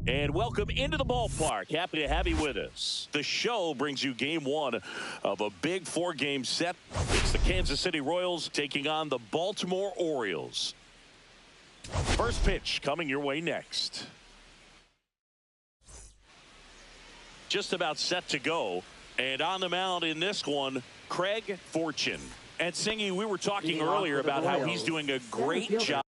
And welcome into the ballpark. Happy to have you with us. The show brings you game one of a big four-game set. It's the Kansas City Royals taking on the Baltimore Orioles. First pitch coming your way next. Just about set to go. And on the mound in this one, Craig Fortune. And Singy, we were talking earlier about how he's doing a great job.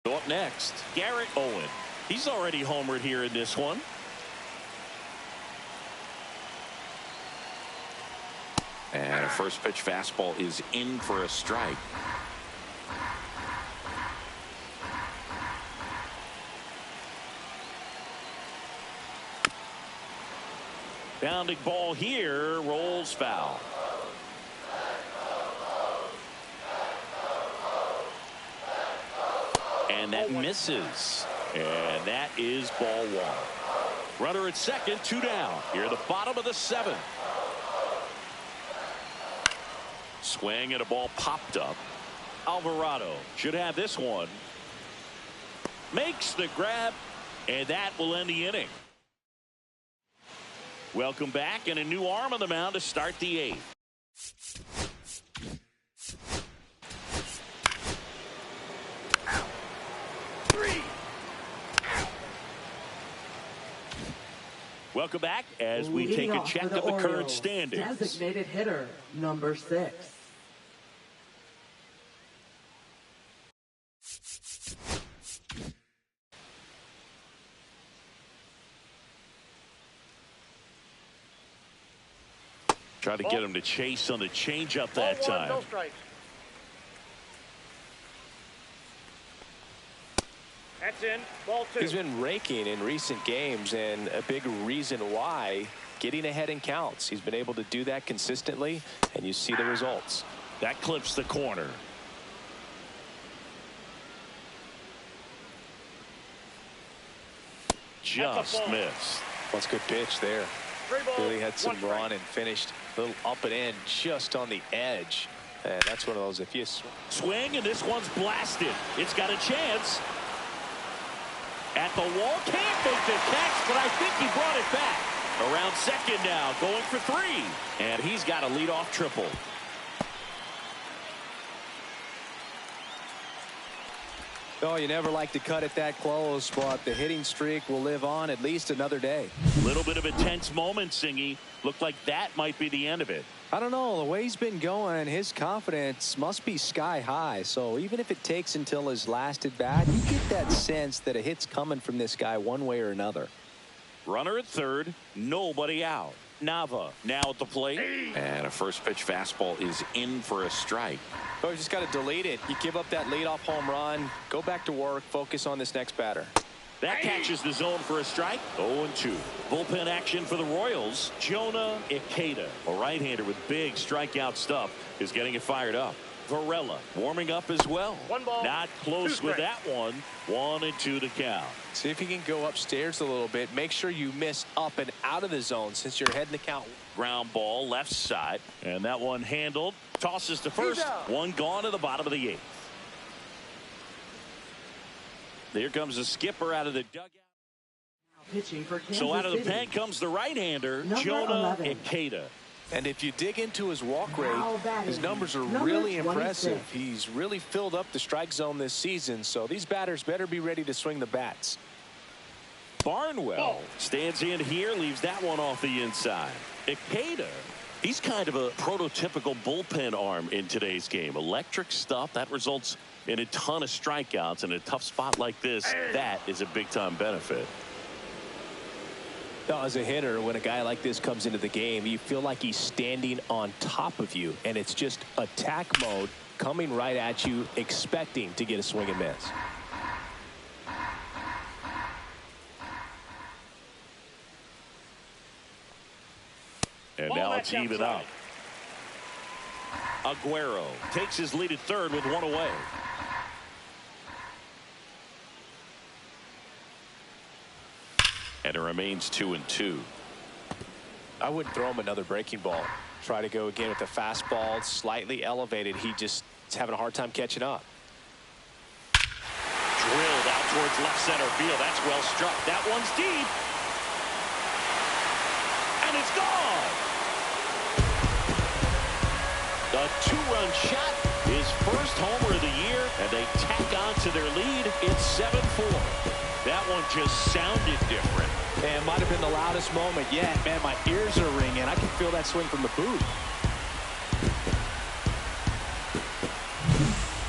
Up next, Garrett Owen. He's already homered here in this one. And a first pitch fastball is in for a strike. Bounding ball here, rolls foul. And that misses. And that is ball one. Runner at second, 2 down. Here at the bottom of the 7th. Swing and a ball popped up. Alvarado should have this one. Makes the grab, and that will end the inning. Welcome back, and a new arm on the mound to start the 8th. Welcome back as we take a check of the current standings. Designated hitter, number 6. Try to get him to chase on the changeup that time. No strikes. That's in. Ball 2. He's been raking in recent games, and a big reason why, getting ahead in counts. He's been able to do that consistently, and you see the results. That clips the corner. Just missed. That's a good pitch there. Really had some run and finished a little up and in just on the edge. And that's one of those, if you swing and this one's blasted. It's got a chance. At the wall, can't make the catch, but I think he brought it back. Around second now, going for 3. And he's got a leadoff triple. Oh, you never like to cut it that close, but the hitting streak will live on at least another day. Little bit of a tense moment, Singy. Looked like that might be the end of it. I don't know. The way he's been going, his confidence must be sky high. So even if it takes until his last at bat, you get that sense that a hit's coming from this guy one way or another. Runner at third, nobody out. Nava now at the plate. And a first pitch fastball is in for a strike. Oh, you just got to delete it. You give up that leadoff home run, go back to work, focus on this next batter. That catches the zone for a strike. 0-2. Bullpen action for the Royals. Jonah Ikeda, a right-hander with big strikeout stuff, is getting it fired up. Varela warming up as well. 1 ball, Not close 2 with strikes. that one. 1-2 to count. See if you can go upstairs a little bit. Make sure you miss up and out of the zone since you're heading the count. Ground ball left side. And that one handled. Tosses to first. One gone to the bottom of the 8th. There comes the skipper out of the dugout. Pitching for Kansas So out of the City. pen comes the right-hander, Number Jonah 11. Ikeda. And if you dig into his walk rate, Now batting, his numbers are number really 26. impressive. He's really filled up the strike zone this season, so these batters better be ready to swing the bats. Barnwell stands in here, leaves that one off the inside. Ikeda, he's kind of a prototypical bullpen arm in today's game. Electric stuff that results in a ton of strikeouts in a tough spot like this. That is a big-time benefit. Now, as a hitter, when a guy like this comes into the game, you feel like he's standing on top of you, and it's just attack mode coming right at you, expecting to get a swing and miss. And Ball now back it's even up. Aguero takes his lead at third with one away. And it remains 2-2. I wouldn't throw him another breaking ball. Try to go again with the fastball, slightly elevated. He just is having a hard time catching up. Drilled out towards left center field. That's well struck. That one's deep. And it's gone. The 2-run shot, his first homer of the year, and they tack on to their lead. It's 7-4. That one just sounded different. And it might have been the loudest moment yet. Man, my ears are ringing. I can feel that swing from the booth.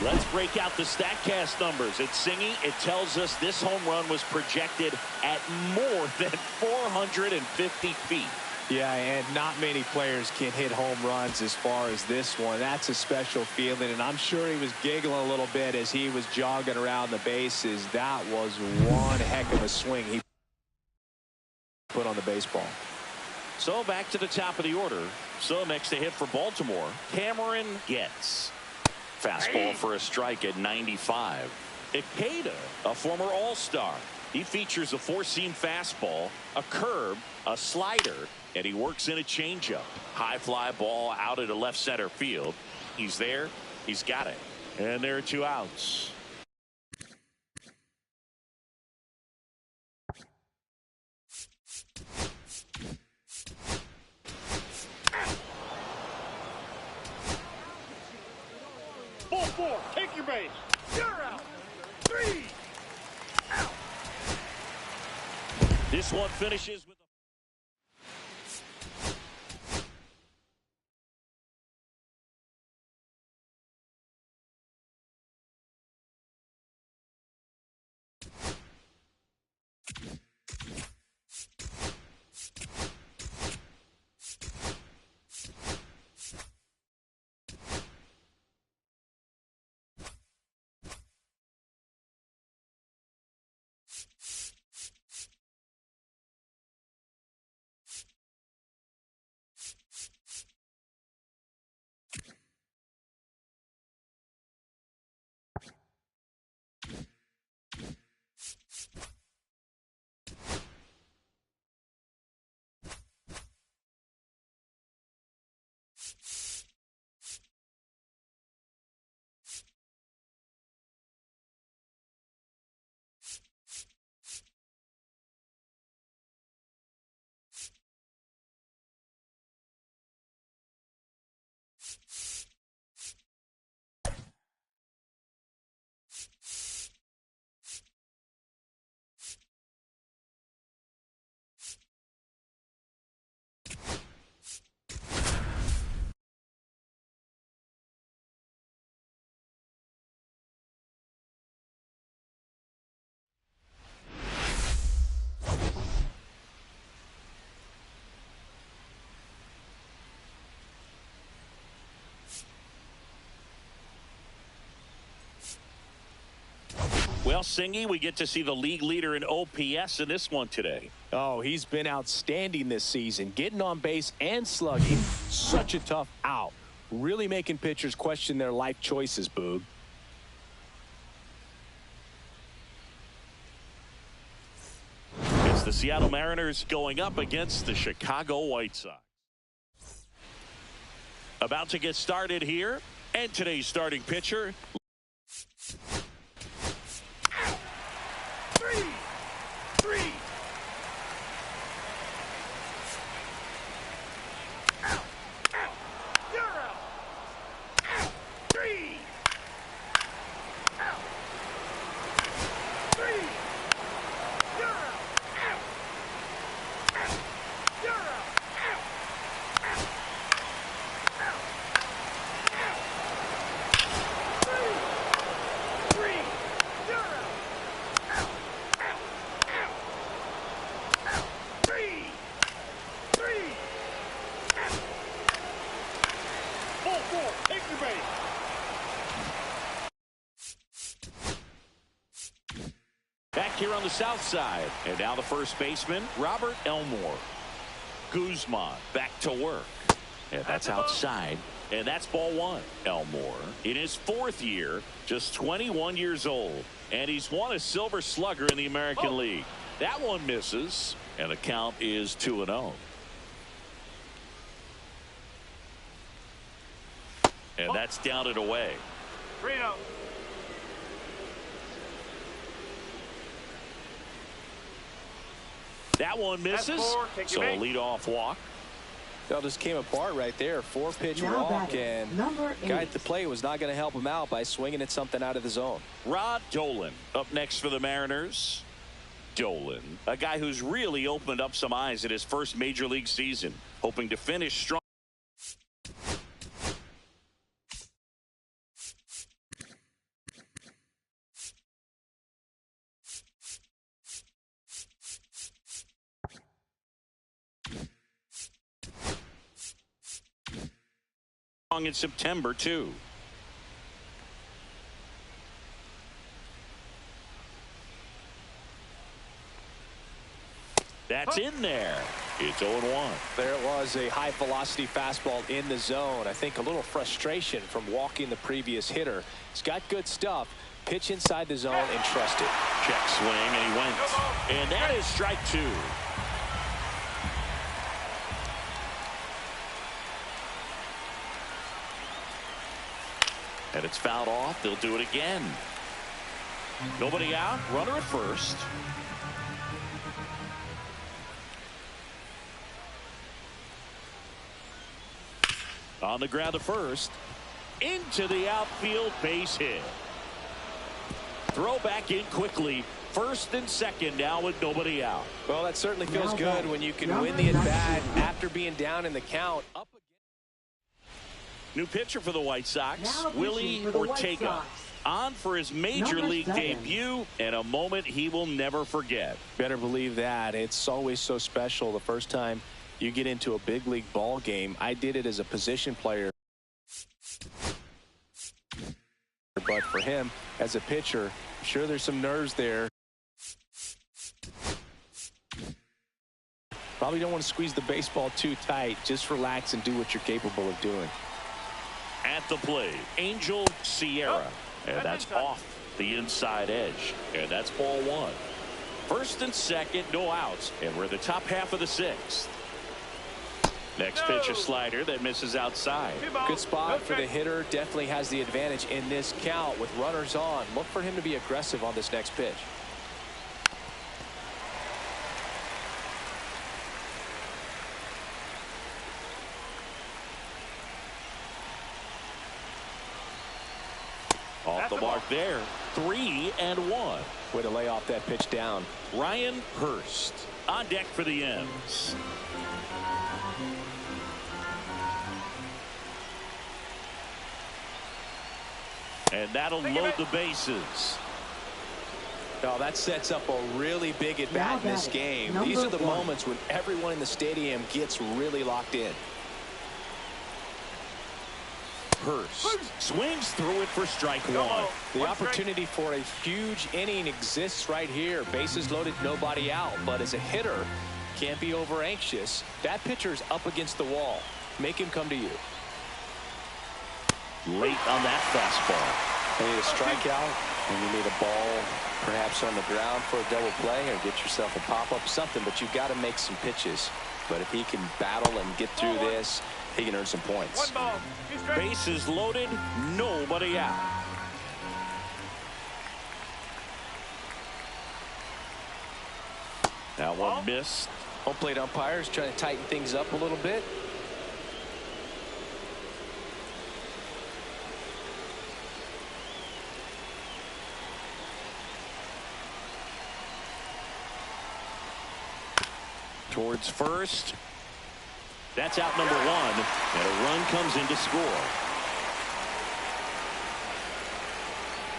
Let's break out the StatCast numbers. It's Singy. It tells us this home run was projected at more than 450 feet. Yeah, and not many players can hit home runs as far as this one. That's a special feeling, and I'm sure he was giggling a little bit as he was jogging around the bases. That was one heck of a swing he put on the baseball. So back to the top of the order. So next to hit for Baltimore, Cameron Getz. Fastball for a strike at 95. Ikeda, a former All-Star. He features a four-seam fastball, a curve, a slider, and he works in a changeup. High fly ball out into left center field. He's there. He's got it. And there are 2 outs. Ball 4, take your base. You're out. 3 out. This one finishes with well, Singy, we get to see the league leader in OPS in this one today. Oh, he's been outstanding this season, getting on base and slugging. Such a tough out. Really making pitchers question their life choices, Boog. It's the Seattle Mariners going up against the Chicago White Sox. About to get started here, and today's starting pitcher. Three. Out. You're out. Three. Out. Three. You're out. You're out. Three. You're out. Three. Four. Take your base. Back here on the south side. And now the first baseman, Robert Elmore. Guzman back to work. And that's outside. And that's ball one. Elmore in his fourth year, just 21 years old. And he's won a Silver Slugger in the American League. That one misses. And the count is 2-0. And that's down and away. 3-0. That one misses. So a leadoff walk. That just came apart right there. 4-pitch Now walk, batting, and number guy 8. at the plate was not going to help him out by swinging at something out of the zone. Rod Dolan up next for the Mariners. Dolan, a guy who's really opened up some eyes in his first major league season, hoping to finish strong. In September too. That's in there. It's 0-1. There it was, a high velocity fastball in the zone. I think a little frustration from walking the previous hitter. He's got good stuff. Pitch inside the zone and trust it. Check swing, and he went. And that is strike two. And it's fouled off. They'll do it again. Nobody out. Runner at first. On the ground to first. Into the outfield, base hit. Throw back in quickly. First and second now with nobody out. Well, that certainly feels Now good batting, when you can number win the at-bat 19. after being down in the count. Up again. New pitcher for the White Sox, Now Willie pitching for the White Ortega. Sox. On for his major Number league 7. debut, and a moment he will never forget. Better believe that. It's always so special the first time you get into a big league ball game. I did it as a position player. But for him, as a pitcher, I'm sure there's some nerves there. Probably don't want to squeeze the baseball too tight. Just relax and do what you're capable of doing. At the plate, Angel Sierra. And that's off the inside edge. And that's ball one. First and second, no outs. And we're in the top half of the sixth. Next pitch, a slider that misses outside. Good spot for the hitter. Definitely has the advantage in this count with runners on. Look for him to be aggressive on this next pitch. Off the mark there. 3-1. Way to lay off that pitch down. Ryan Hurst on deck for the M's. And that'll load the bases. Oh, that sets up a really big at bat in this game. These are the moments when everyone in the stadium gets really locked in. Hurst swings through it for strike one. The opportunity for a huge inning exists right here. Bases loaded, nobody out. But as a hitter, can't be over anxious. That pitcher's up against the wall. Make him come to you. late on that fastball. You need a strikeout, and you need a ball perhaps on the ground for a double play, or get yourself a pop-up, something, but you've got to make some pitches. But if he can battle and get through this, he can earn some points. Bases loaded, nobody out. That one missed. Home plate umpires trying to tighten things up a little bit. Towards first. That's out number one, and a run comes in to score.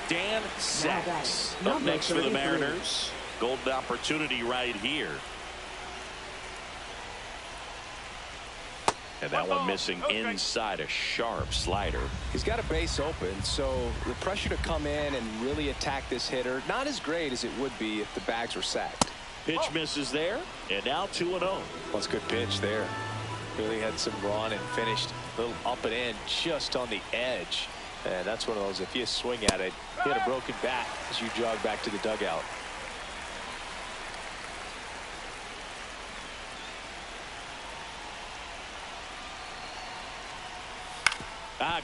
Dan Sachs up next for the Mariners. Golden opportunity right here. And that one missing inside, a sharp slider. He's got a base open, so the pressure to come in and really attack this hitter, not as great as it would be if the bags were sacked. Pitch misses there, and now 2-0. Well, it's a good pitch there. Really had some run and finished a little up and in just on the edge. And that's one of those, if you swing at it, you had a broken bat as you jog back to the dugout.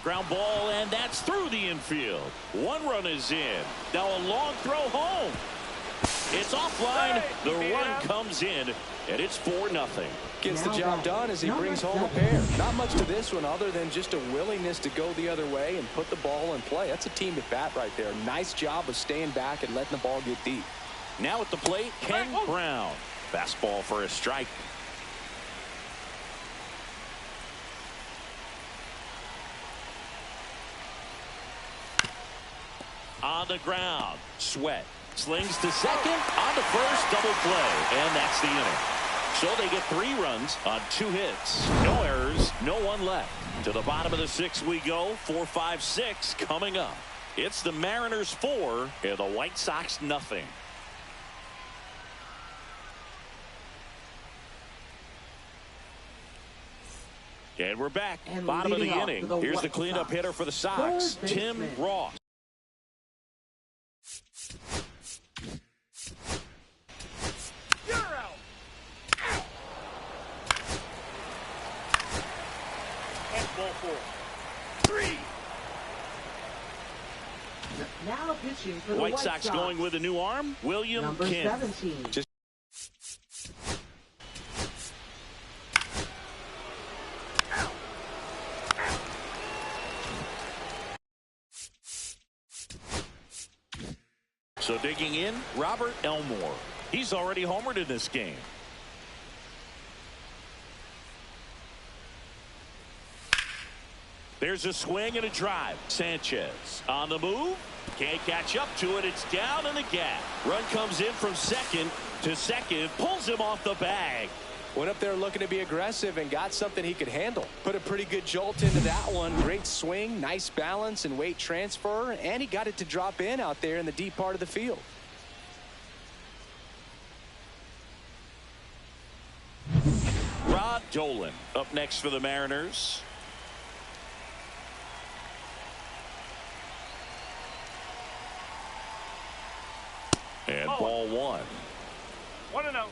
Ground ball, and that's through the infield. One run is in. Now a long throw home. It's offline. The run comes in, and it's 4-0. Gets the job done as he brings home a pair. Not much to this one other than just a willingness to go the other way and put the ball in play. That's a team at bat right there. Nice job of staying back and letting the ball get deep. Now at the plate, Ken Brown. Fastball for a strike. On the ground, Sweat slings to second, on to first, double play, and that's the inning. So they get 3 runs on 2 hits. No errors, no one left. To the bottom of the 6th we go. 4-5-6 coming up. It's the Mariners 4 and the White Sox nothing. And we're back. And bottom of the leading off inning. for the Here's the White cleanup Sox, hitter for the Sox, third Tim baseman. Ross. You're out. That's ball 4. 3. Now pitching for the White Sox going with a new arm, William number Kent. 17. So digging in, Robert Elmore. He's already homered in this game. There's a swing and a drive. Sanchez on the move. Can't catch up to it. It's down in the gap. Run comes in from second to second. Pulls him off the bag. Went up there looking to be aggressive and got something he could handle. Put a pretty good jolt into that one. Great swing, nice balance and weight transfer, and he got it to drop in out there in the deep part of the field. Rod Dolan up next for the Mariners. And ball 1. 1-0.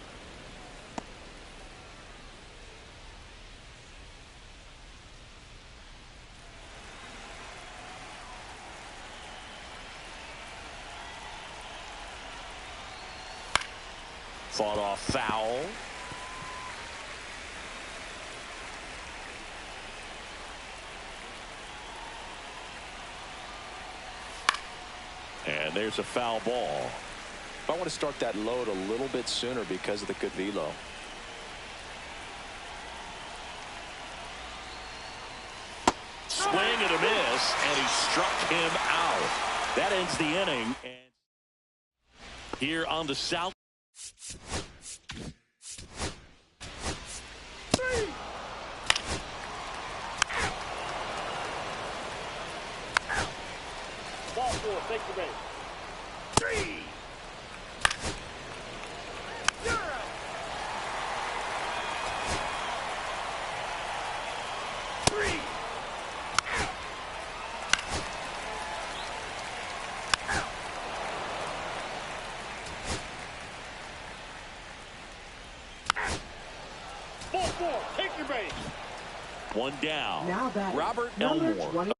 Fought off foul. And there's a foul ball. I want to start that load a little bit sooner because of the good velo. Swing and a miss, and he struck him out. That ends the inning. And here on the south. Ball 4. Take the base. 3. You're out. 3. One down. Now batting, Robert number Elmore 20.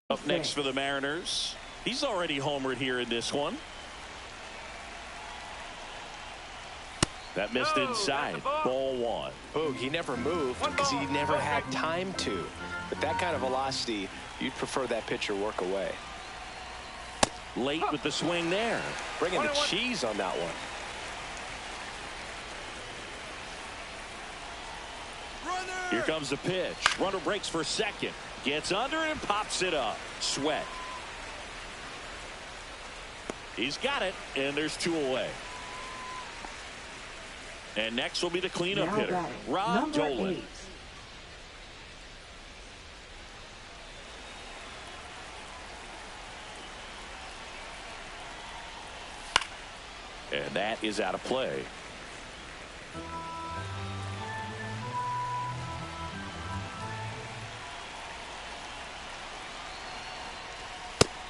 up next for the Mariners. He's already homered here in this one. That missed inside. Ball one. Boog, he never moved because he never had time to. But that kind of velocity, you'd prefer that pitcher work away. Late with the swing there. Bringing the cheese on that one. Here comes the pitch. Runner breaks for second. Gets under it and pops it up. Sweat. He's got it, and there's two away. And next will be the cleanup Now hitter, batting, Rod number Dolan. 8. And that is out of play.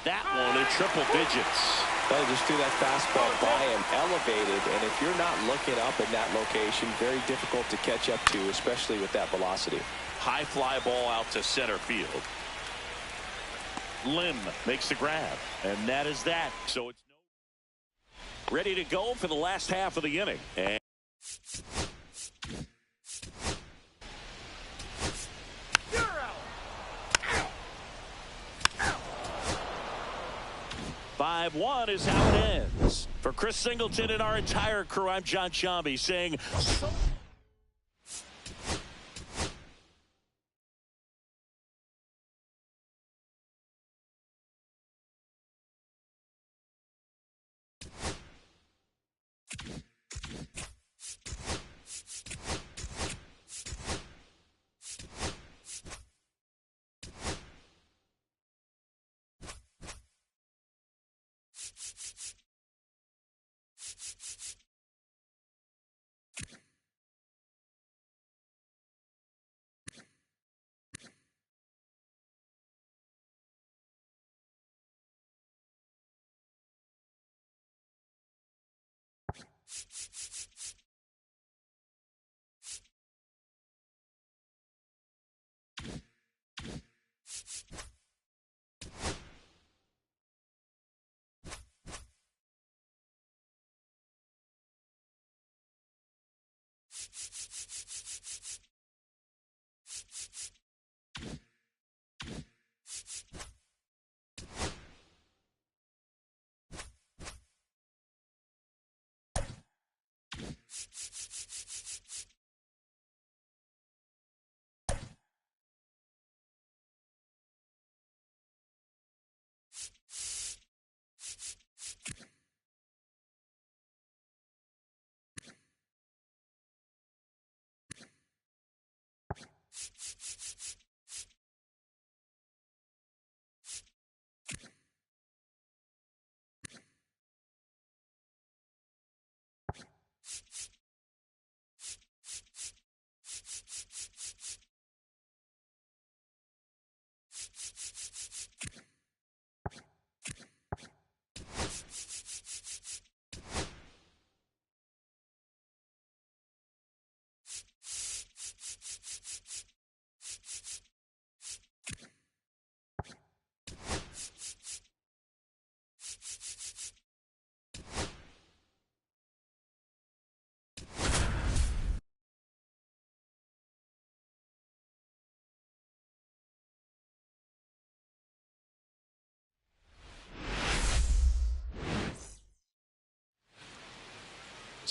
That one in triple digits. Well, just threw that fastball by him, elevated, and if you're not looking up in that location, very difficult to catch up to, especially with that velocity. High fly ball out to center field. Lim makes the grab, and that is that. So it's ready to go for the last half of the inning. And 5-1 is how it ends. For Chris Singleton and our entire crew, I'm John Shambi saying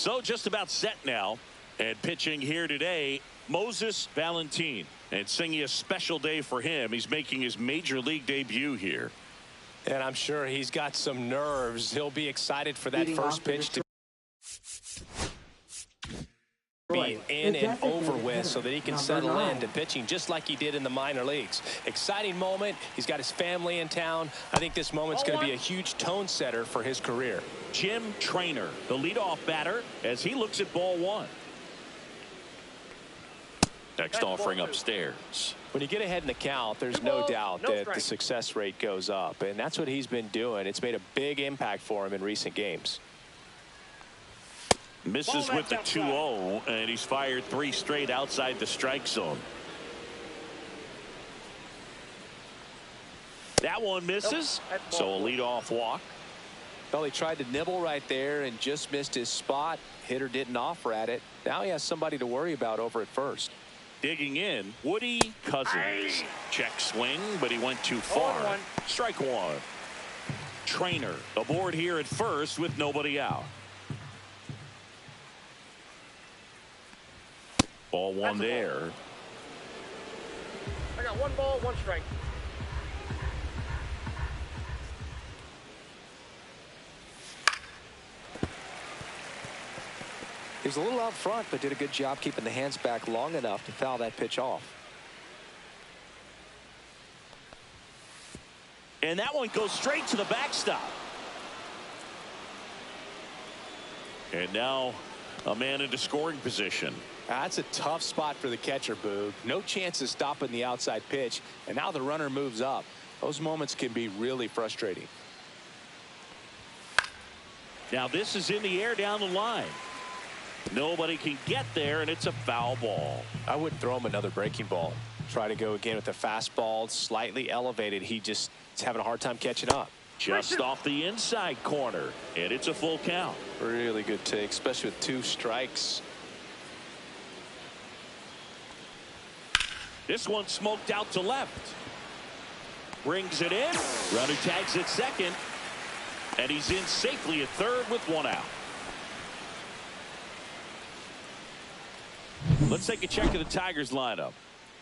so just about set now. And pitching here today, Moses Valentin. And singing a special day for him. He's making his major league debut here. And I'm sure he's got some nerves. He'll be excited for that first pitch to be in and over with so that he can settle into pitching just like he did in the minor leagues. Exciting moment. He's got his family in town. I think this moment's going to be a huge tone setter for his career. Jim Traynor, the leadoff batter, as he looks at ball one. Next offering upstairs. When you get ahead in the count, there's no doubt that the success rate goes up, and that's what he's been doing. It's made a big impact for him in recent games. Misses with the 2-0, and he's fired 3 straight outside the strike zone. That one misses, so a leadoff walk. Well, he tried to nibble right there and just missed his spot. Hitter didn't offer at it. Now he has somebody to worry about over at first. Digging in, Woody Cousins. Check swing, but he went too far. Strike one. Trainer aboard here at first with nobody out. Ball one there. I got 1 ball, 1 strike. He was a little out front, but did a good job keeping the hands back long enough to foul that pitch off. And that one goes straight to the backstop. And now a man into scoring position. That's a tough spot for the catcher, Boog. No chance of stopping the outside pitch, and now the runner moves up. Those moments can be really frustrating. Now this is in the air down the line. Nobody can get there, and it's a foul ball. I wouldn't throw him another breaking ball. Try to go again with the fastball, slightly elevated. He just is having a hard time catching up. Just off the inside corner, and it's a full count. Really good take, especially with 2 strikes. This one smoked out to left. Brings it in. Runner tags at second. And he's in safely at third with 1 out. Let's take a check of the Tigers lineup.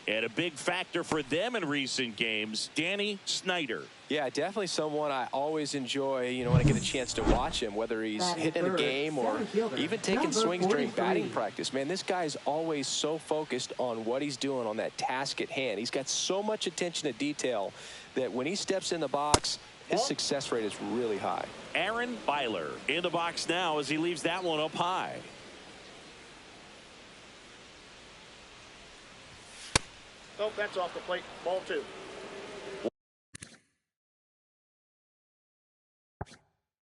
And a big factor for them in recent games, Danny Snyder. Yeah, definitely someone I always enjoy, when I get a chance to watch him, whether he's hitting a game or even taking swings during batting practice. Man, this guy's always so focused on what he's doing on that task at hand. He's got so much attention to detail that when he steps in the box, his success rate is really high. Aaron Byler in the box now as he leaves that one up high. Oh, that's off the plate. Ball 2.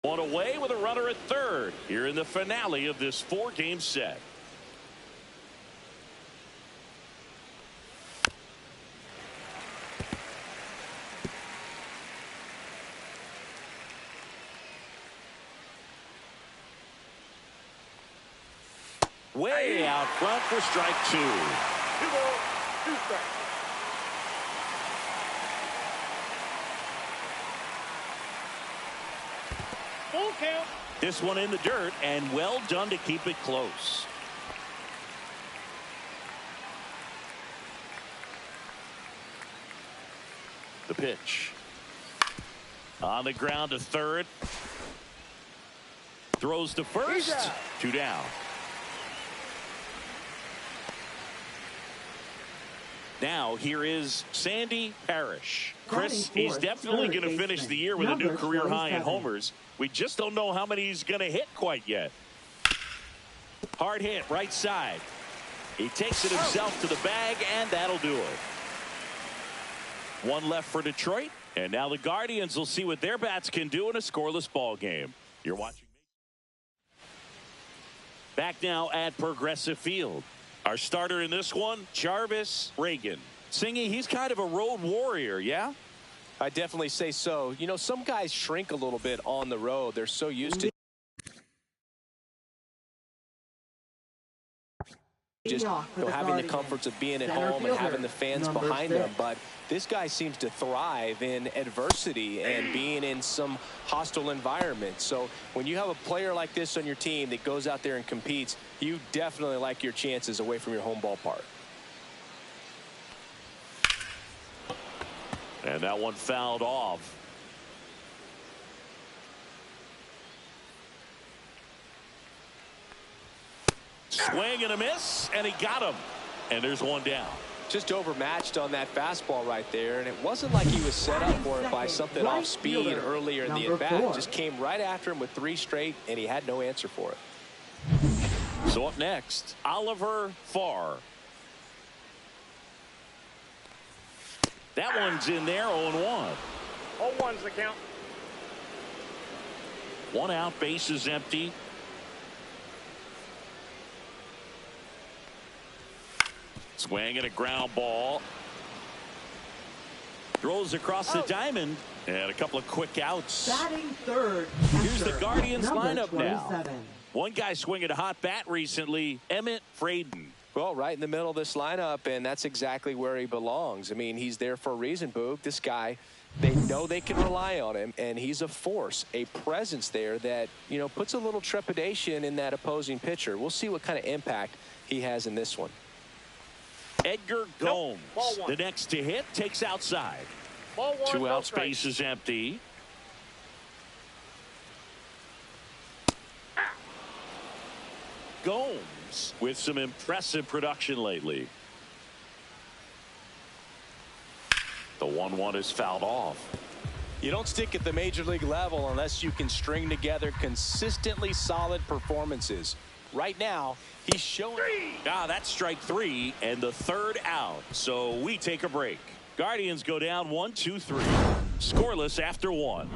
One away with a runner at third here in the finale of this 4-game set. Way out front for strike 2. 2 balls, 2 strikes. Full count. This one in the dirt, and well done to keep it close. The pitch. On the ground to third. Throws to first. 2 down. Now here is Sandy Parrish. Chris, he's definitely going to finish the year with a new career high in homers. We just don't know how many he's going to hit quite yet. Hard hit right side. He takes it himself to the bag, and that'll do it. 1 left for Detroit, and now the Guardians will see what their bats can do in a scoreless ball game. You're watching. Back now at Progressive Field. Our starter in this one, Jarvis Reagan. Singy, he's kind of a road warrior, yeah? I definitely say so. Some guys shrink a little bit on the road. They're so used to just having the comforts of being at home and having the fans behind them. But this guy seems to thrive in adversity and being in some hostile environment. So when you have a player like this on your team that goes out there and competes, you definitely like your chances away from your home ballpark. And that one fouled off. Swing and a miss, and he got him. And there's 1 down. Just overmatched on that fastball right there, and it wasn't like he was set up for it by something off speed earlier in the at-bat. It just came right after him with 3 straight, and he had no answer for it. So up next, Oliver Farr. That one's in there, 0-1. 0-1's the count. 1 out, base is empty. Swing and a ground ball. Throws across the diamond. And a couple of quick outs. Batting third. Here's the Guardians number lineup 27. now. One guy swinging a hot bat recently, Emmett Fraden. Well, right in the middle of this lineup, and that's exactly where he belongs. I mean, he's there for a reason, Boog. This guy, they know they can rely on him, and he's a force, a presence there that, you know, puts a little trepidation in that opposing pitcher. We'll see what kind of impact he has in this one. Edgar Gomes, the next to hit, takes outside. Ball one, 2 no out, strike. space is empty. Gomes with some impressive production lately. The 1-1 is fouled off. You don't stick at the major league level unless you can string together consistently solid performances. Right now, he's showing. That's strike 3 and the 3rd out. So we take a break. Guardians go down 1-2-3. Scoreless after 1.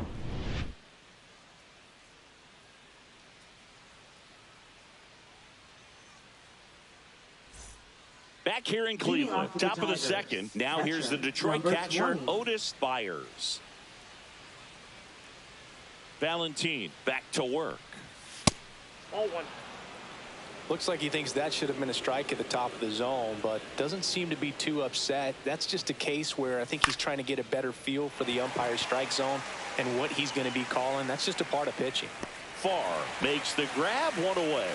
Back here in Cleveland, top of the second. Now here's the Detroit catcher, Otis Byers. Valentin back to work. Ball one. Looks like he thinks that should have been a strike at the top of the zone, but doesn't seem to be too upset. That's just a case where I think he's trying to get a better feel for the umpire's strike zone and what he's going to be calling. That's just a part of pitching. Farr makes the grab, 1 away.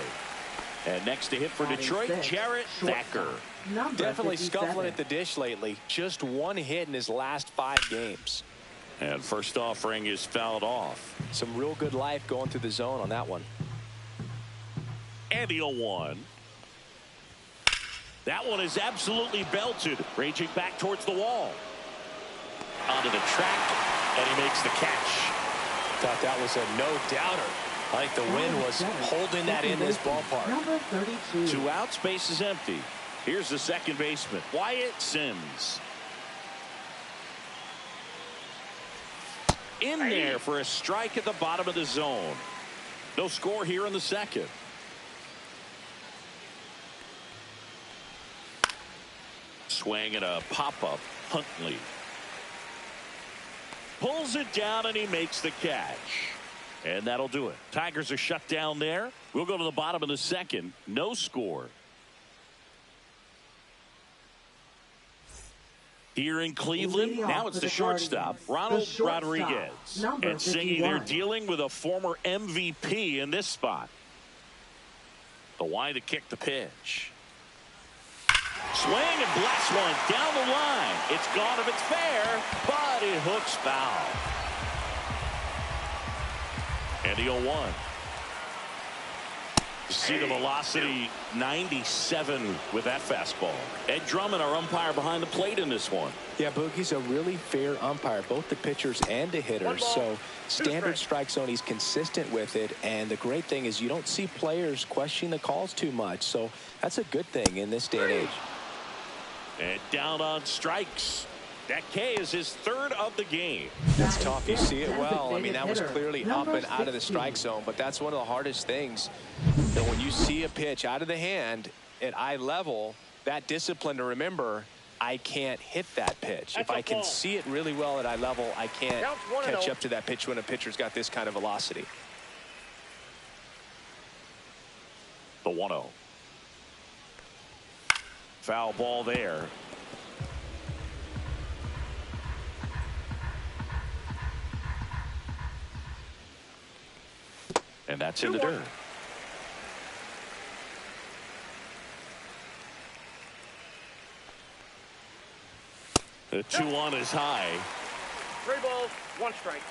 And next to hit for Detroit, Jarrett Thacker. Definitely scuffling at the dish lately. Just 1 hit in his last 5 games. And first offering is fouled off. Some real good life going through the zone on that one. And the 0-1. That one is absolutely belted, raging back towards the wall. Onto the track, and he makes the catch. Thought that was a no-doubter. I think the wind was holding that in this ballpark. Number 32. 2 out, space is empty. Here's the second baseman, Wyatt Sims. In there for a strike at the bottom of the zone. No score here in the second. Swing and a pop-up. Huntley pulls it down and he makes the catch. And that'll do it. Tigers are shut down there. We'll go to the bottom of the second. No score. Here in Cleveland, now it's the shortstop, Ronald Rodriguez. And Singy, they're dealing with a former MVP in this spot. The line to kick the pitch. Swing and blast one down the line. It's gone if it's fair, but it hooks foul. And the 0-1. You see the velocity 97 with that fastball. Ed Drummond, our umpire behind the plate in this one. Yeah, Boogie's a really fair umpire, both the pitchers and the hitters. So standard strike zone, he's consistent with it. And the great thing is you don't see players questioning the calls too much. So that's a good thing in this day and age. And down on strikes. That K is his 3rd of the game. That's tough. You see it well. I mean, that was clearly up and out of the strike zone, but that's one of the hardest things. That when you see a pitch out of the hand at eye level, that discipline to remember, I can't hit that pitch. If I can see it really well at eye level, I can't catch up to that pitch when a pitcher's got this kind of velocity. The 1-0. Foul ball there. And that's in the dirt. The 2-1 is high. 3 balls, 1 strike.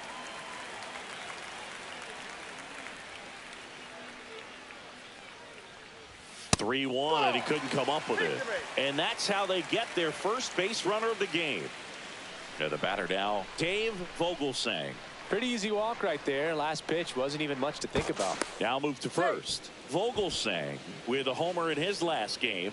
(3-1) and he couldn't come up with it. And that's how they get their first base runner of the game. And the batter now, Dave Vogelsang. Pretty easy walk right there. Last pitch wasn't even much to think about. Now move to first. Vogelsang with a homer in his last game.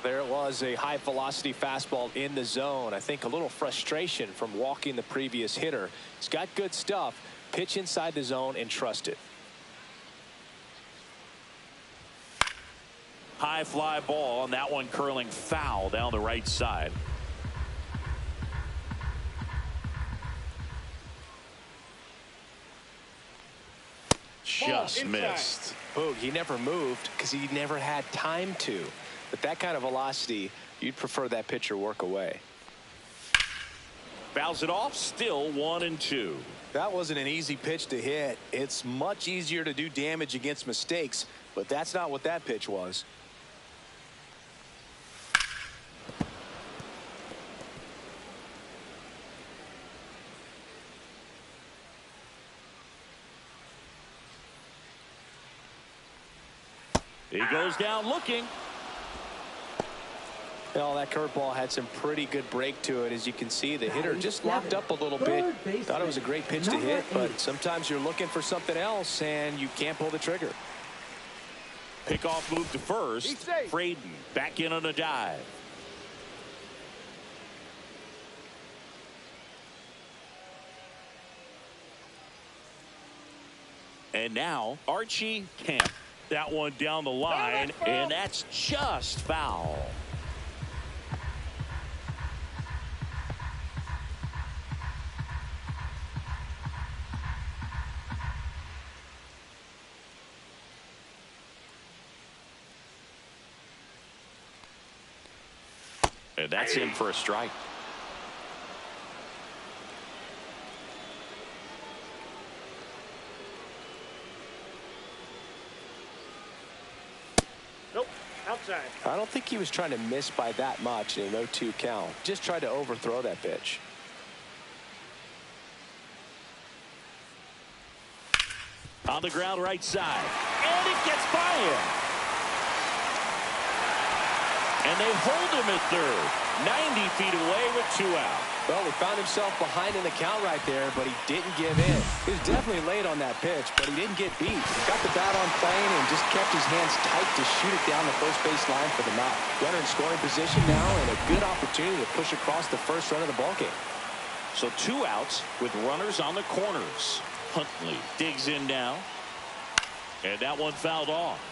There it was. was a high velocity fastball in the zone. I think a little frustration from walking the previous hitter. He's got good stuff. Pitch inside the zone and trust it. High fly ball, and that one curling foul down the right side. Just missed. Boog, he never moved because he never had time to. But that kind of velocity, you'd prefer that pitcher work away. Fouls it off, still 1-2. That wasn't an easy pitch to hit. It's much easier to do damage against mistakes, but that's not what that pitch was. He goes down looking. Well, that curveball had some pretty good break to it. As you can see, the hitter just locked up a little bit. Thought it was a great pitch to hit, but sometimes you're looking for something else and you can't pull the trigger. Pickoff move to first. Fraden back in on a dive. And now Archie Camp. That one down the line, and that's just foul. And that's in for a strike. Outside. I don't think he was trying to miss by that much in an 0-2 count. Just tried to overthrow that pitch. On the ground right side. And it gets by him. And they hold him at third. 90 feet away with 2 out. Well, he found himself behind in the count right there, but he didn't give in. He was definitely late on that pitch, but he didn't get beat. He got the bat on plane and just kept his hands tight to shoot it down the first base line for the knock. Runner in scoring position now, and a good opportunity to push across the first run of the ballgame. So 2 outs with runners on the corners. Huntley digs in now. And that one fouled off.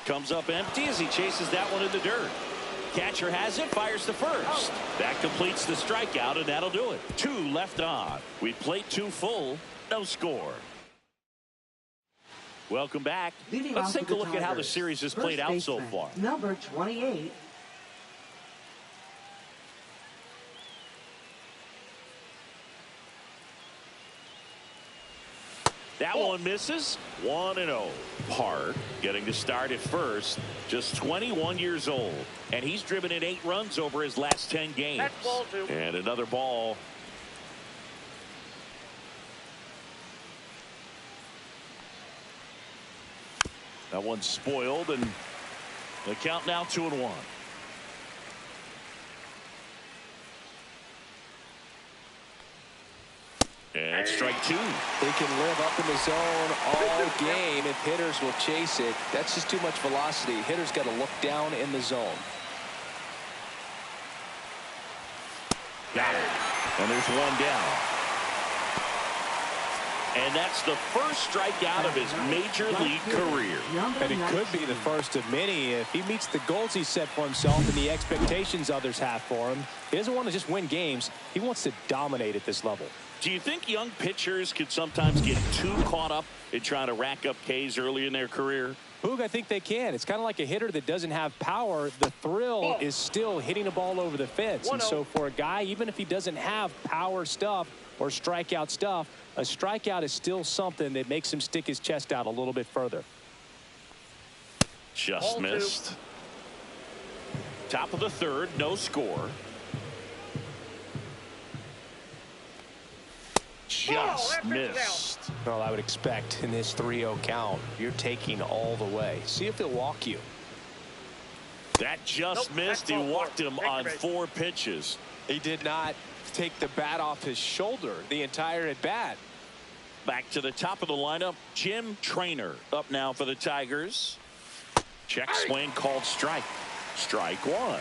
Comes up empty as he chases that one in the dirt. Catcher has it, fires to first. That completes the strikeout, and that'll do it. 2 left on. We played 2 full, no score. Welcome back. Let's take a look at how the series has played out so far. Number 28. That one misses. 1-0. Park getting to start at first. Just 21 years old. And he's driven in 8 runs over his last 10 games. That's ball 2. And another ball. That one's spoiled, and the count now 2-1. And strike 2. He can live up in the zone all game if hitters will chase it. That's just too much velocity. Hitters got to look down in the zone. Got it. And there's 1 down. And that's the first strikeout of his major league career. And it could be the first of many if he meets the goals he set for himself and the expectations others have for him. He doesn't want to just win games. He wants to dominate at this level. Do you think young pitchers could sometimes get too caught up in trying to rack up Ks early in their career? Boog, I think they can. It's kind of like a hitter that doesn't have power. The thrill is still hitting a ball over the fence. And so for a guy, even if he doesn't have power stuff or strikeout stuff, a strikeout is still something that makes him stick his chest out a little bit further. Just missed. Top of the third, no score. just missed. Well, I would expect in this 3-0 count, you're taking all the way. See if they'll walk you. That just missed. He walked him on 4 pitches. He did not take the bat off his shoulder the entire at bat. Back to the top of the lineup, Jim Traynor up now for the Tigers. Check swing called strike. Strike 1.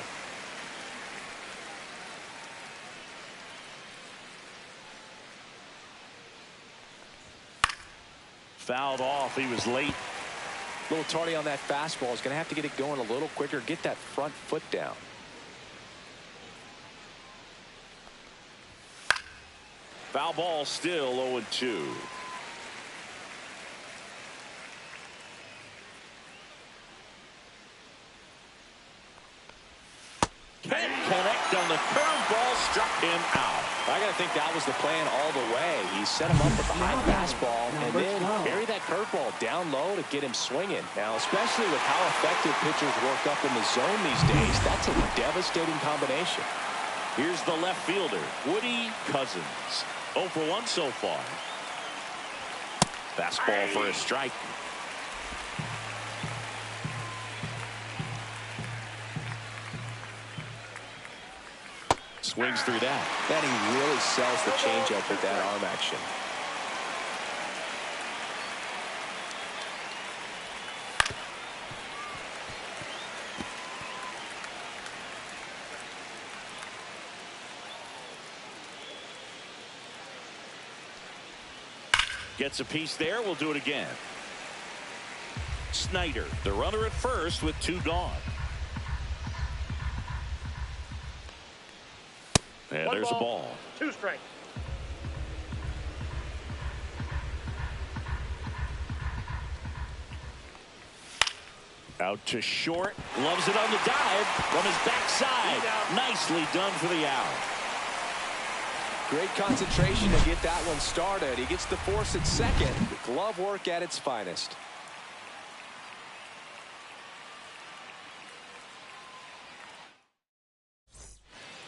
Fouled off. He was late. A little tardy on that fastball. Is going to have to get it going a little quicker. Get that front foot down. Foul ball, still 0-2. Can't connect on the curveball, struck him out. I got to think that was the plan all the way. He set him up with a high fastball and then carry that curveball down low to get him swinging. Now, especially with how effective pitchers work up in the zone these days, that's a devastating combination. Here's the left fielder, Woody Cousins. 0 for 1 so far. Fastball for a strike. Swings through that. Man, he really sells the changeup with that arm action. Gets a piece there. We'll do it again. Snyder, the runner at first with 2 gone. And there's a ball. 2 strikes. Out to short. Loves it on the dive from his backside. Nicely done for the out. Great concentration to get that one started. He gets the force at second. Glove work at its finest.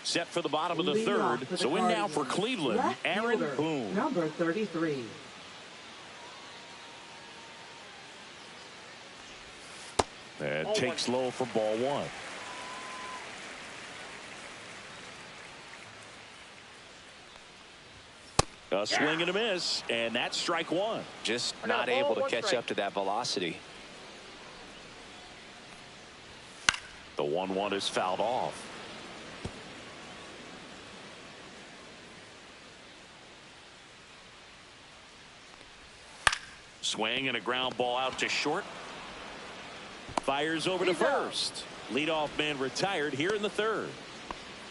Set for the bottom of the third. So in now for Cleveland, Aaron Boone. Number 33. And takes low for ball 1. A swing and a miss, and that's strike 1. Just not able to catch up to that velocity. The 1-1 is fouled off. Swing and a ground ball out to short. Fires over to first. Leadoff man retired here in the third.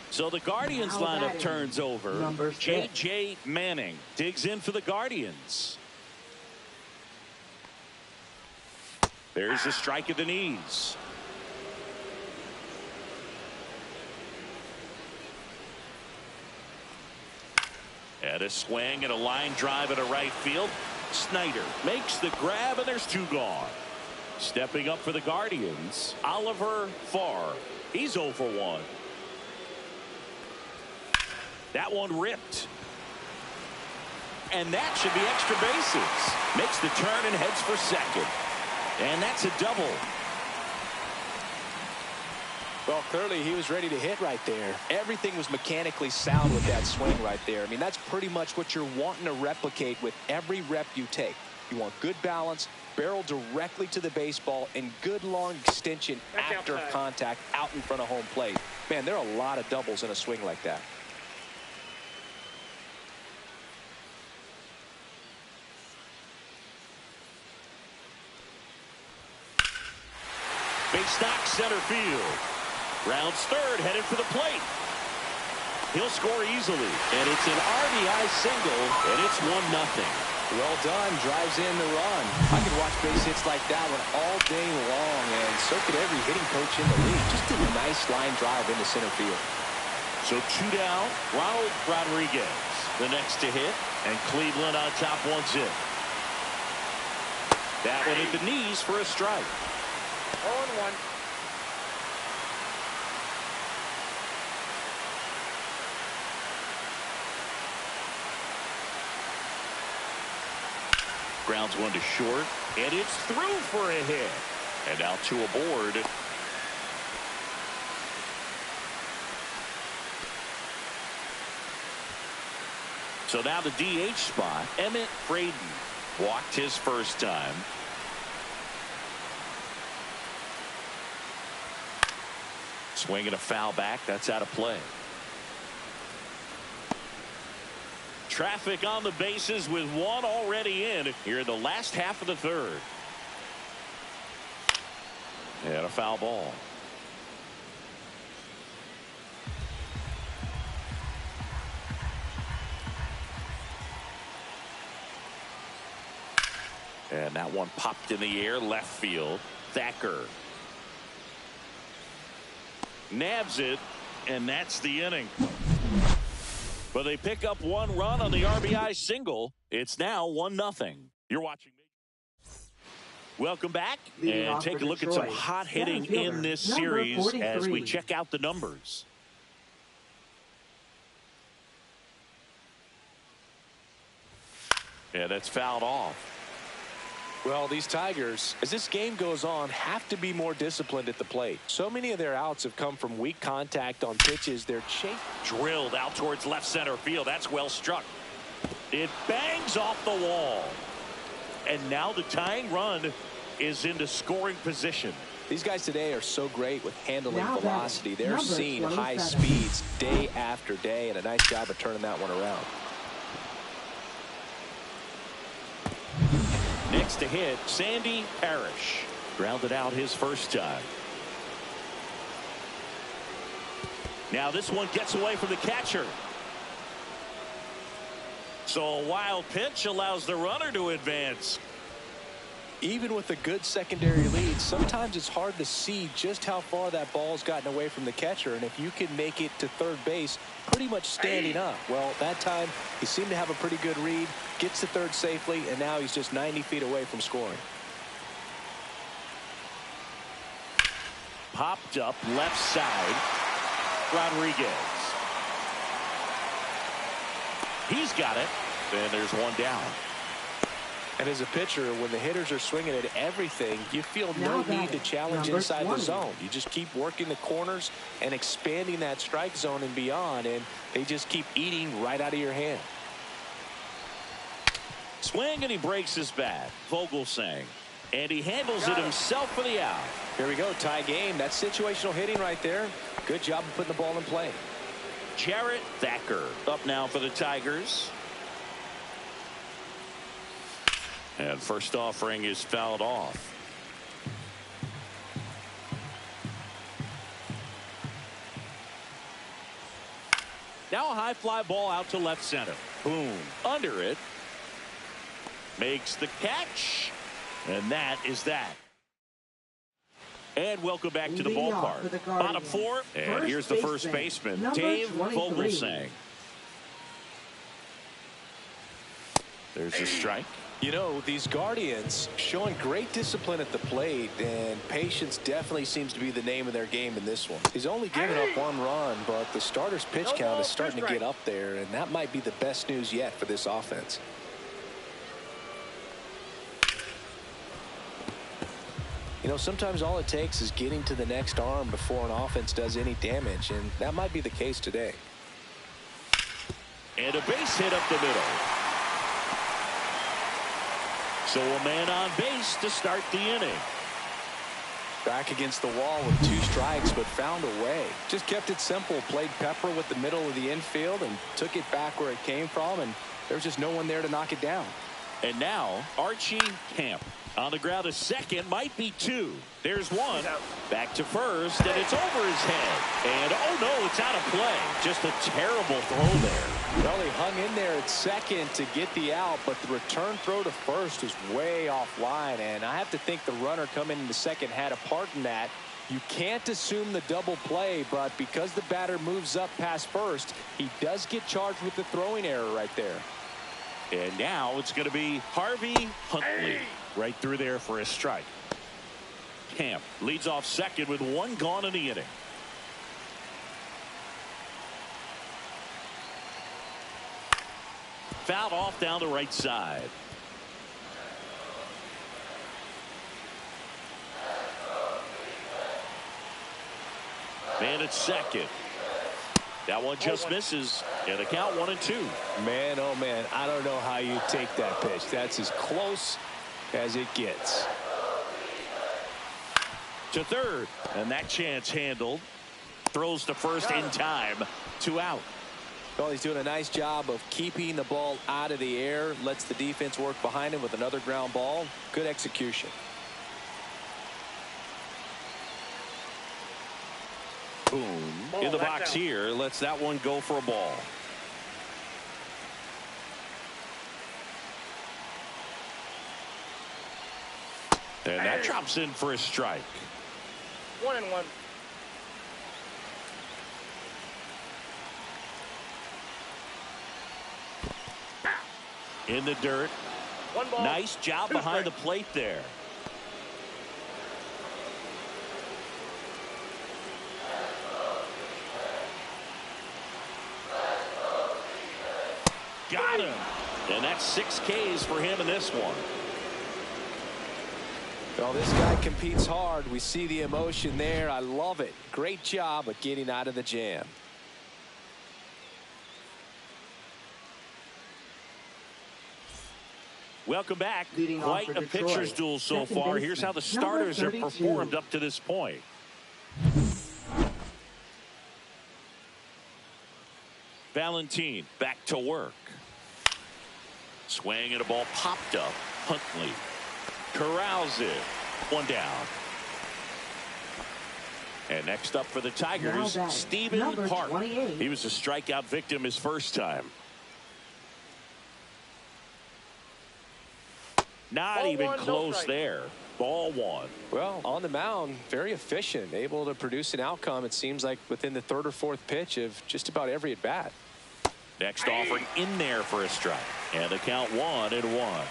So the Guardians lineup turns over. J.J. Manning digs in for the Guardians. There's a strike at the knees. And a swing and a line drive at a right field. Snyder makes the grab, and there's 2 gone. Stepping up for the Guardians, Oliver Farr. He's 0 for 1. That one ripped. And that should be extra bases. Makes the turn and heads for second. And that's a double. Well, clearly he was ready to hit right there. Everything was mechanically sound with that swing right there. I mean, that's pretty much what you're wanting to replicate with every rep you take. You want good balance, barrel directly to the baseball, and good long extension after contact out in front of home plate. Man, there are a lot of doubles in a swing like that. Base knock center field. Rounds third, headed for the plate. He'll score easily, and it's an RBI single, and it's 1-0. Well done, drives in the run. I could watch base hits like that one all day long, and so could every hitting coach in the league. Just a nice line drive into center field. So 2 down, Ronald Rodriguez, the next to hit, and Cleveland on top 1-0. That one at the knees for a strike. 0-1. Grounds one to short, and it's through for a hit. And now two aboard. So now the DH spot, Emmett Braden walked his first time. Swinging a foul back. That's out of play. Traffic on the bases with one already in here in the last half of the third. And a foul ball. And that one popped in the air left field. Thacker nabs it, and that's the inning. But they pick up one run on the RBI single. It's now 1-0. You're watching. Welcome back, and take a look at some hot hitting in this series as we check out the numbers. Yeah, that's fouled off. Well, these Tigers, as this game goes on, have to be more disciplined at the plate. So many of their outs have come from weak contact on pitches. They're drilled out towards left center field. That's well struck. It bangs off the wall. And now the tying run is into scoring position. These guys today are so great with handling velocity. They're seeing high speeds day after day, and a nice job of turning that one around. Next to hit, Sandy Parrish. Grounded out his first time. Now this one gets away from the catcher. So a wild pitch allows the runner to advance. Even with a good secondary lead, sometimes it's hard to see just how far that ball's gotten away from the catcher, and if you can make it to third base pretty much standing up. Well, that time he seemed to have a pretty good read, gets to third safely, and now he's just 90 feet away from scoring. Popped up left side. Rodriguez. He's got it, and there's one down. And as a pitcher, when the hitters are swinging at everything, you feel no need to challenge inside the zone. You just keep working the corners and expanding that strike zone and beyond, and they just keep eating right out of your hand. Swing, and he breaks his bat. Vogelsang. And he handles it himself for the out. Here we go, tie game. That's situational hitting right there. Good job of putting the ball in play. Jarrett Thacker up now for the Tigers. And first offering is fouled off. Now a high fly ball out to left center. Boom. Under it. Makes the catch. And that is that. And welcome back to the ballpark. Bottom four. And here's the first baseman, Dave Vogelsang. There's a strike. You know, these Guardians showing great discipline at the plate, and patience definitely seems to be the name of their game in this one. He's only given up one run, but the starter's pitch count is starting to get up there, and that might be the best news yet for this offense. You know, sometimes all it takes is getting to the next arm before an offense does any damage, and that might be the case today. And a base hit up the middle. So a man on base to start the inning. Back against the wall with 2 strikes, but found a way. Just kept it simple. Played pepper with the middle of the infield and took it back where it came from, and there was just no one there to knock it down. And now Archie Camp on the ground. A second, might be 2. There's one. Back to first, and it's over his head. And oh no, it's out of play. Just a terrible throw there. Well, he hung in there at second to get the out, but the return throw to first is way offline, and I have to think the runner coming in the second had a part in that. You can't assume the double play, but because the batter moves up past first, he does get charged with the throwing error right there. And now it's going to be Harvey Huntley right through there for a strike. Camp leads off second with 1 gone in the inning. Fouled off down the right side. Man at second. That one just misses. And the count 1-2. Man, oh man, I don't know how you take that pitch. That's as close as it gets. To third. And that chance handled. Throws to first in time. 2 out. Well, he's doing a nice job of keeping the ball out of the air. Lets the defense work behind him with another ground ball. Good execution. Boom. In the box here. Lets that one go for a ball. And that drops in for a strike. 1-1. In the dirt. 1 ball. Nice job behind the plate there. Got him. And that's 6 Ks for him in this one. Well, this guy competes hard. We see the emotion there. I love it. Great job of getting out of the jam. Welcome back. Leading off Quite for a Detroit. pitcher's duel so Second far. baseman, Here's how the number starters have 32. performed up to this point. Valentin back to work. Swing and a ball popped up. Huntley corrals it. 1 down. And next up for the Tigers, Now batting, Stephen number Park. 28. He was a strikeout victim his first time. Not Ball even one, no close strike. there. Ball 1. Well, on the mound, very efficient, able to produce an outcome, it seems like, within the 3rd or 4th pitch of just about every at bat. Next offering in there for a strike. And the count 1-1.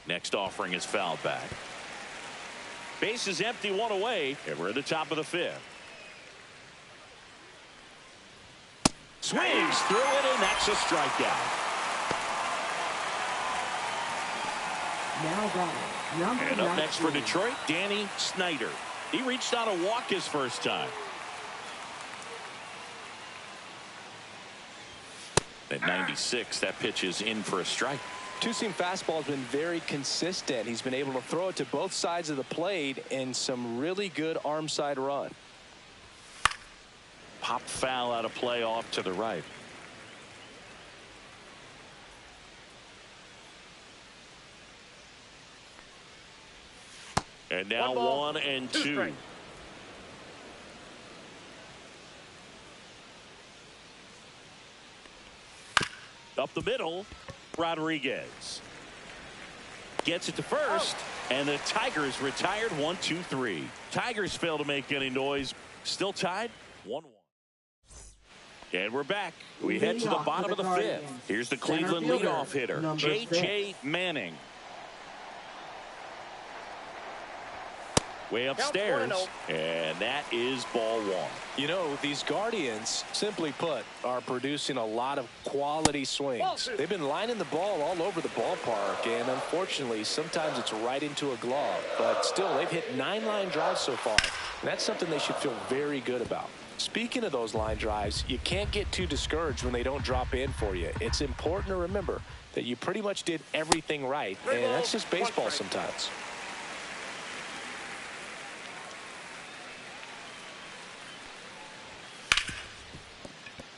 Next offering is fouled back. Base is empty, 1 away, and we're at the top of the 5th. Swings through it, and that's a strikeout. Now batting, number And up next for 19. Detroit, Danny Snyder. He reached on a walk his first time. At 96, that pitch is in for a strike. Two-seam fastball has been very consistent. He's been able to throw it to both sides of the plate and some really good arm side run. Pop foul out of play off to the right. And now 1 and 2. strikes. Up the middle, Rodriguez gets it to first, and the Tigers retired 1-2-3. Tigers fail to make any noise. Still tied 1-1. And we're back. We head to the bottom of the 5th. Here's the Cleveland fielder, leadoff hitter, number J.J. Manning. Way upstairs, and that is ball 1. You know, these Guardians, simply put, are producing a lot of quality swings. They've been lining the ball all over the ballpark, and unfortunately, sometimes it's right into a glove. But still, they've hit 9 line drives so far. And that's something they should feel very good about. Speaking of those line drives, you can't get too discouraged when they don't drop in for you. It's important to remember that you pretty much did everything right, and that's just baseball sometimes.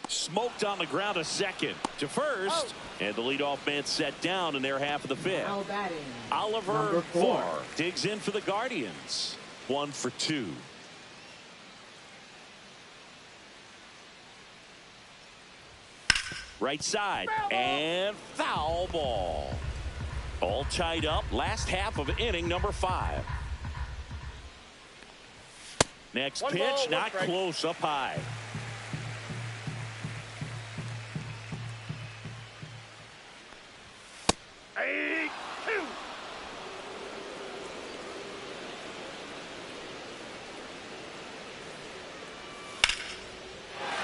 Smoked on the ground to second. To first. And the leadoff man set down in their half of the 5th. Now batting, Oliver number 4. Farr digs in for the Guardians. 1 for 2. Right side. And foul ball. All tied up. Last half of inning number 5. Next One pitch, ball, one not strike. close, up high.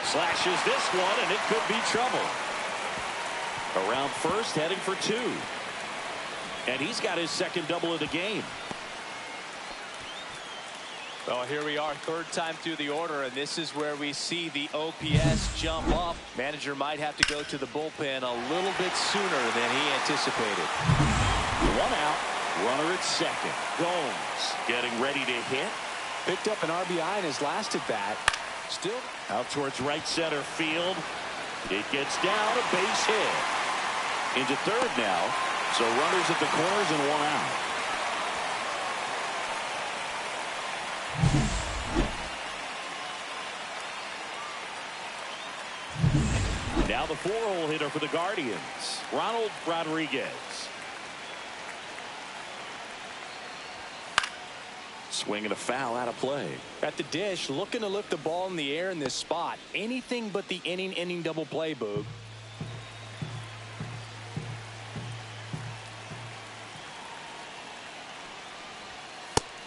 Slashes this one, and it could be trouble. Around first, heading for 2. And he's got his second double of the game. Well, here we are, third time through the order, and this is where we see the OPS jump up. Manager might have to go to the bullpen a little bit sooner than he anticipated. One out, runner at second. Gomes getting ready to hit. Picked up an RBI in his last at bat. Still Out towards right center field. It gets down, a base hit. Into third now. So runners at the corners and one out. Now the 4-hole hitter for the Guardians, Ronald Rodriguez. Swinging a foul out of play. at the dish, looking to lift the ball in the air in this spot. Anything but the inning double play, Boog.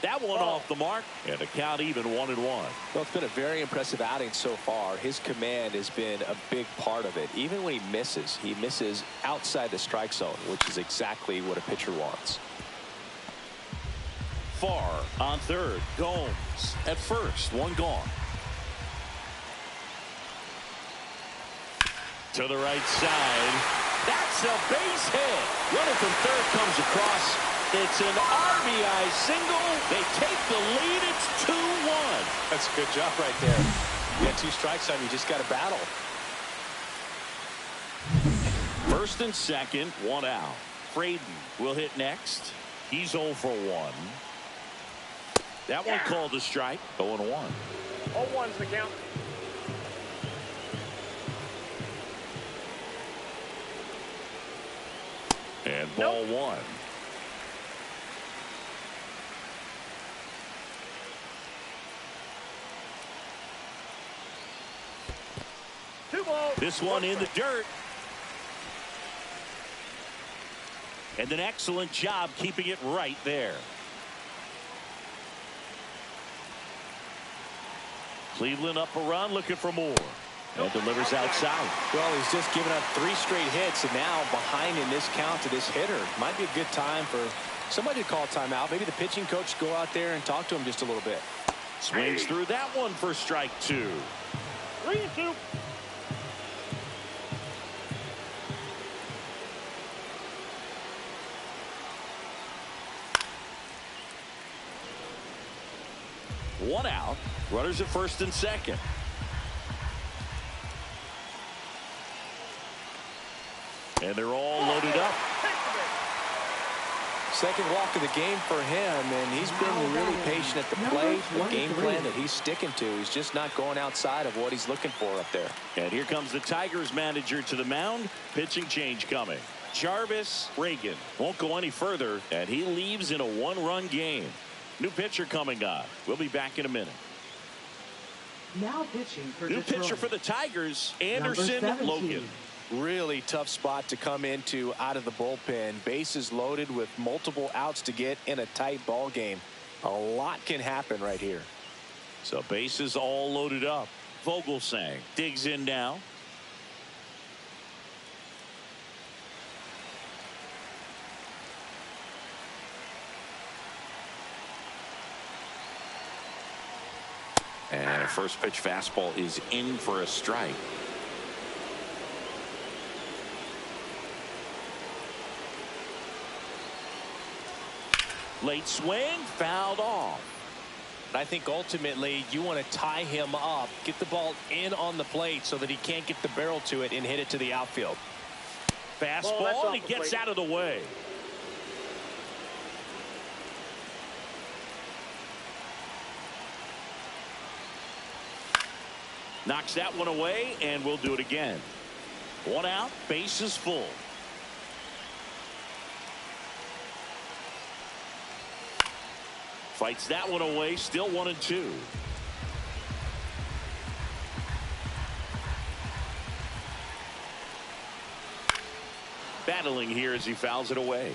That one off the mark, and the count even 1-1. Well, it's been a very impressive outing so far. His command has been a big part of it. Even when he misses outside the strike zone, which is exactly what a pitcher wants. Far on third. Gomes at first. One gone. To the right side. That's a base hit. Runner from third comes across. It's an RBI single. They take the lead. It's 2-1. That's a good job right there. You got two strikes on you. Just got to battle. First and second, one out. Braden will hit next. He's 0 for 1. That one called a strike. 0-1. 0-1's the count. And ball one. Two balls. This one in the dirt. And an excellent job keeping it right there. Cleveland up a run, looking for more. And delivers outside. Well, he's just given up 3 straight hits, and now behind in this count to this hitter. Might be a good time for somebody to call a timeout. Maybe the pitching coach go out there and talk to him just a little bit. Swings through that one for strike 2. 3-2. One out. Runners at first and second. And they're all loaded up. Second walk of the game for him, and he's been really patient at the plate. The game plan that he's sticking to. He's just not going outside of what he's looking for up there. And here comes the Tigers manager to the mound. Pitching change coming. Jarvis Reagan won't go any further, and he leaves in a 1-run game. New pitcher coming on. We'll be back in a minute. Now pitching for New Detroit. pitcher for the Tigers, Anderson Number 17. Logan. Really tough spot to come into out of the bullpen. Bases loaded with multiple outs to get in a tight ball game. A lot can happen right here. So bases all loaded up. Vogelsang digs in now. And a first pitch fastball is in for a strike. Late swing, fouled off. I think ultimately you want to tie him up, get the ball in on the plate so that he can't get the barrel to it and hit it to the outfield. Fastball, and he gets out of the way. Knocks that one away, and we'll do it again. One out, base is full. Fights that one away, still 1-2. Battling here as he fouls it away.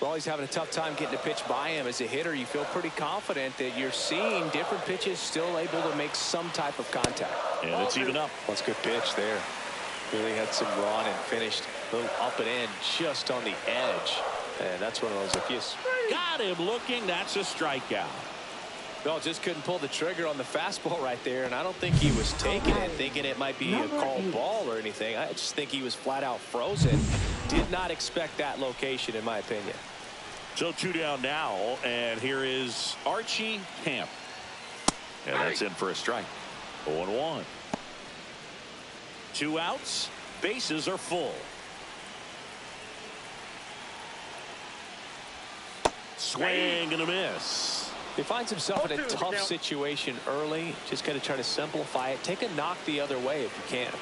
Well, he's having a tough time getting a pitch by him. As a hitter, you feel pretty confident that you're seeing different pitches still able to make some type of contact. And it's even up. That's a good pitch there. Really had some run and finished Little up and in just on the edge. And that's one of those, if you Got him looking. That's a strikeout. no, just couldn't pull the trigger on the fastball right there. And I don't think he was taking it, thinking it might be a called ball or anything. I just think he was flat out frozen. Did not expect that location, in my opinion. So 2 down now, and here is Archie Camp. And that's in for a strike. 0-1. 2 outs. Bases are full. Swing and a miss. He finds himself in a tough situation early. Just got to try to simplify it. Take a knock the other way if you can.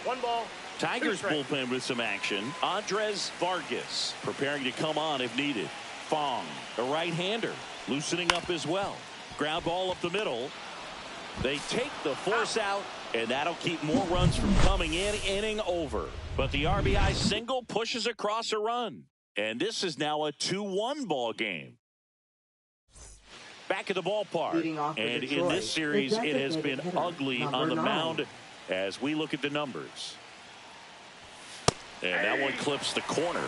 1 ball. Tigers bullpen with some action. Andres Vargas preparing to come on if needed. Fong, a right-hander, loosening up as well. Ground ball up the middle. They take the force out, and that'll keep more runs from coming in. Inning over. But the RBI single pushes across a run. And this is now a 2-1 ball game. Back at the ballpark. And in this series, it has been ugly on the mound as we look at the numbers. And that one clips the corner.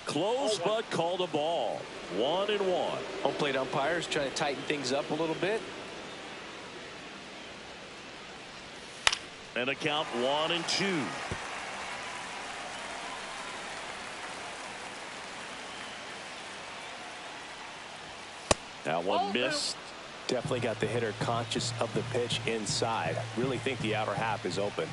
Close, but called a ball. 1-1. Home plate umpires trying to tighten things up a little bit. And a count 1-2. That one missed. Definitely got the hitter conscious of the pitch inside. Really think the outer half is open.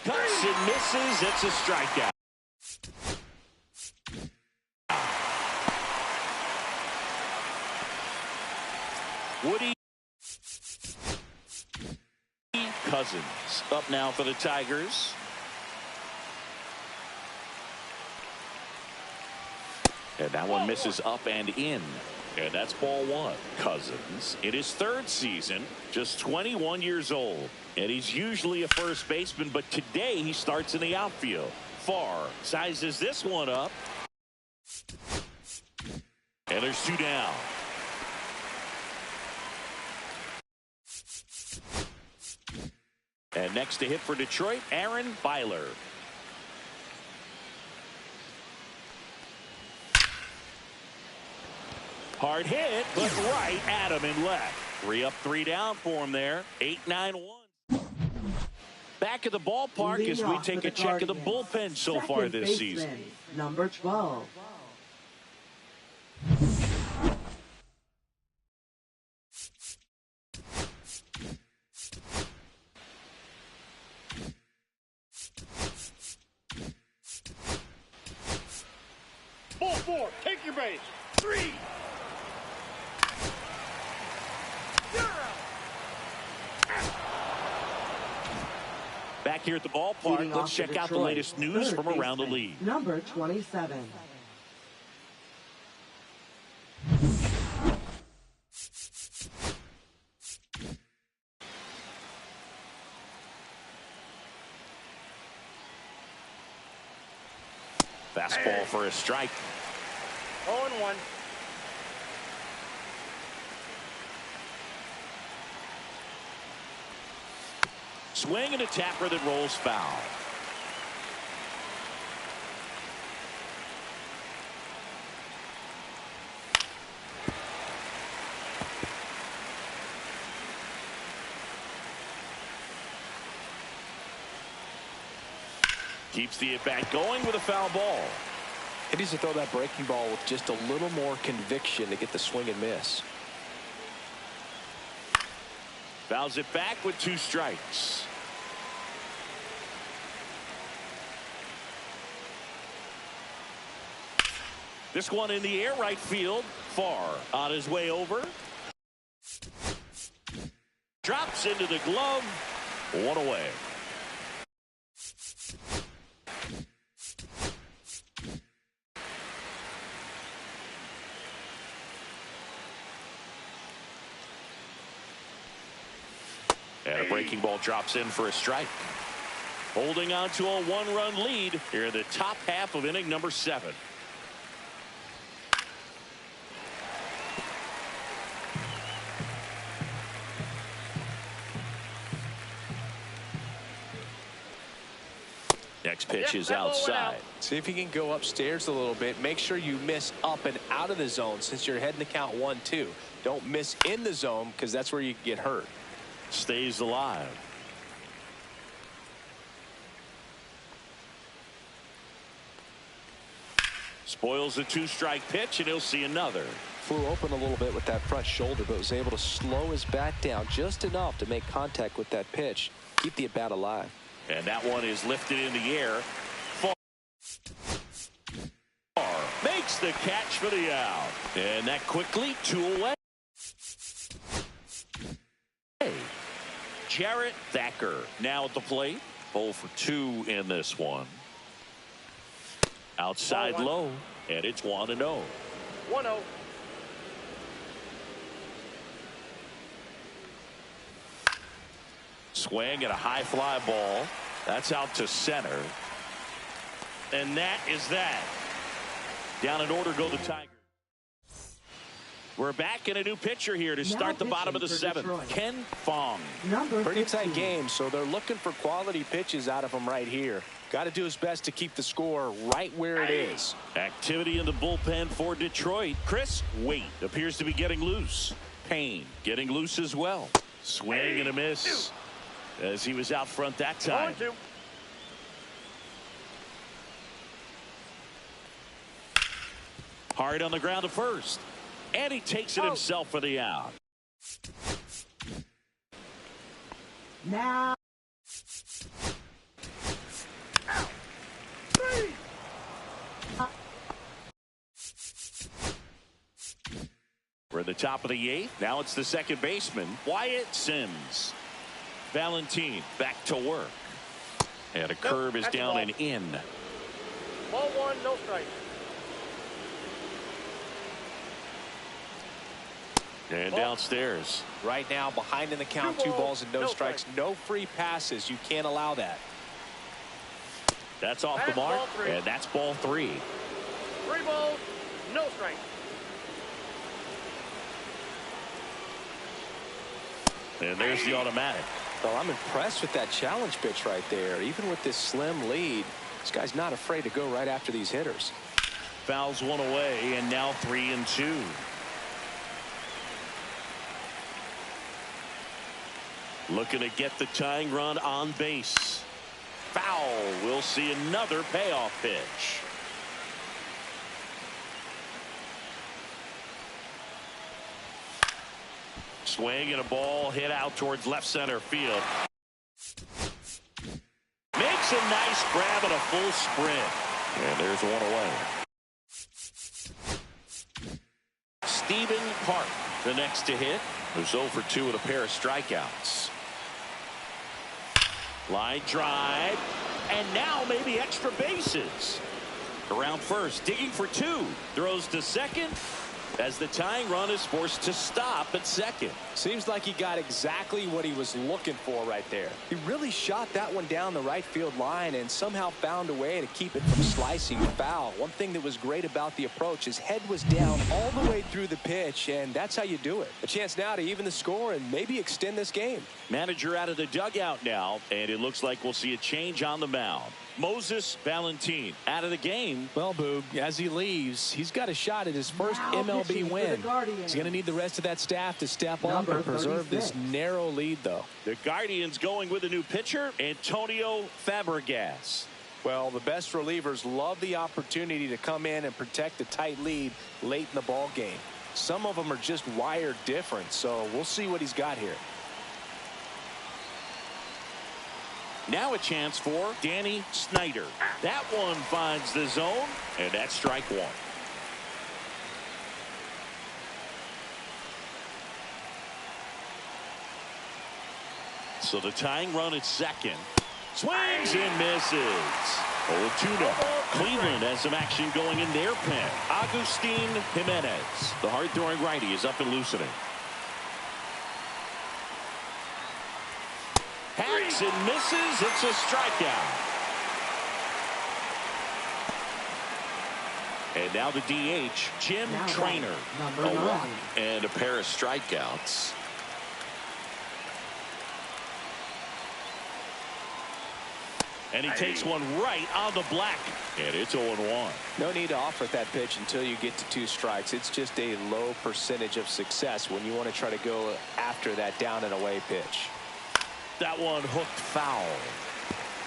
Cuts and misses. It's a strikeout. Woody Cousins up now for the Tigers. And that one misses up and in. And that's ball 1. Cousins in his 3rd season, just 21 years old. And he's usually a first baseman, but today he starts in the outfield. Farr sizes this one up. And there's 2 down. And next to hit for Detroit, Aaron Byler. Hard hit, but right at him and left. 3 up, 3 down for him there. 8-9-1. Back at the ballpark as we take a check of the bullpen so far this season. Number 12. Ball 4. Take your base. 3. Back here at the ballpark, let's check out the latest news from around the league. Number 27. Fastball for a strike. 0-1. Swing and a tapper that rolls foul. Keeps the at-bat going with a foul ball. He needs to throw that breaking ball with just a little more conviction to get the swing and miss. Fouls it back with 2 strikes. This one in the air, right field. Farr on his way over. Drops into the glove. 1 away. And a breaking ball drops in for a strike. Holding on to a one-run lead here in the top half of inning number 7. Next pitch is outside. See if you can go upstairs a little bit. Make sure you miss up and out of the zone since you're heading the count 1-2. Don't miss in the zone because that's where you can get hurt. Stays alive. Spoils the 2-strike pitch, and he'll see another. Flew open a little bit with that front shoulder, but was able to slow his bat down just enough to make contact with that pitch. Keep the at-bat alive. And that one is lifted in the air. Far. Makes the catch for the out. And that quickly 2 away. Jarrett Thacker now at the plate. 0 for 2 in this one. Outside low, and it's 1-0. 1-0. Swing at a high fly ball. That's out to center. And that is that. Down in order go the Tigers. We're back in a new pitcher here to start the bottom of the 7th. Detroit. Ken Fong. Pretty tight game, so they're looking for quality pitches out of him right here. Got to do his best to keep the score right where it is. Activity in the bullpen for Detroit. Chris Waite appears to be getting loose. Payne getting loose as well. Swing and a miss as he was out front that time. 1-2. Hard on the ground to first. And he takes it himself for the out. Now. We're at the top of the 8th. Now it's the second baseman, Wyatt Sims. Valentin back to work. And a curve is down and in. Ball 1, no strike. And downstairs. Right now, behind in the count, 2 balls and no strikes. No free passes. You can't allow that. That's off the mark, and that's ball 3. 3 balls, no strike. And there's the automatic. Well, I'm impressed with that challenge pitch right there. Even with this slim lead, this guy's not afraid to go right after these hitters. Fouls one away, and now 3-2. Looking to get the tying run on base. Foul. We'll see another payoff pitch. Swing and a ball hit out towards left center field. Makes a nice grab and a full sprint. And there's one away. Stephen Park, the next to hit, was 0 for 2 with a pair of strikeouts. Line drive, and now maybe extra bases. Around first, digging for 2, throws to second as the tying run is forced to stop at second. Seems like he got exactly what he was looking for right there. He really shot that one down the right field line and somehow found a way to keep it from slicing foul. One thing that was great about the approach, his head was down all the way through the pitch, and that's how you do it. A chance now to even the score and maybe extend this game. Manager out of the dugout now, and it looks like we'll see a change on the mound. Moses Valentin out of the game. Well, Boog, as he leaves, he's got a shot at his first MLB win. He's going to need the rest of that staff to step up and preserve this narrow lead, though. The Guardians going with a new pitcher, Antonio Fabregas. Well, the best relievers love the opportunity to come in and protect a tight lead late in the ball game. Some of them are just wired different, so we'll see what he's got here. Now a chance for Danny Snyder. That one finds the zone, and that's strike 1. So the tying run at second. Swings and misses. 0-2 now. Cleveland has some action going in their pen. Agustin Jimenez, the hard-throwing righty, is up and loosening. swings and misses. It's a strikeout. And now the DH, Jim Trainer. Number A walk 9. and a pair of strikeouts. And he takes one right on the black. And it's 0-1. No need to offer that pitch until you get to 2 strikes. It's just a low percentage of success when you want to try to go after that down and away pitch. That one hooked foul.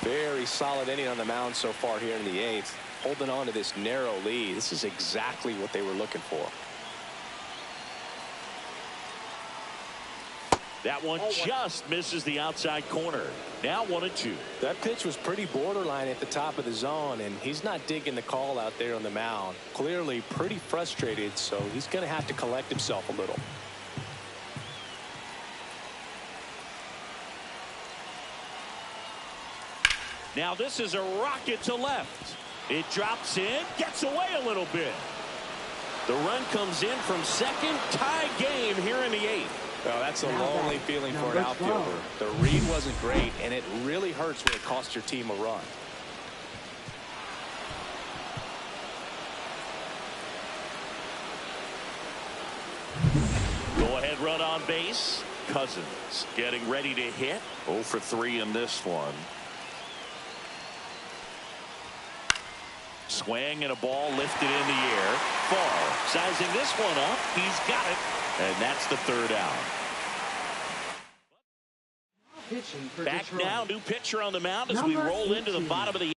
Very solid inning on the mound so far here in the 8th. Holding on to this narrow lead. This is exactly what they were looking for. That one just misses the outside corner. Now 1-2. That pitch was pretty borderline at the top of the zone, and he's not digging the call out there on the mound. Clearly pretty frustrated, so he's going to have to collect himself a little. Now this is a rocket to left. It drops in, gets away a little bit. The run comes in from second. Tie game here in the 8th. Well, that's a lonely feeling for an outfielder. The read wasn't great, and it really hurts when it costs your team a run. Go ahead run on base. Cousins getting ready to hit. 0 for 3 in this one. Swing and a ball lifted in the air. Far. Sizing this one up. He's got it. And that's the 3rd out. Pitching for Back Detroit. now, new pitcher on the mound as we Number roll into the 18. bottom of the.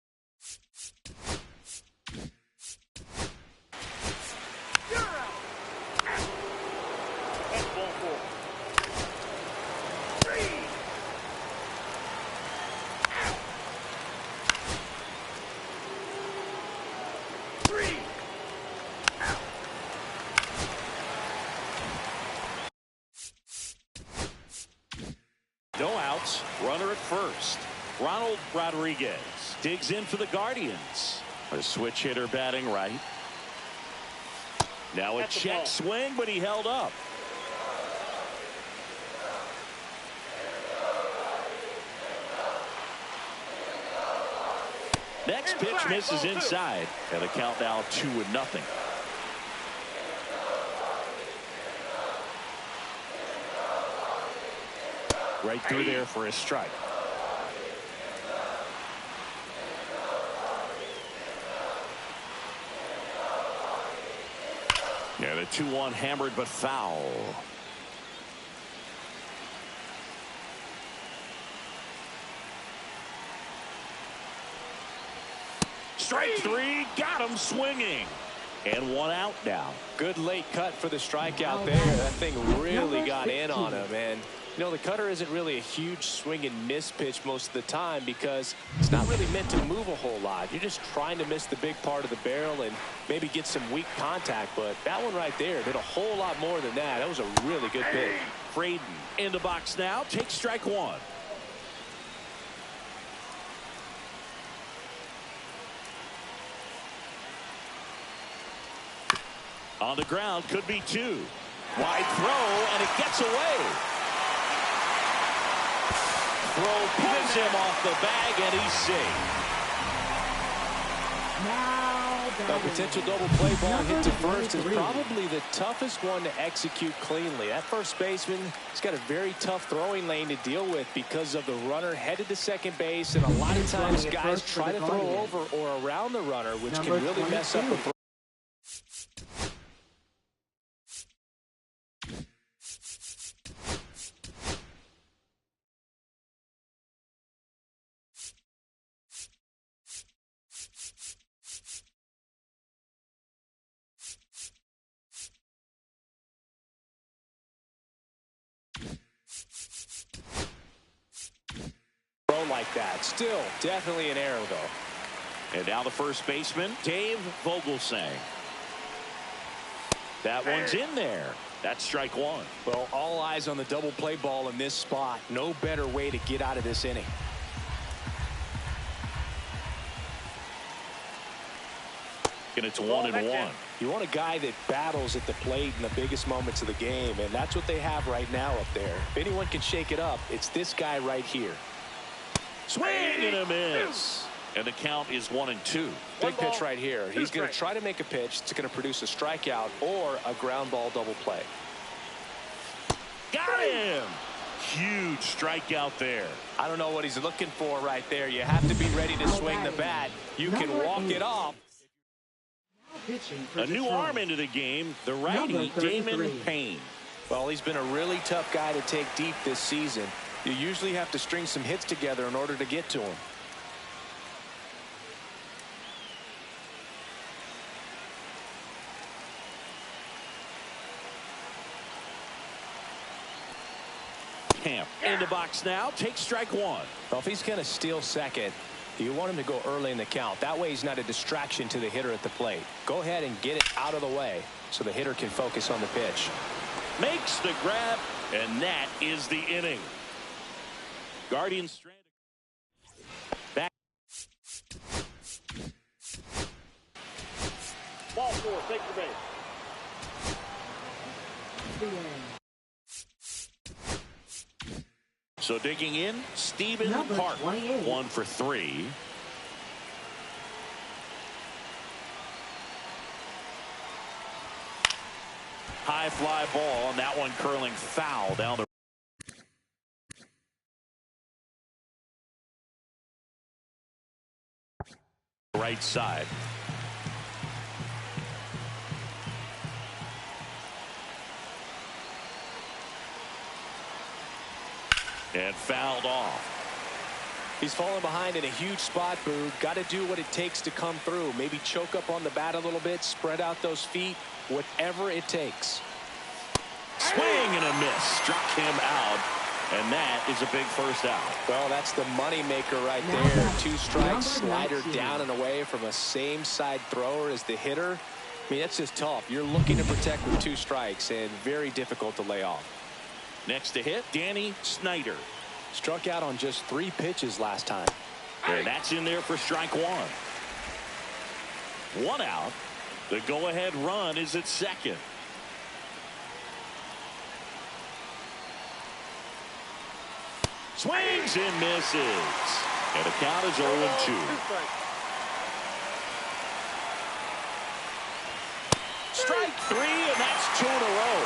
You're out. That's ball 4. 3. No outs. Runner at first. Ronald Rodriguez digs in for the Guardians. A switch hitter batting right. Now a That's a check ball. swing, but he held up. Next pitch Inside, misses ball 2. inside. And the count now 2-0. Right through there for a strike. Yeah, the 2-1 hammered but foul. Strike 3, got him swinging. And 1 out now. Good late cut for the strikeout there. That thing really got in on him. And, you know, the cutter isn't really a huge swing and miss pitch most of the time because it's not really meant to move a whole lot. You're just trying to miss the big part of the barrel and maybe get some weak contact. But that one right there did a whole lot more than that. That was a really good pitch. Braden in the box now. Takes strike 1. On the ground, could be 2. Wide throw, and it gets away. Throw pulls him off the bag, and he's safe. Now A potential double play ball hit to first is probably the toughest one to execute cleanly. That first baseman has got a very tough throwing lane to deal with because of the runner headed to second base, and a lot of times guys try to throw over or around the runner, which can really mess up a throw. Like that. Still definitely an error though. And now the first baseman, Dave Vogelsang. That one's in there. That's strike 1. Well, all eyes on the double play ball in this spot. No better way to get out of this inning. And it's 1-1. You want a guy that battles at the plate in the biggest moments of the game, and that's what they have right now up there. If anyone can shake it up, it's this guy right here. Swing and a miss. And the count is 1-2. Big pitch right here. He's going to try to make a pitch that's going to produce a strikeout or a ground ball double play. Got him. Huge strikeout there. I don't know what he's looking for right there. You have to be ready to swing the bat. You can walk it off. A new arm into the game, the righty, Damon Payne. Well, he's been a really tough guy to take deep this season. You usually have to string some hits together in order to get to him. Camp in the box now. Take strike one. Well, if he's going to steal second, you want him to go early in the count. That way he's not a distraction to the hitter at the plate. Go ahead and get it out of the way so the hitter can focus on the pitch. Makes the grab, and that is the inning. Guardians stranded. Back. Ball four, take your base. So digging in, Stephen Park, 1 for 3. High fly ball, and that one curling foul down the right side. And fouled off. He's falling behind in a huge spot, Boog. Got to do what it takes to come through. Maybe choke up on the bat a little bit, spread out those feet, whatever it takes. Swing and a miss. Struck him out, and that is a big first out. Well, that's the money maker right there. 2 strikes, slider down and away from a same side thrower as the hitter. I mean, that's just tough. You're looking to protect with 2 strikes, and very difficult to lay off. Next to hit, Danny Snyder. Struck out on just 3 pitches last time. And that's in there for strike one. 1 out. The go-ahead run is at second. Swings and misses. And the count is 0-2. Strike 3, and that's 2 in a row.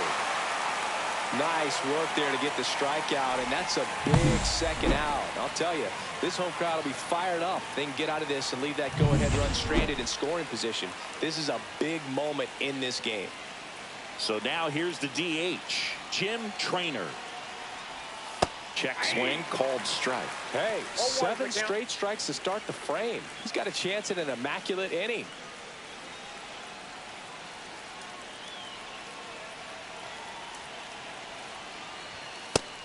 Nice work there to get the strikeout, and that's a big second out. I'll tell you, this home crowd will be fired up. They can get out of this and leave that go-ahead run stranded in scoring position. This is a big moment in this game. So now here's the DH, Jim Traynor. Check swing, called strike. Hey, 7 straight strikes to start the frame. He's got a chance at an immaculate inning.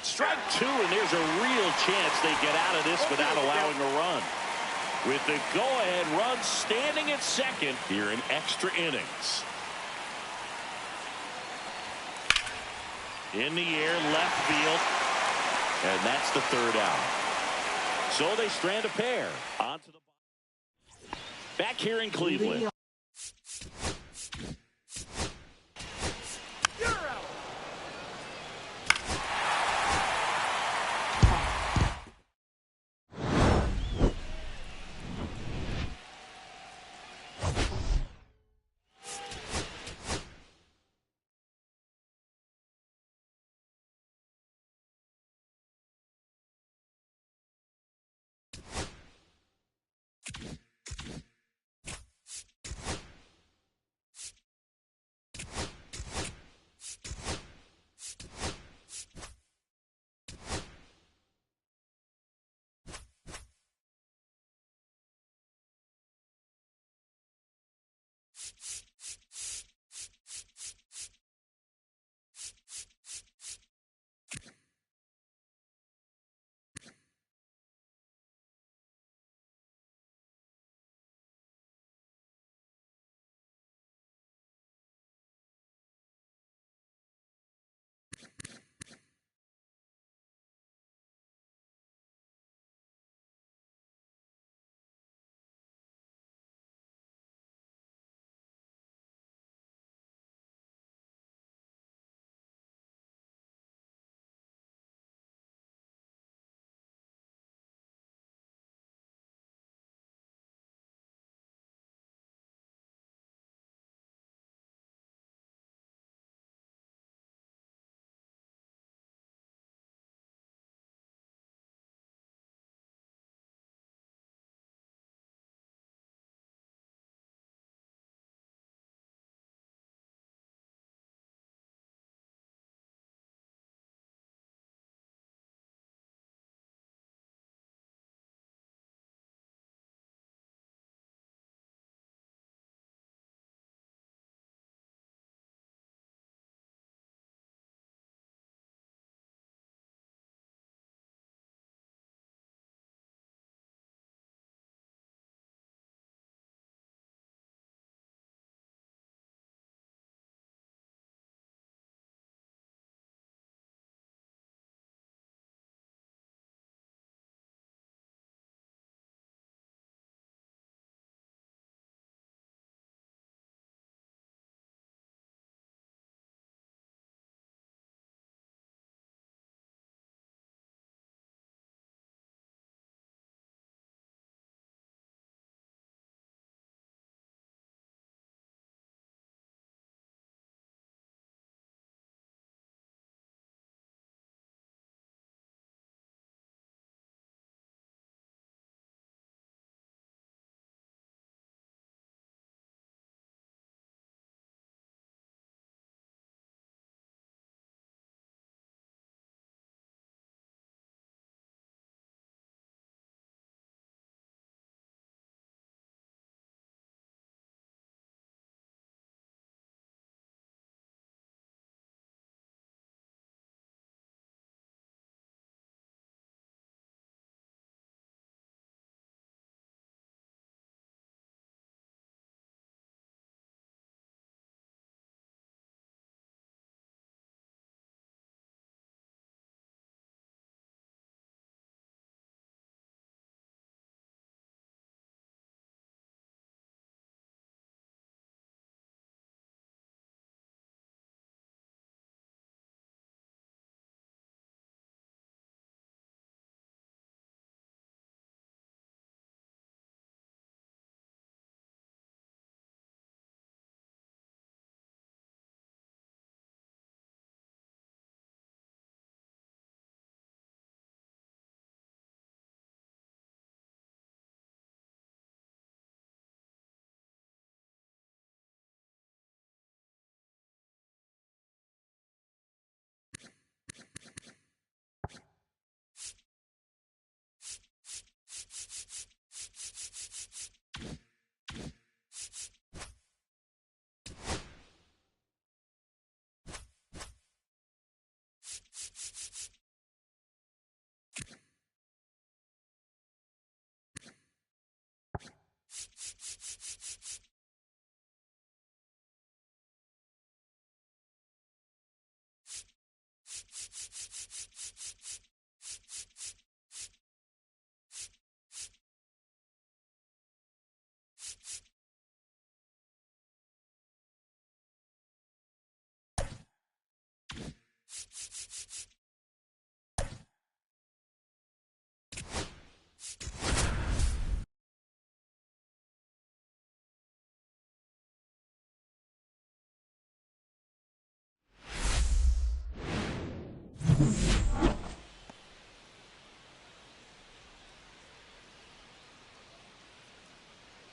Strike 2, and there's a real chance they get out of this without allowing a run. With the go-ahead run standing at second here in extra innings. In the air, left field, and that's the 3rd out. So they strand a pair onto the back here in Cleveland.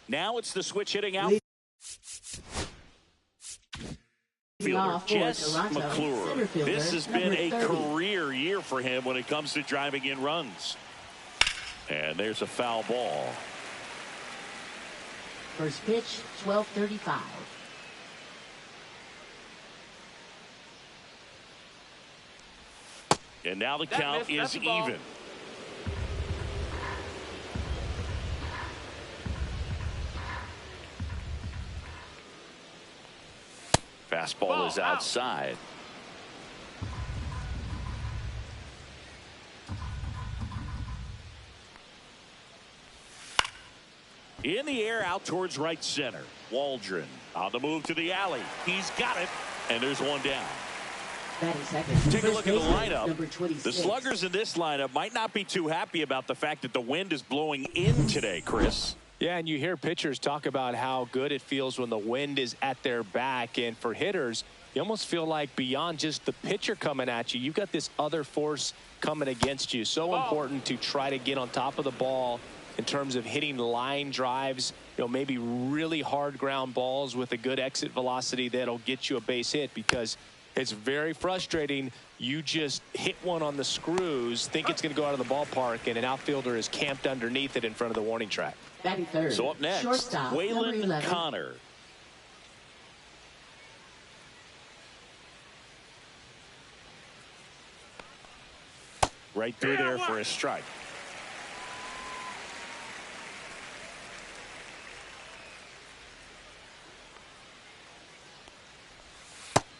Now it's the switch hitting out. Fielder Jess McClure. This has been a career year for him when it comes to driving in runs. And there's a foul ball. First pitch, 12:35. And now the count is even. Fastball is outside. In the air out towards right center. Waldron on the move to the alley. He's got it. And there's one down. Take a look at the lineup. The sluggers in this lineup might not be too happy about the fact that the wind is blowing in today, Chris. Yeah, and you hear pitchers talk about how good it feels when the wind is at their back. And for hitters, you almost feel like beyond just the pitcher coming at you, you've got this other force coming against you. So important to try to get on top of the ball in terms of hitting line drives, maybe really hard ground balls with a good exit velocity that'll get you a base hit, because it's very frustrating. You just hit one on the screws, think it's going to go out of the ballpark, and an outfielder is camped underneath it in front of the warning track. So up next, Waylon Connor. Right through there for a strike.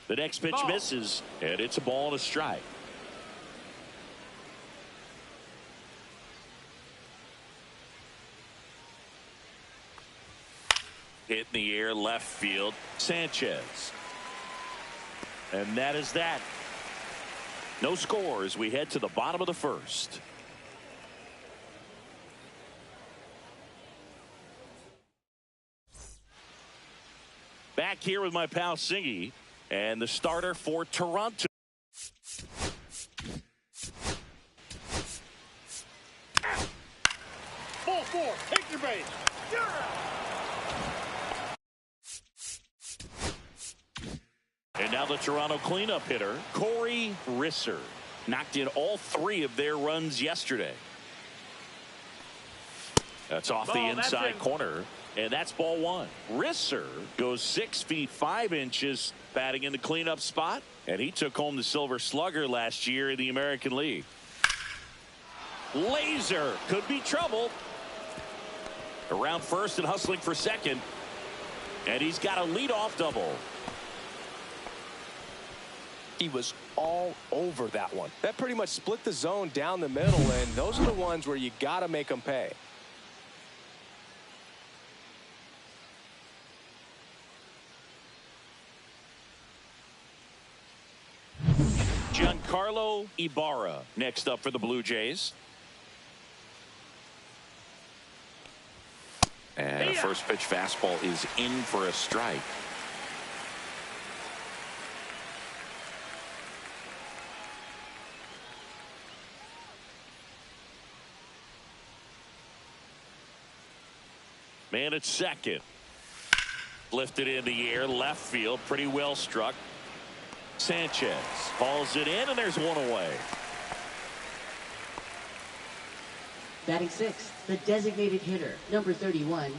The next pitch misses, and it's a ball and a strike. Hit in the air, left field, Sanchez. And that is that. No score as we head to the bottom of the first. Back here with my pal Singy. And the starter for Toronto. Ball four, take your base. You're out. And now the Toronto cleanup hitter, Corey Risser. Knocked in all 3 of their runs yesterday. That's off the inside corner. And that's ball 1. Risser goes 6 feet 5 inches batting in the cleanup spot. And he took home the Silver Slugger last year in the American League. Laser could be trouble. Around first and hustling for second. And he's got a leadoff double. He was all over that one. That pretty much split the zone down the middle, and those are the ones where you got to make them pay. Giancarlo Ibarra next up for the Blue Jays. And a first pitch fastball is in for a strike. Man at second. Lifted in the air, left field, pretty well struck. Sanchez hauls it in, and there's one away. Batting 6th, the designated hitter, number 31.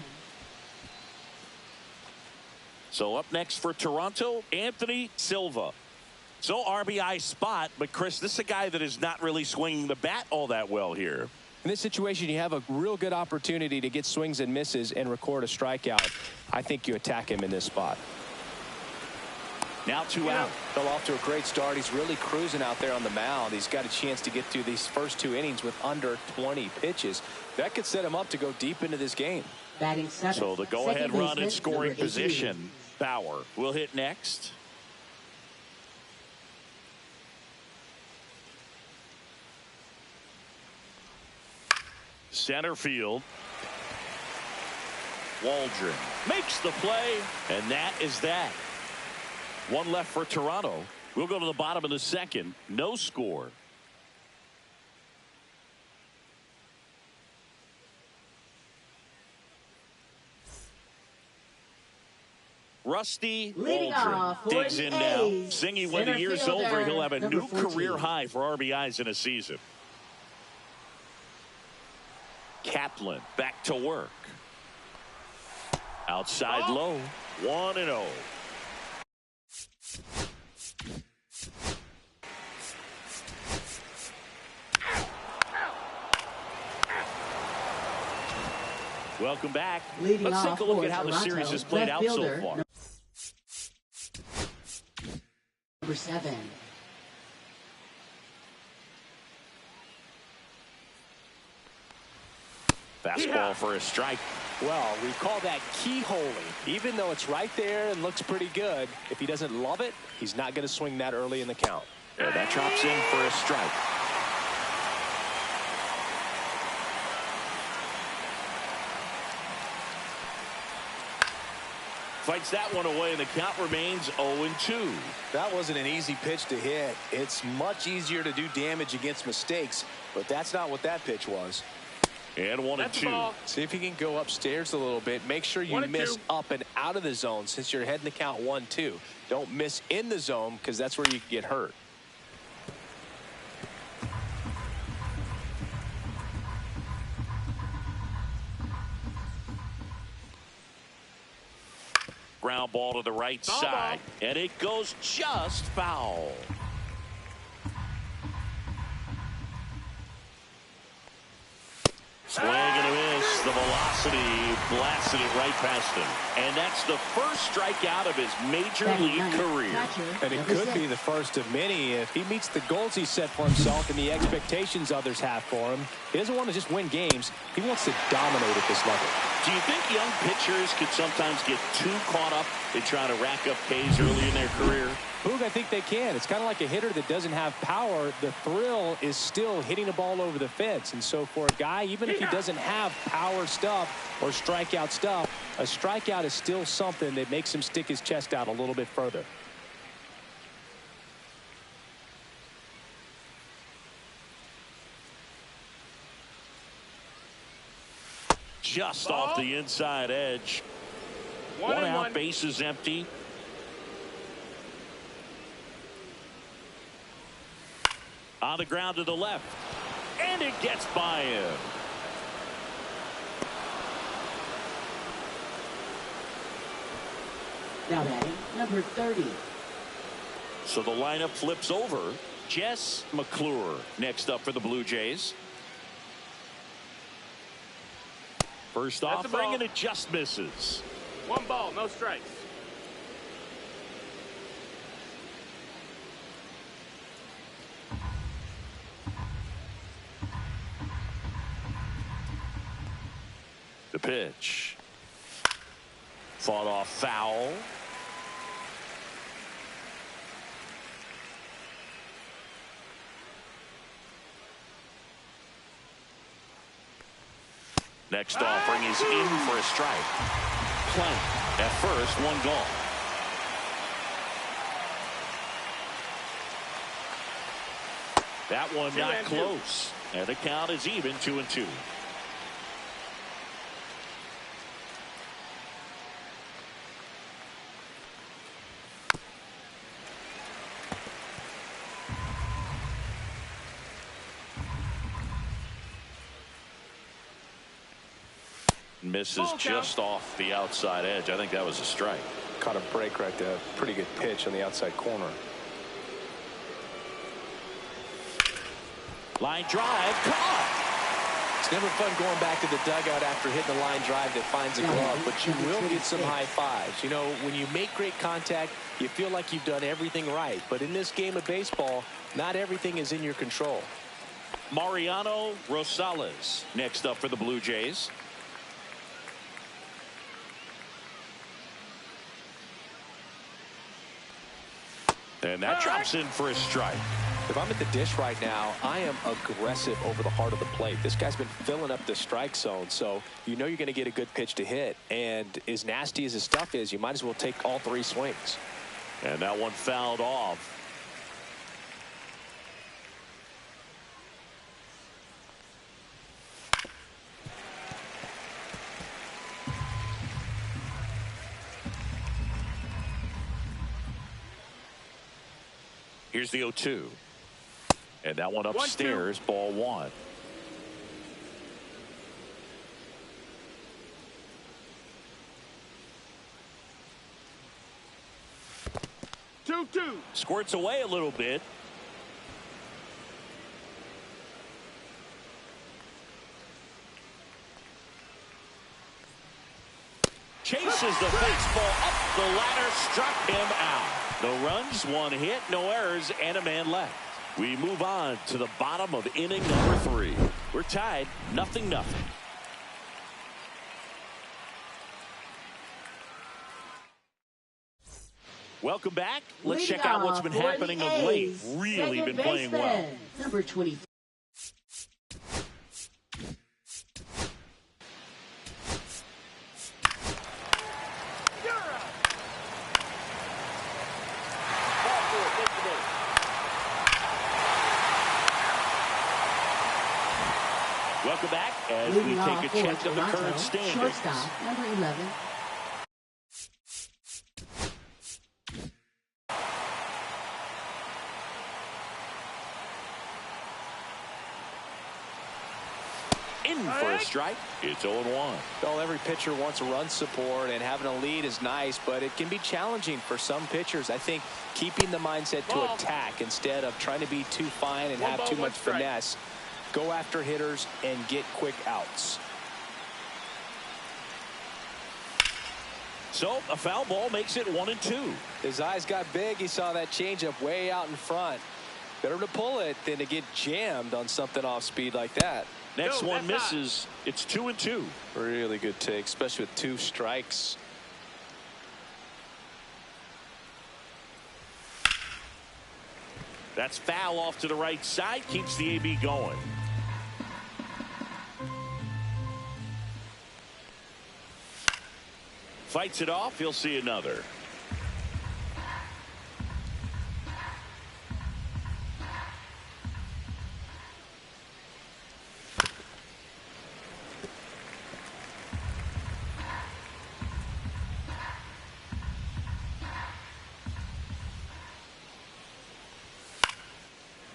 So up next for Toronto, Anthony Silva. So RBI spot, but Chris, this is a guy that is not really swinging the bat all that well here. In this situation, you have a real good opportunity to get swings and misses and record a strikeout. I think you attack him in this spot. Now 2 out. Fell off to a great start. He's really cruising out there on the mound. He's got a chance to get through these first 2 innings with under 20 pitches. That could set him up to go deep into this game. Batting 7th. So the go-ahead run in scoring position. Bauer will hit next. Center field. Waldron makes the play, and that is that. One left for Toronto. We'll go to the bottom of the second. No score. Rusty Leading Aldrin off for digs the in now. A's, Singing when the center year's fielder, over, he'll have a number new 14. career high for RBIs in a season. Kaplan back to work. Outside low. 1-0. Welcome back. Leading Let's take off a look for at how the Toronto, series has played left out fielder, so far. Number 7. Fastball for a strike. Well, we call that keyholing. Even though it's right there and looks pretty good, if he doesn't love it, he's not going to swing that early in the count. Yeah, that drops in for a strike. Fights that one away, and the count remains 0-2. That wasn't an easy pitch to hit. It's much easier to do damage against mistakes, but that's not what that pitch was. And 1-2. See if you can go upstairs a little bit. Make sure you miss up and out of the zone since you're heading the count 1-2. Don't miss in the zone because that's where you can get hurt. Ground ball to the right side, and it goes just foul. Swing and a miss. The velocity blasted it right past him. And that's the first strikeout of his major league career. And it could be the first of many if he meets the goals he set for himself and the expectations others have for him. He doesn't want to just win games. He wants to dominate at this level. Do you think young pitchers could sometimes get too caught up in trying to rack up Ks early in their career? Boog, I think they can. It's kind of like a hitter that doesn't have power. The thrill is still hitting the ball over the fence. And so for a guy, even if he doesn't have power stuff or strikeout stuff, a strikeout is still something that makes him stick his chest out a little bit further. Just off the inside edge. One out, base is empty. On the ground to the left. And it gets by him. Now batting, number 30. So the lineup flips over. Jess McClure next up for the Blue Jays. First offering, and it just misses. 1 ball, no strikes. The pitch. Fought off foul. Next offering is in for a strike. Plank at first, 1 gone. That one not close. And the count is even, 2-2. Misses just off the outside edge. I think that was a strike. Caught a break right there. Pretty good pitch on the outside corner. Line drive, caught. It's never fun going back to the dugout after hitting a line drive that finds a glove, but you will get some high fives. You know, when you make great contact, you feel like you've done everything right. But in this game of baseball, not everything is in your control. Mariano Rosales next up for the Blue Jays. And that drops in for a strike. If I'm at the dish right now, I am aggressive over the heart of the plate. This guy's been filling up the strike zone, so you know you're going to get a good pitch to hit. And as nasty as his stuff is, you might as well take all 3 swings. And that one fouled off. Here's the 0-2. And that one upstairs, 1-2. ball one. Two. Squirts away a little bit. Chases the baseball up the ladder, struck him out. No runs, one hit, no errors, and a man left. We move on to the bottom of inning number 3. We're tied, 0-0. Welcome back. Let's check out what's been happening of late. Really been playing well. Number 20. Welcome back as we take a check of the current standings. Shortstop, number 11. In for a strike. It's 0-1. Well, every pitcher wants run support, and having a lead is nice, but it can be challenging for some pitchers. I think keeping the mindset to attack instead of trying to be too fine and have too much finesse. Go after hitters and get quick outs. So a foul ball makes it 1-2. His eyes got big. He saw that changeup way out in front. Better to pull it than to get jammed on something off speed like that. Next one misses. It's 2-2. Really good take, especially with 2 strikes. That's foul off to the right side. Keeps the AB going. Fights it off. He'll see another.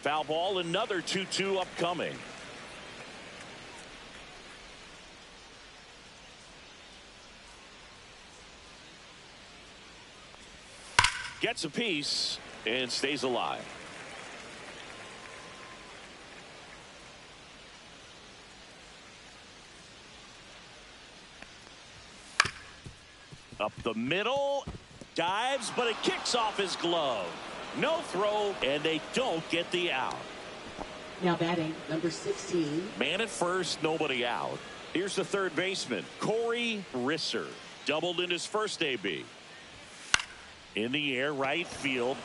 Foul ball, another 2-2 upcoming. Gets a piece and stays alive. Up the middle, dives, but it kicks off his glove. No throw, and they don't get the out. Now batting, number 16. Man at first, nobody out. Here's the third baseman, Corey Risser. Doubled in his first AB. In the air, right field.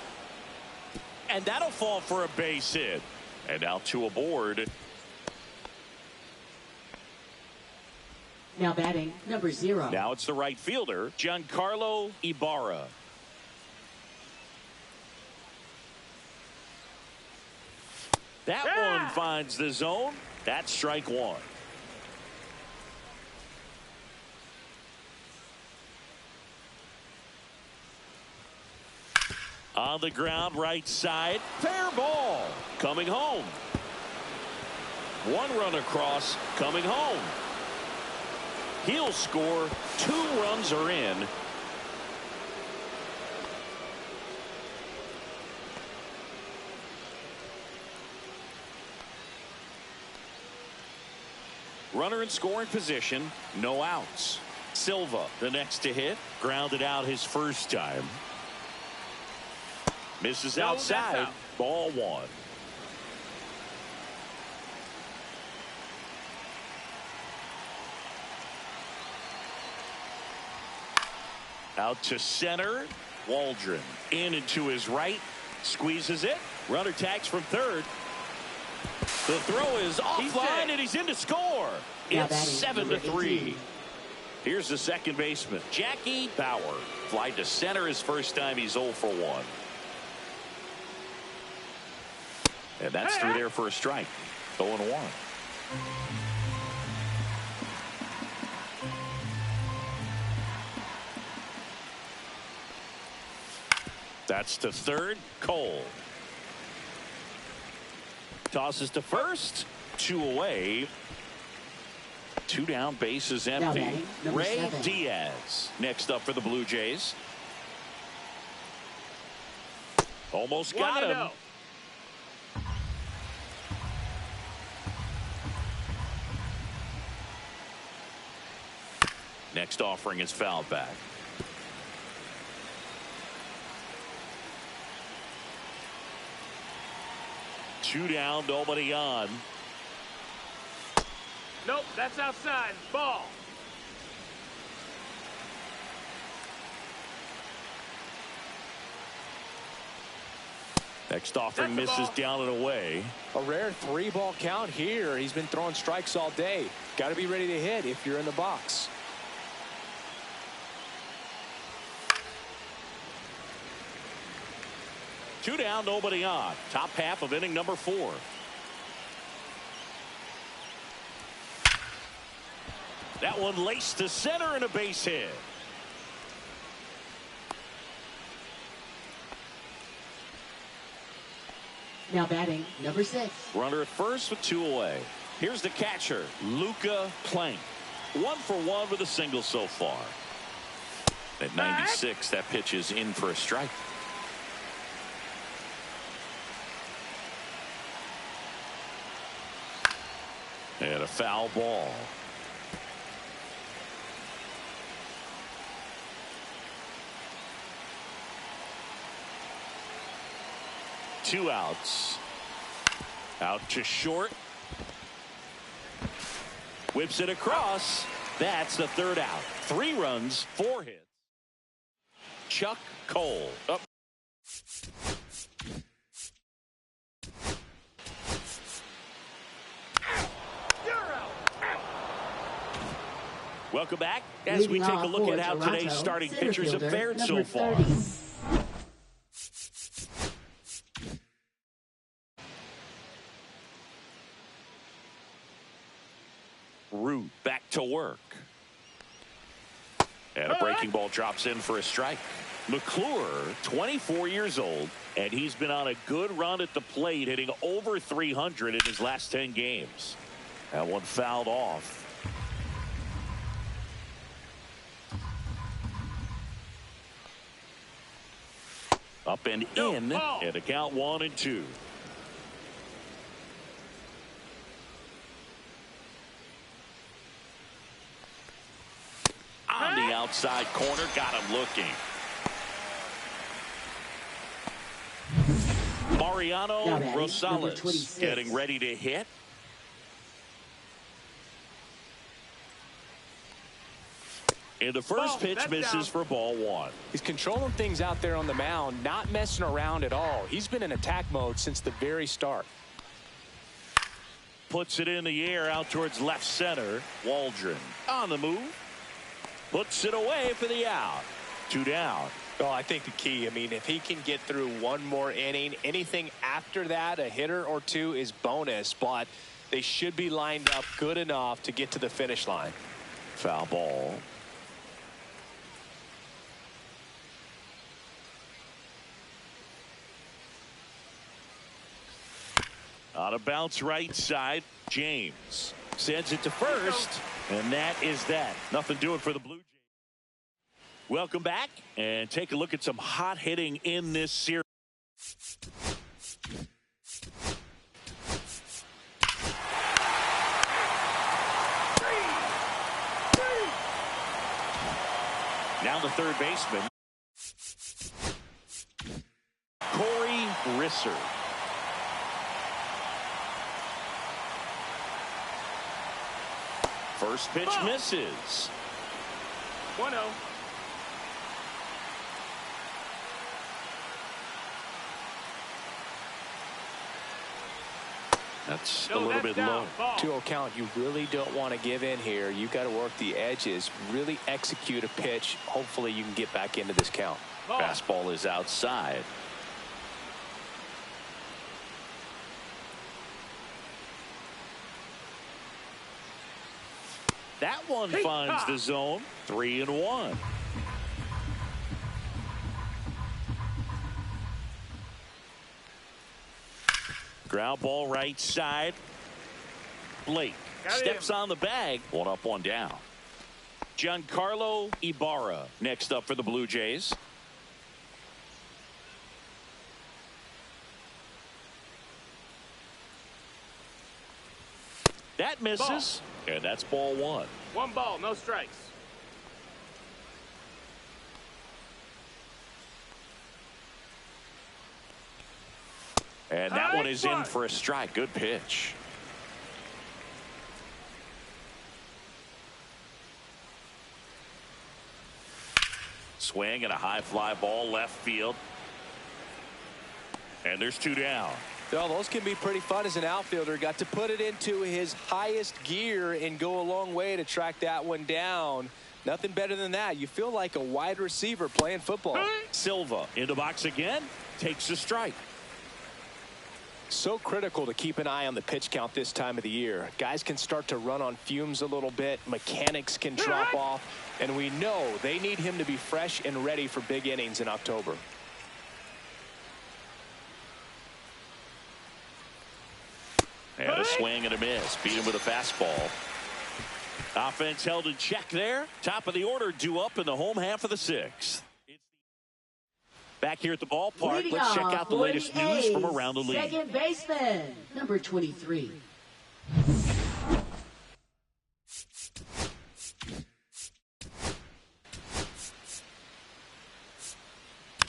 And that'll fall for a base hit. And now 2 aboard. Now batting, number 0. Now it's the right fielder, Giancarlo Ibarra. That one finds the zone. That's strike 1. On the ground, right side. Fair ball. Coming home. 1 run across. Coming home. He'll score. 2 runs are in. Runner in scoring position. No outs. Silva, the next to hit. Grounded out his first time. Misses outside. Out. Ball 1. Out to center. Waldron in and to his right. Squeezes it. Runner tags from third. The throw is offline and he's in to score. It's 7-3. Here's the second baseman, Jackie Bauer. Fly to center his first time. He's 0 for 1. And that's through there for a strike. 0-1. That's to third. Cole. tosses to first. 2 away. 2 down, bases empty. Ray 7. Diaz next up for the Blue Jays. Almost got him. Next offering is fouled back. Two down, nobody on. Nope, that's outside. Ball. Next offering misses down and away. A rare 3-ball count here. He's been throwing strikes all day. Got to be ready to hit if you're in the box. Two down, nobody on. Top half of inning number 4. That one laced to center and a base hit. Now batting, number 6. Runner at first with 2 away. Here's the catcher, Luca Plank. 1 for 1 with a single so far. At 96, that pitch is in for a strike. And a foul ball. Two outs. Out to short. Whips it across. That's the 3rd out. 3 runs, 4 hits. Chuck Cole up. Welcome back as we take a look at how today's starting pitchers have fared so far. 30. Root back to work. And a breaking ball drops in for a strike. McClure, 24 years old, and he's been on a good run at the plate, hitting over 300 in his last 10 games. That one fouled off. Up and in, and a count 1-2. On the outside corner, got him looking. Mariano Rosales getting ready to hit. And the first pitch misses for ball 1. He's controlling things out there on the mound, not messing around at all. He's been in attack mode since the very start. Puts it in the air out towards left center. Waldron on the move. Puts it away for the out. 2 down. Well, I think the key, I mean, if he can get through one more inning, anything after that, a hitter or 2 is bonus, but they should be lined up good enough to get to the finish line. Foul ball. On a bounce right side, James sends it to first, and that is that. Nothing doing for the Blue Jays. Welcome back, and take a look at some hot hitting in this series. Now the third baseman, Corey Risser. First pitch misses. 1-0. That's a little bit low. 2-0 count. You really don't want to give in here. You got to work the edges, really execute a pitch. Hopefully you can get back into this count. Fastball is outside. That one finds the zone. 3-1. Ground ball right side. Blake steps on the bag. 1 up, 1 down. Giancarlo Ibarra next up for the Blue Jays. That misses. And that's ball 1. 1 ball, no strikes. And that one is in for a strike. Good pitch. Swing and a high fly ball left field. And there's 2 down. Well, those can be pretty fun as an outfielder. Got to put it into his highest gear and go a long way to track that one down. Nothing better than that. You feel like a wide receiver playing football. Silva in the box again. Takes a strike. So critical to keep an eye on the pitch count this time of the year. Guys can start to run on fumes a little bit. Mechanics can drop off. And we know they need him to be fresh and ready for big innings in October. And a swing and a miss. Beat him with a fastball. Offense held in check there. Top of the order due up in the home half of the 6th. Back here at the ballpark, Leading let's check off out the latest for news from A's, around the league. Second baseman, number 23.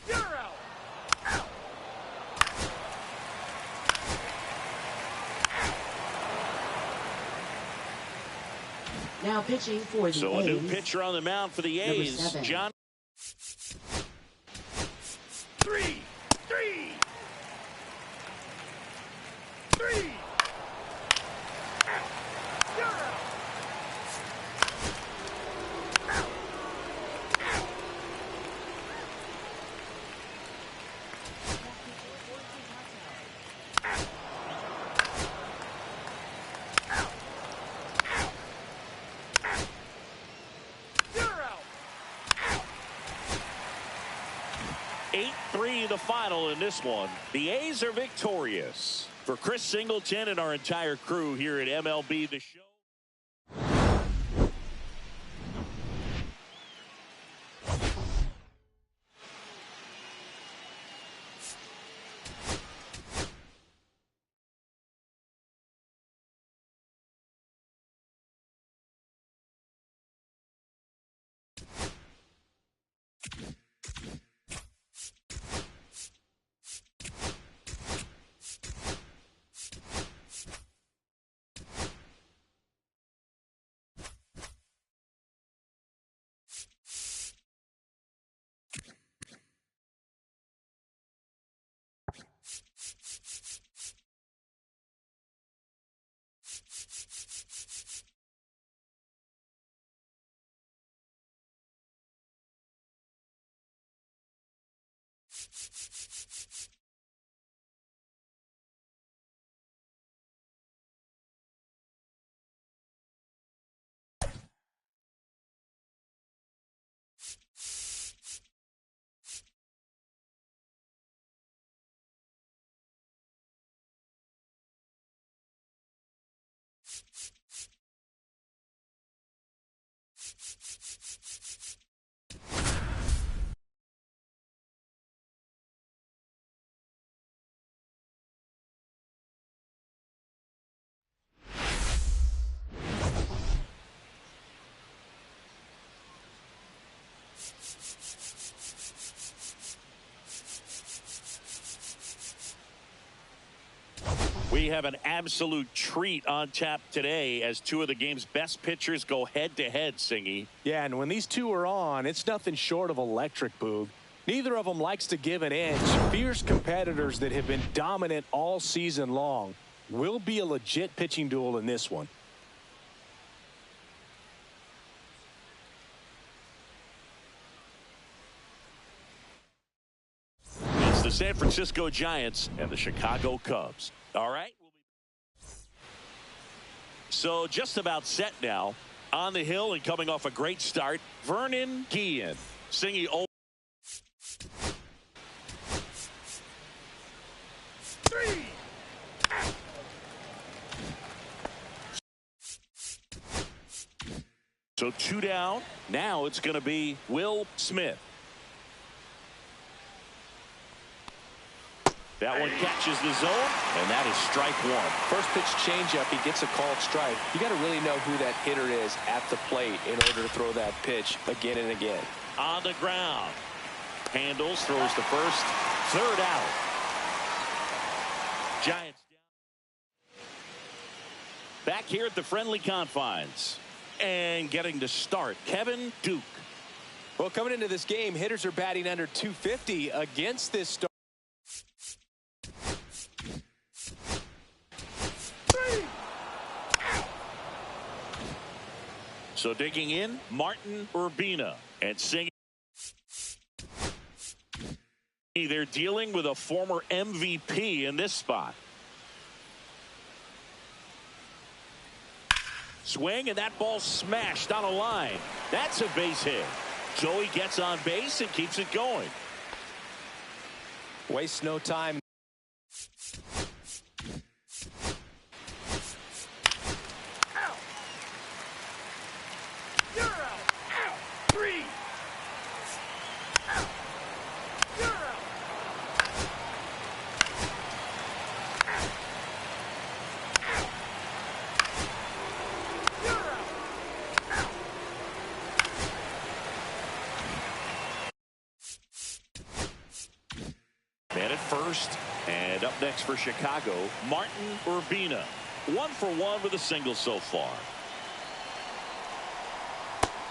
You're out. Out. Now pitching for the So A's. a new pitcher on the mound for the Number A's. 7. John. 3. 3. 3. You're out. You're out. 8-3 the final in this one. The A's are victorious. For Chris Singleton and our entire crew here at MLB The Show. We have an absolute treat on tap today as 2 of the game's best pitchers go head-to-head, Singy. Yeah, and when these 2 are on, it's nothing short of electric, Boog. Neither of them likes to give an inch. Fierce competitors that have been dominant all season long. Will be a legit pitching duel in this one. It's the San Francisco Giants and the Chicago Cubs. All right. So just about set now. On the hill and coming off a great start, Vernon Guillen. Singy 3. 2 down. Now it's going to be Will Smith. That one catches the zone, and that is strike one. First pitch changeup, he gets a called strike. You got to really know who that hitter is at the plate in order to throw that pitch again and again. On the ground. Handles, throws to first. Third out. Giants down. Back here at the friendly confines. And getting to start, Kevin Duke. Well, coming into this game, hitters are batting under 250 against this start. So digging in, Martin Urbina and singing. They're dealing with a former MVP in this spot. Swing, and that ball smashed on a line. That's a base hit. So he gets on base and keeps it going. Wastes no time. Man at first, and up next for Chicago, Martin Urbina. 1 for 1 with a single so far.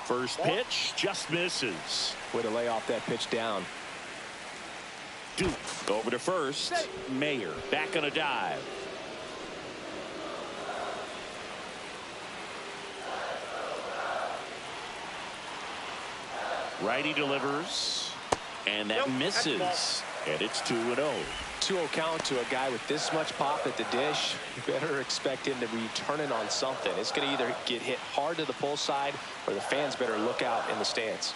First pitch just misses. Way to lay off that pitch down. Duke over to first. Mayer back on a dive. Righty delivers, and that misses. And it's 2-0. 2-0 count to a guy with this much pop at the dish. You better expect him to be turning on something. It's going to either get hit hard to the pull side, or the fans better look out in the stands.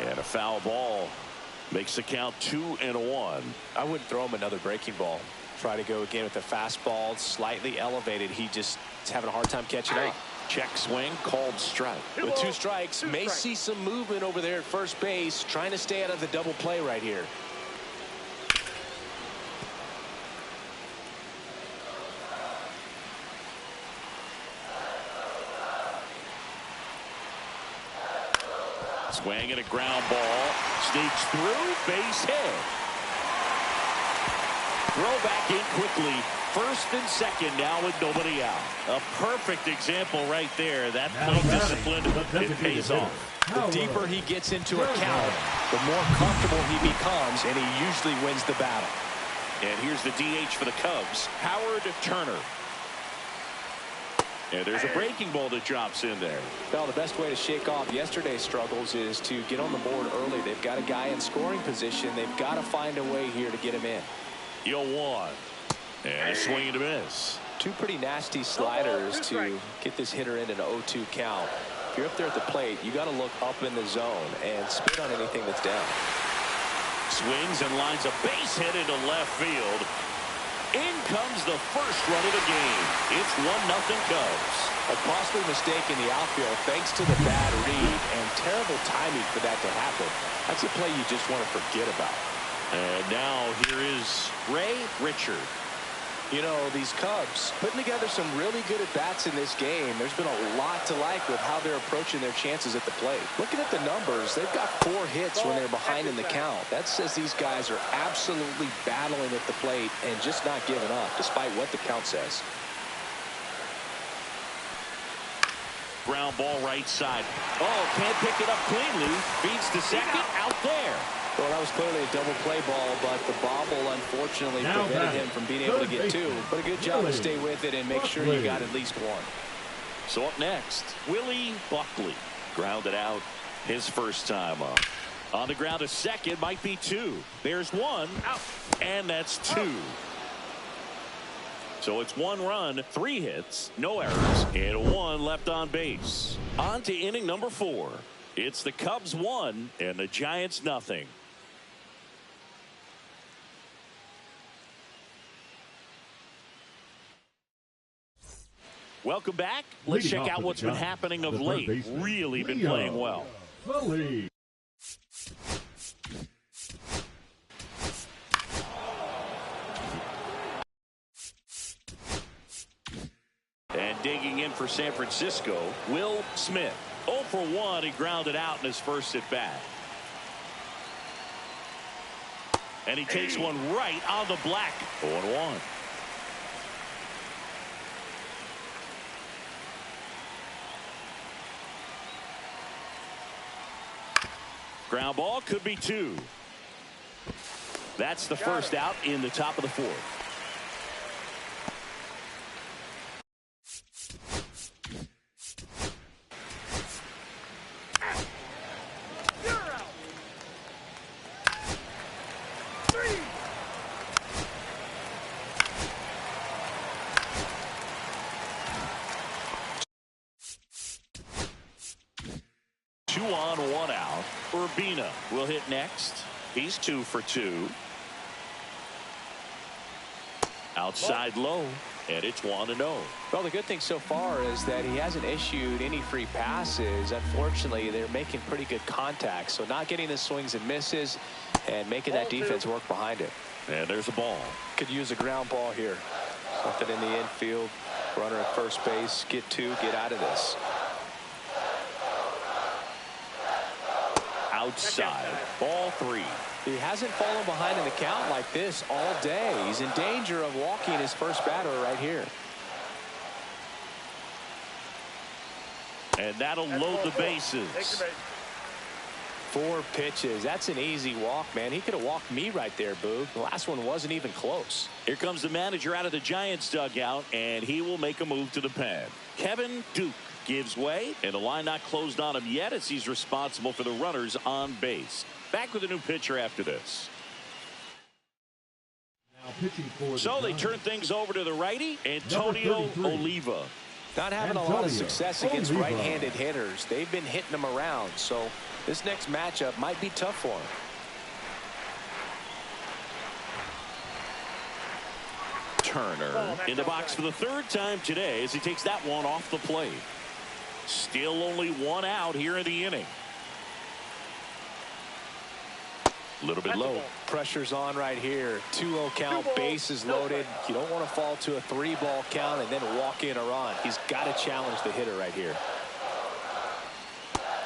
And a foul ball makes the count 2-1. I wouldn't throw him another breaking ball. Try to go again with the fastball slightly elevated. He just is having a hard time catching up. Check swing, called strike. With 2 strikes, may see some movement over there at first base, trying to stay out of the double play right here. Swing and a ground ball. Sneaks through, base hit. Throw back in quickly. First and second now with nobody out. A perfect example right there. That play discipline, it pays off. The deeper he gets into a count, the more comfortable he becomes, and he usually wins the battle. And here's the DH for the Cubs, Howard Turner. And there's a breaking ball that drops in there. Well, the best way to shake off yesterday's struggles is to get on the board early. They've got a guy in scoring position. They've got to find a way here to get him in. 0-1. And a swing and a miss. 2 pretty nasty sliders to get this hitter in an 0-2 count. If you're up there at the plate, you got to look up in the zone and spit on anything that's down. Swings and lines a base hit into left field. In comes the first run of the game. It's 1-0 Cubs. A costly mistake in the outfield thanks to the bad read, and terrible timing for that to happen. That's a play you just want to forget about. And now here is Ray Richard. You know, these Cubs putting together some really good at-bats in this game. There's been a lot to like with how they're approaching their chances at the plate. Looking at the numbers, they've got 4 hits when they're behind in the count. That says these guys are absolutely battling at the plate and just not giving up, despite what the count says. Ground ball right side. Oh, can't pick it up cleanly. Feeds to second, out there. Well, that was clearly a double play ball, but the bobble unfortunately prevented him from being able to get 2. But a good job to stay with it and make sure you got at least 1. So up next, Willie Buckley. Grounded out his first time up. On the ground, a second, might be 2. There's 1, out, and that's 2. So it's 1 run, 3 hits, no errors, and 1 left on base. On to inning number 4. It's the Cubs 1 and the Giants nothing. Welcome back. Let's check out what's been happening of late. Really been playing well. And digging in for San Francisco, Will Smith. 0 for 1, he grounded out in his first at bat. And he takes one right on the black. 0-1. Ground ball, could be 2. That's the first out in the top of the 4th. Two on, 1 out. Urbina will hit next. He's 2 for 2. Outside low, and it's 1-0. Well, the good thing so far is that he hasn't issued any free passes. Unfortunately, they're making pretty good contact, so not getting the swings and misses and making that defense work behind it. And there's a ball. Could use a ground ball here. Something in the infield. Runner at first base. Get 2. Get out of this. Outside. Ball 3. He hasn't fallen behind in the count like this all day. He's in danger of walking his first batter right here. And that'll load the bases. 4 pitches. That's an easy walk, man. He could have walked me right there, Boog. The last one wasn't even close. Here comes the manager out of the Giants dugout, and he will make a move to the pen. Kevin Duke gives way, and the line not closed on him yet as he's responsible for the runners on base. Back with a new pitcher after this. So they turn things over to the righty, Antonio Oliva. Not having a lot of success against right-handed hitters. They've been hitting them around, so this next matchup might be tough for him. Turner in the box for the 3rd time today as he takes that one off the plate. Still only 1 out here in the inning. A little bit low. Pressure's on right here. 2-0 count, bases loaded. You don't want to fall to a 3-ball count and then walk in a run. He's got to challenge the hitter right here.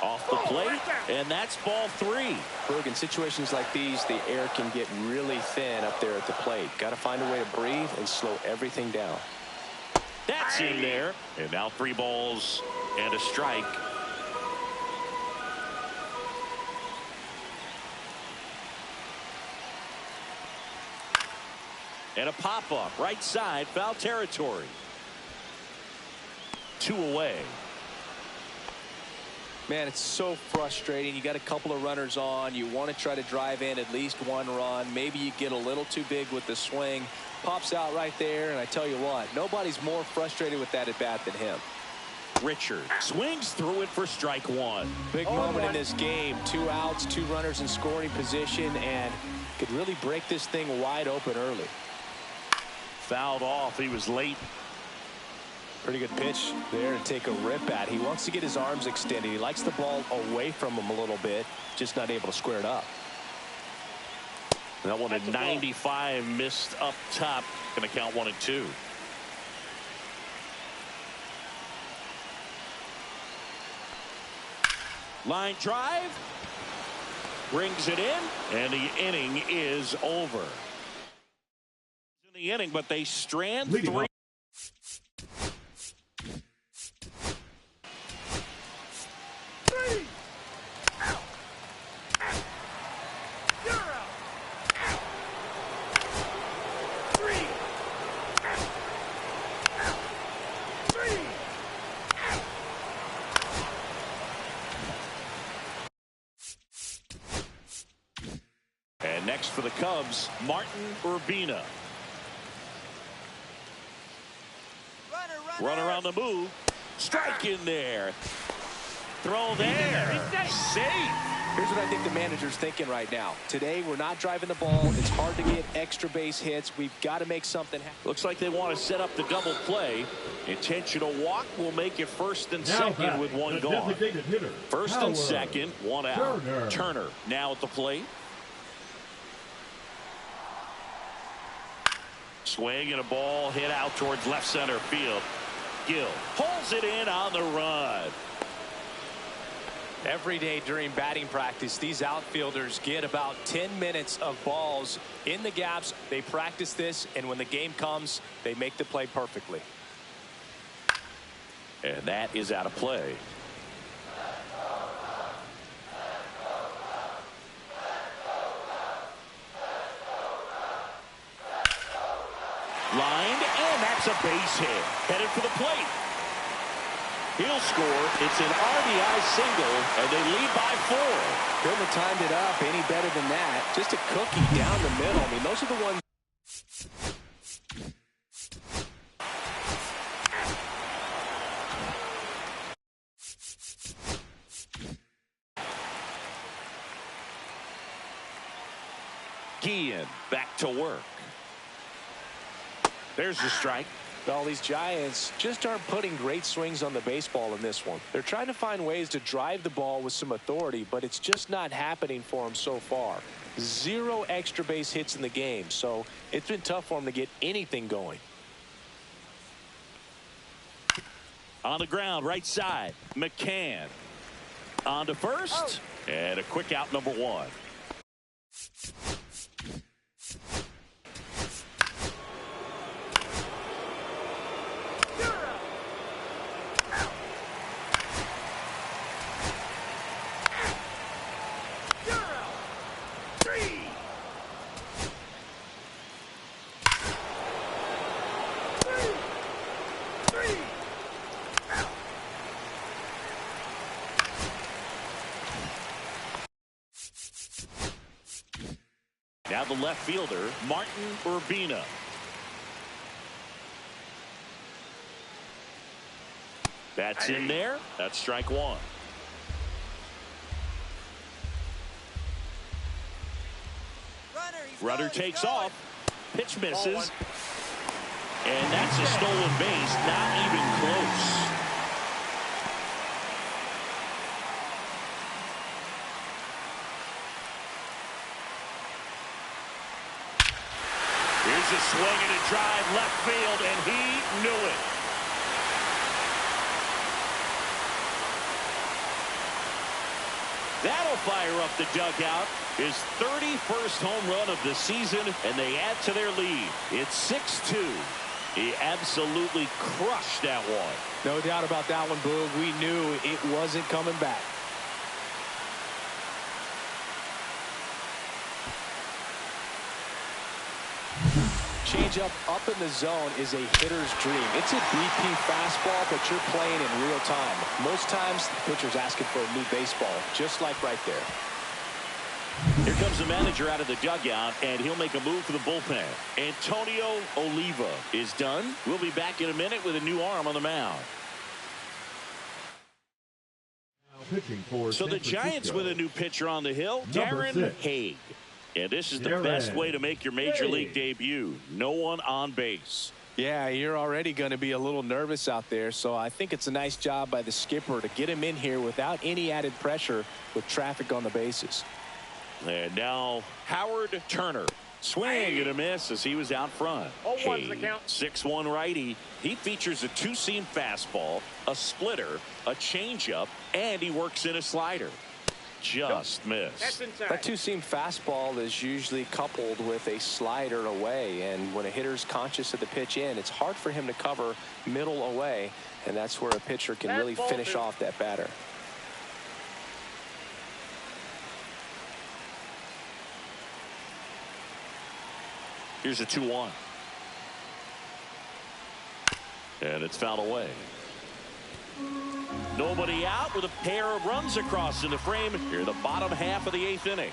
Off the plate, and that's ball 3. Berg, in situations like these, the air can get really thin up there at the plate. Got to find a way to breathe and slow everything down. That's in there. And now 3 balls and a strike. And a pop-up right side, foul territory. 2 away. Man, it's so frustrating. You got a couple of runners on. You want to try to drive in at least 1 run. Maybe you get a little too big with the swing. Pops out right there, and I tell you what, nobody's more frustrated with that at bat than him. Richard swings through it for strike 1. Big moment in this game. 2 outs, 2 runners in scoring position, and could really break this thing wide open early. Fouled off. He was late. Pretty good pitch there to take a rip at. He wants to get his arms extended. He likes the ball away from him a little bit, just not able to square it up. That one at 95, missed up top. Going to count 1 and 2. Line drive. Brings it in, and the inning is over. In the inning, but they strand 3. And next for the Cubs, Martin Urbina. Runner on the move. Strike in there. Throw there. Safe. Here's what I think the manager's thinking right now. Today, we're not driving the ball. It's hard to get extra base hits. We've got to make something happen. Looks like they want to set up the double play. Intentional walk will make it first and second with one gone. First and second, one out. Turner now at the plate. Swing and a ball hit out towards left center field. Gill pulls it in on the run. Every day during batting practice, these outfielders get about 10 minutes of balls in the gaps. They practice this, and when the game comes, they make the play perfectly. And that is out of play. Lined, and that's a base hit. Headed for the plate. He'll score. It's an RBI single, and they lead by 4. Couldn't have timed it up any better than that. Just a cookie down the middle. I mean, those are the ones. Guillen back to work. There's the strike. Well, these Giants just aren't putting great swings on the baseball in this one. They're trying to find ways to drive the ball with some authority, but it's just not happening for them so far. 0 extra base hits in the game, so it's been tough for them to get anything going. On the ground, right side. McCann on to first. And a quick out, number 1. Now the left fielder, Martin Urbina. That's in there. That's strike 1. Runner takes off. Pitch misses. And that's a stolen base. Not even close. Here's a swing and a drive left field, and he knew it. That'll fire up the dugout. His 31st home run of the season, and they add to their lead. It's 6-2. He absolutely crushed that one. No doubt about that one, Boog. We knew it wasn't coming back. Changeup up in the zone is a hitter's dream. It's a BP fastball, but you're playing in real time. Most times, the pitcher's asking for a new baseball, just like right there. Here comes the manager out of the dugout, and he'll make a move for the bullpen. Antonio Oliva is done. We'll be back in a minute with a new arm on the mound. So the Giants with a new pitcher on the hill, Darren Haig. And this is the best way to make your major league debut. No one on base. Yeah, you're already going to be a little nervous out there, so I think it's a nice job by the skipper to get him in here without any added pressure with traffic on the bases. And now Howard Turner. Swing and a miss as he was out front. 0-1's the count. 6'1" righty. He features a 2-seam fastball, a splitter, a changeup, and he works in a slider. Just missed. That's inside. That 2-seam fastball is usually coupled with a slider away, and when a hitter's conscious of the pitch in, it's hard for him to cover middle away, and that's where a pitcher can really finish off that batter. Here's a 2-1. And it's fouled away. Nobody out with a pair of runs across in the frame here in the bottom half of the 8th inning.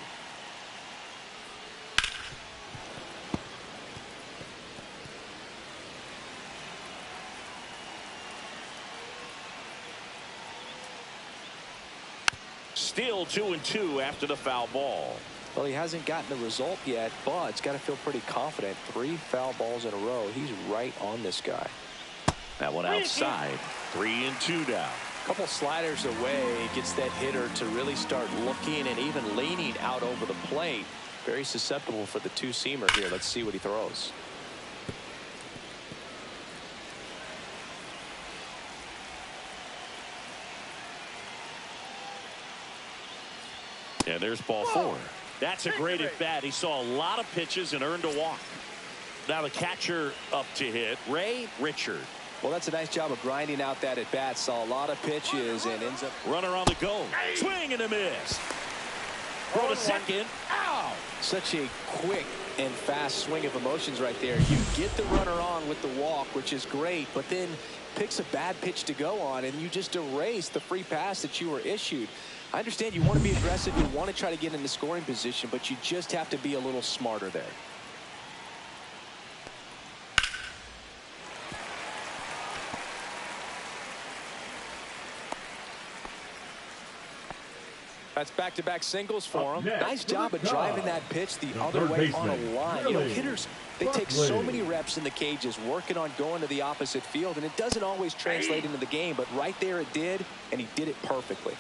Still 2-2 after the foul ball. Well, he hasn't gotten the result yet, but he's got to feel pretty confident. 3 foul balls in a row. He's right on this guy. That one outside. 3-2 now. A couple sliders away, gets that hitter to really start looking and even leaning out over the plate. Very susceptible for the two-seamer here. Let's see what he throws. And there's ball 4. That's a great at bat. He saw a lot of pitches and earned a walk. Now the catcher up to hit, Ray Richard. Well, that's a nice job of grinding out that at bat. Saw a lot of pitches and ends up. Runner on the go. Swing and a miss. Throw to second. Ow! Such a quick and fast swing of emotions right there. You get the runner on with the walk, which is great, but then picks a bad pitch to go on, and you just erase the free pass that you were issued. I understand you want to be aggressive, you want to try to get in the scoring position, but you just have to be a little smarter there. That's back-to-back singles for him. Nice job of driving that pitch the other way on a line. You know, hitters, they take so many reps in the cages working on going to the opposite field, and it doesn't always translate into the game, but right there it did, and he did it perfectly.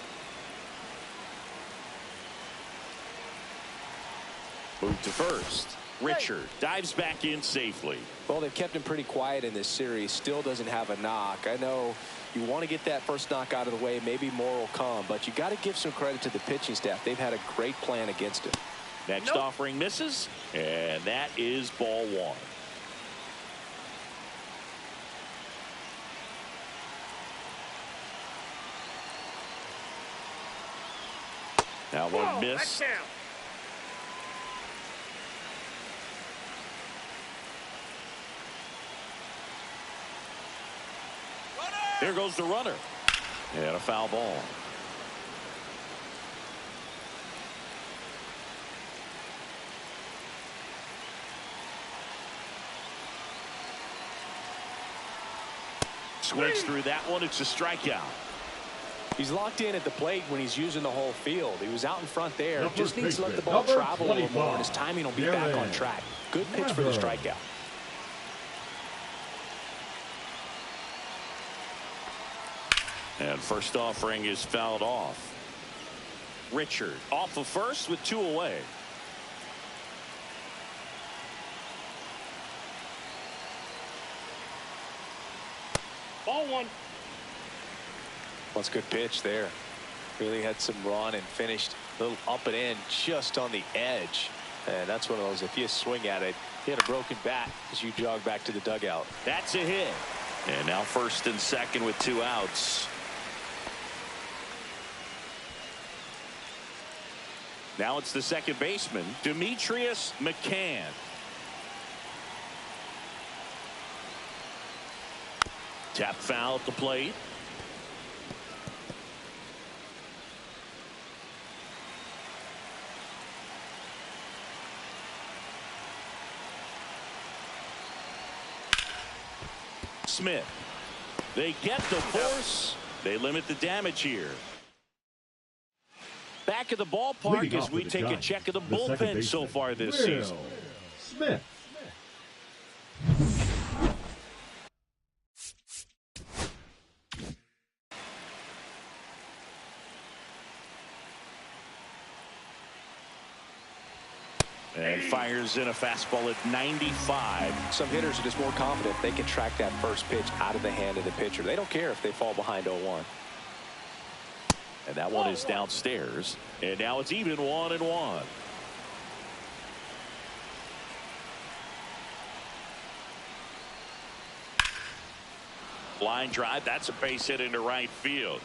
Move to first. Richard dives back in safely. Well, they've kept him pretty quiet in this series. Still doesn't have a knock. I know you want to get that first knock out of the way. Maybe more will come, but you got to give some credit to the pitching staff. They've had a great plan against him. Next offering misses, and that is ball 1. Now one miss. There goes the runner. And a foul ball. Swings through that one. It's a strikeout. He's locked in at the plate when he's using the whole field. He was out in front there. Just needs to let the ball travel a little more, and his timing will be back on track. Good pitch for the strikeout. And first offering is fouled off. Richard off of first with 2 away. Ball 1. That's a good pitch there. Really had some run and finished a little up and in just on the edge. And that's one of those, if you swing at it, hit a broken bat as you jog back to the dugout. That's a hit. And now first and second with 2 outs. Now it's the second baseman, Demetrius McCann. Tap foul at the plate. Smith. They get the force. They limit the damage here. Back at the ballpark as we take a check of the bullpen so far this season. Smith. And fires in a fastball at 95. Some hitters are just more confident they can track that first pitch out of the hand of the pitcher. They don't care if they fall behind 0-1. And that one is downstairs. And now it's even 1-1. Line drive. That's a base hit into right field.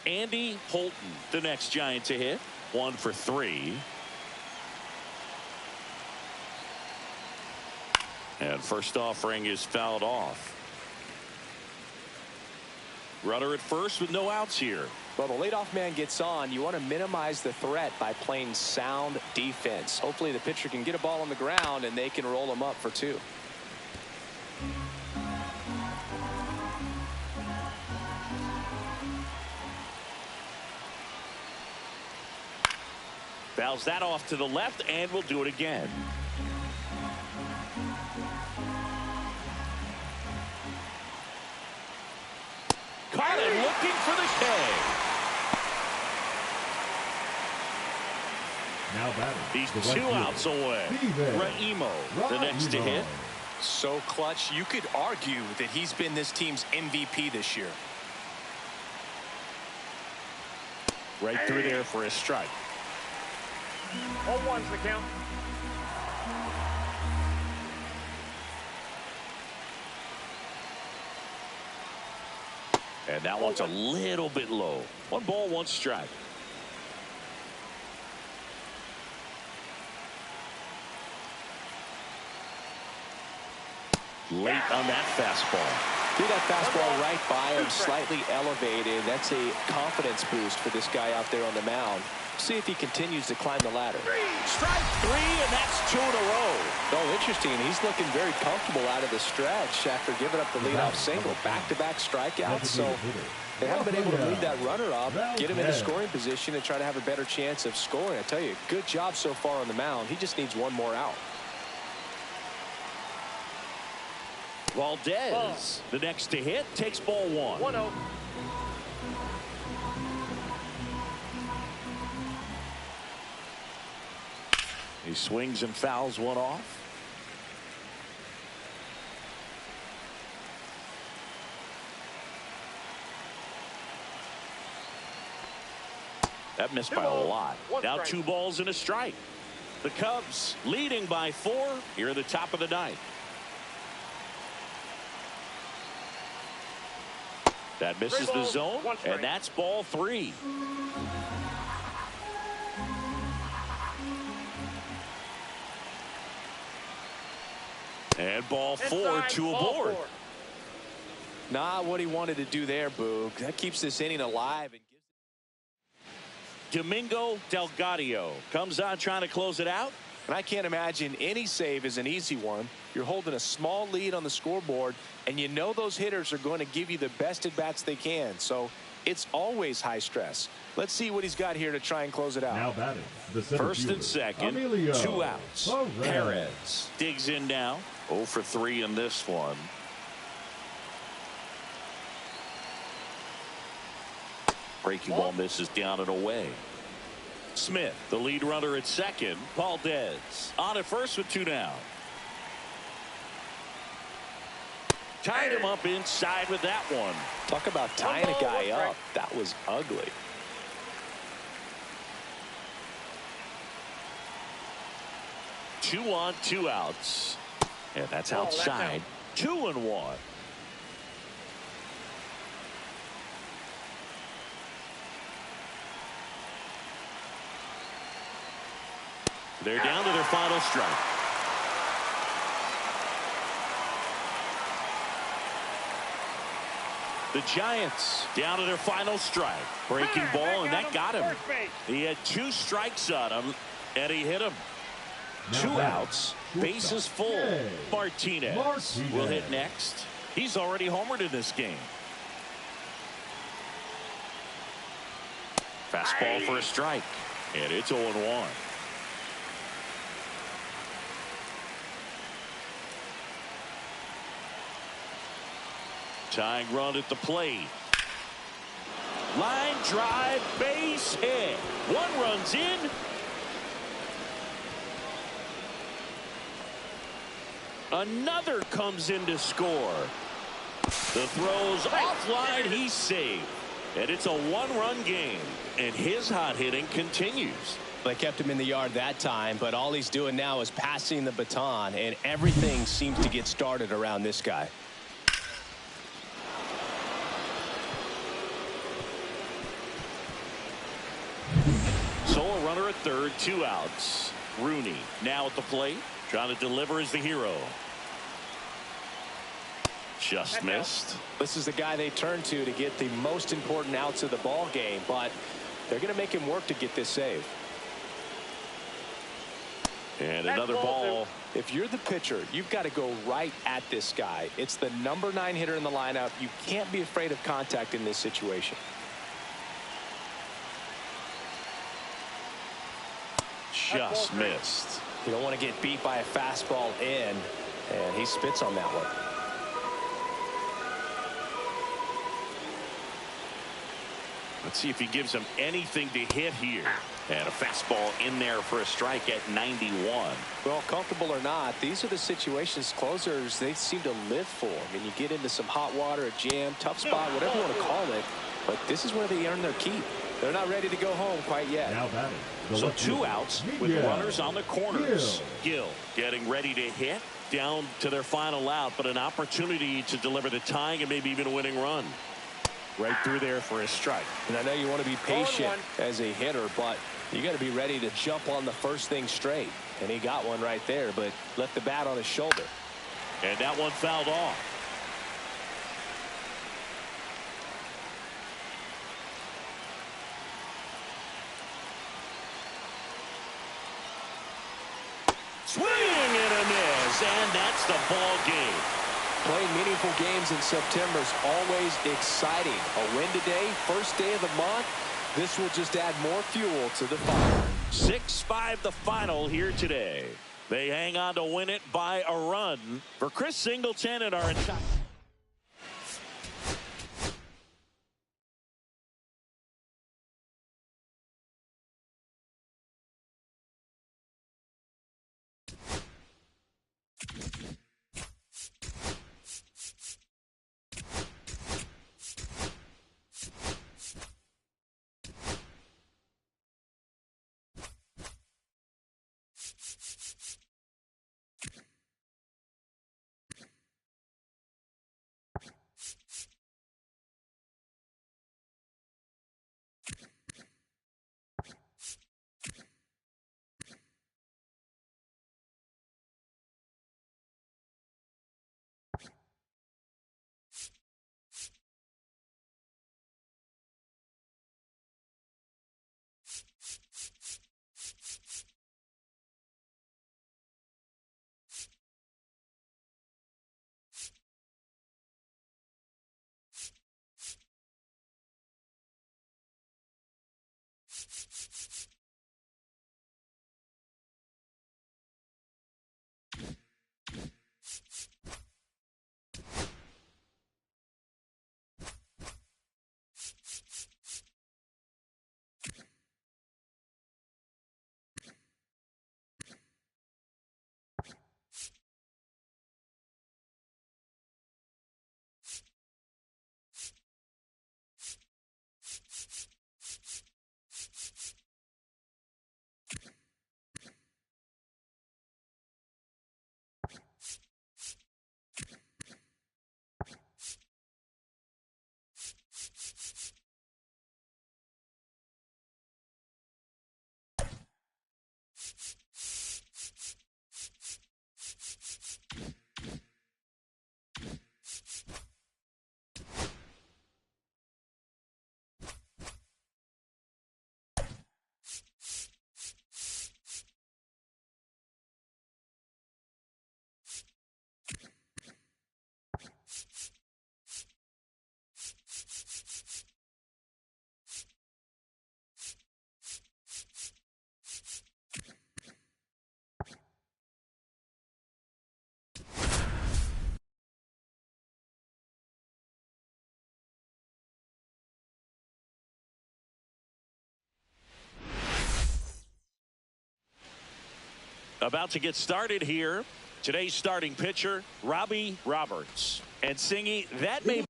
Andy Holton, the next Giant to hit. 1 for 3. And first offering is fouled off. Runner at first with no outs here. Well, the leadoff man gets on. You want to minimize the threat by playing sound defense. Hopefully the pitcher can get a ball on the ground and they can roll him up for 2. Fouls that off to the left, and we'll do it again. Caught him looking for the K. Now batting. He's the right 2 fielder, outs away. Raimo. The next to hit. So clutch, you could argue that he's been this team's MVP this year. Right through there for a strike. 0-1's the count. And that one's a little bit low. 1 ball, 1 strike. Late on that fastball. Threw that fastball right by him, slightly elevated. That's a confidence boost for this guy out there on the mound. See if he continues to climb the ladder. Strike 3, and that's 2 in a row. Oh, interesting. He's looking very comfortable out of the stretch after giving up the leadoff single. Back-to-back strikeouts. So they haven't been able to lead that runner up, get him in a scoring position, and try to have a better chance of scoring. I tell you, good job so far on the mound. He just needs 1 more out. Valdez, the next to hit, takes ball 1. 1-0. He swings and fouls 1 off. That missed by a lot. Now 2 balls and a strike. The Cubs leading by 4 here at the top of the 9th. That misses the zone, and that's ball 3. And ball 4, 2 aboard. Not what he wanted to do there, Boog. That keeps this inning alive. And Domingo Delgado comes on trying to close it out. And I can't imagine any save is an easy one. You're holding a small lead on the scoreboard, and you know those hitters are going to give you the best at-bats they can. So it's always high stress. Let's see what he's got here to try and close it out. Now batting, the center First fielder, and second, Emilio 2 outs. Perez. Perez digs in now. 0 for 3 in this one. Breaking ball misses down and away. Smith, the lead runner at second. Valdez on at first with 2 down. Tied him up inside with that one. Talk about tying a guy up. That was ugly. Two on, 2 outs. And that's outside. 2-1. They're down to their final strike. The Giants down to their final strike. Breaking ball, and that got him. He had 2 strikes on him, and he hit him. 2 outs, bases full. Martinez will hit next. He's already homered in this game. Fastball for a strike, and it's 0-1. Tying run at the plate. Line drive, base hit. 1 run's in. Another comes in to score. The throw's offline. He's saved. And it's a 1-run game. And his hot hitting continues. They kept him in the yard that time, but all he's doing now is passing the baton, and everything seems to get started around this guy. Solo runner at third, 2 outs. Rooney now at the plate, trying to deliver as the hero. Just missed. This is the guy they turn to get the most important outs of the ball game, but they're going to make him work to get this save. And another ball. If you're the pitcher, you've got to go right at this guy. It's the number 9 hitter in the lineup. You can't be afraid of contact in this situation. just missed. You don't want to get beat by a fastball in, and he spits on that one. Let's see if he gives him anything to hit here. And a fastball in there for a strike at 91. Well, comfortable or not, these are the situations closers they seem to live for. I mean, you get into some hot water, a jam, tough spot, whatever you want to call it, but this is where they earn their keep. They're not ready to go home quite yet. Now batting. So 2 outs with runners on the corners. Gill getting ready to hit down to their final out, but an opportunity to deliver the tying and maybe even a winning run. Right through there for a strike. And I know you want to be patient as a hitter, but you got to be ready to jump on the first thing straight. And he got one right there, but left the bat on his shoulder. And that one fouled off. Swing and a miss, and that's the ball game. Playing meaningful games in September is always exciting. A win today, first day of the month. This will just add more fuel to the fire. 6-5 the final here today. They hang on to win it by a run. For Chris Singleton and our entire... About to get started here. Today's starting pitcher, Robbie Roberts. And Singy, that may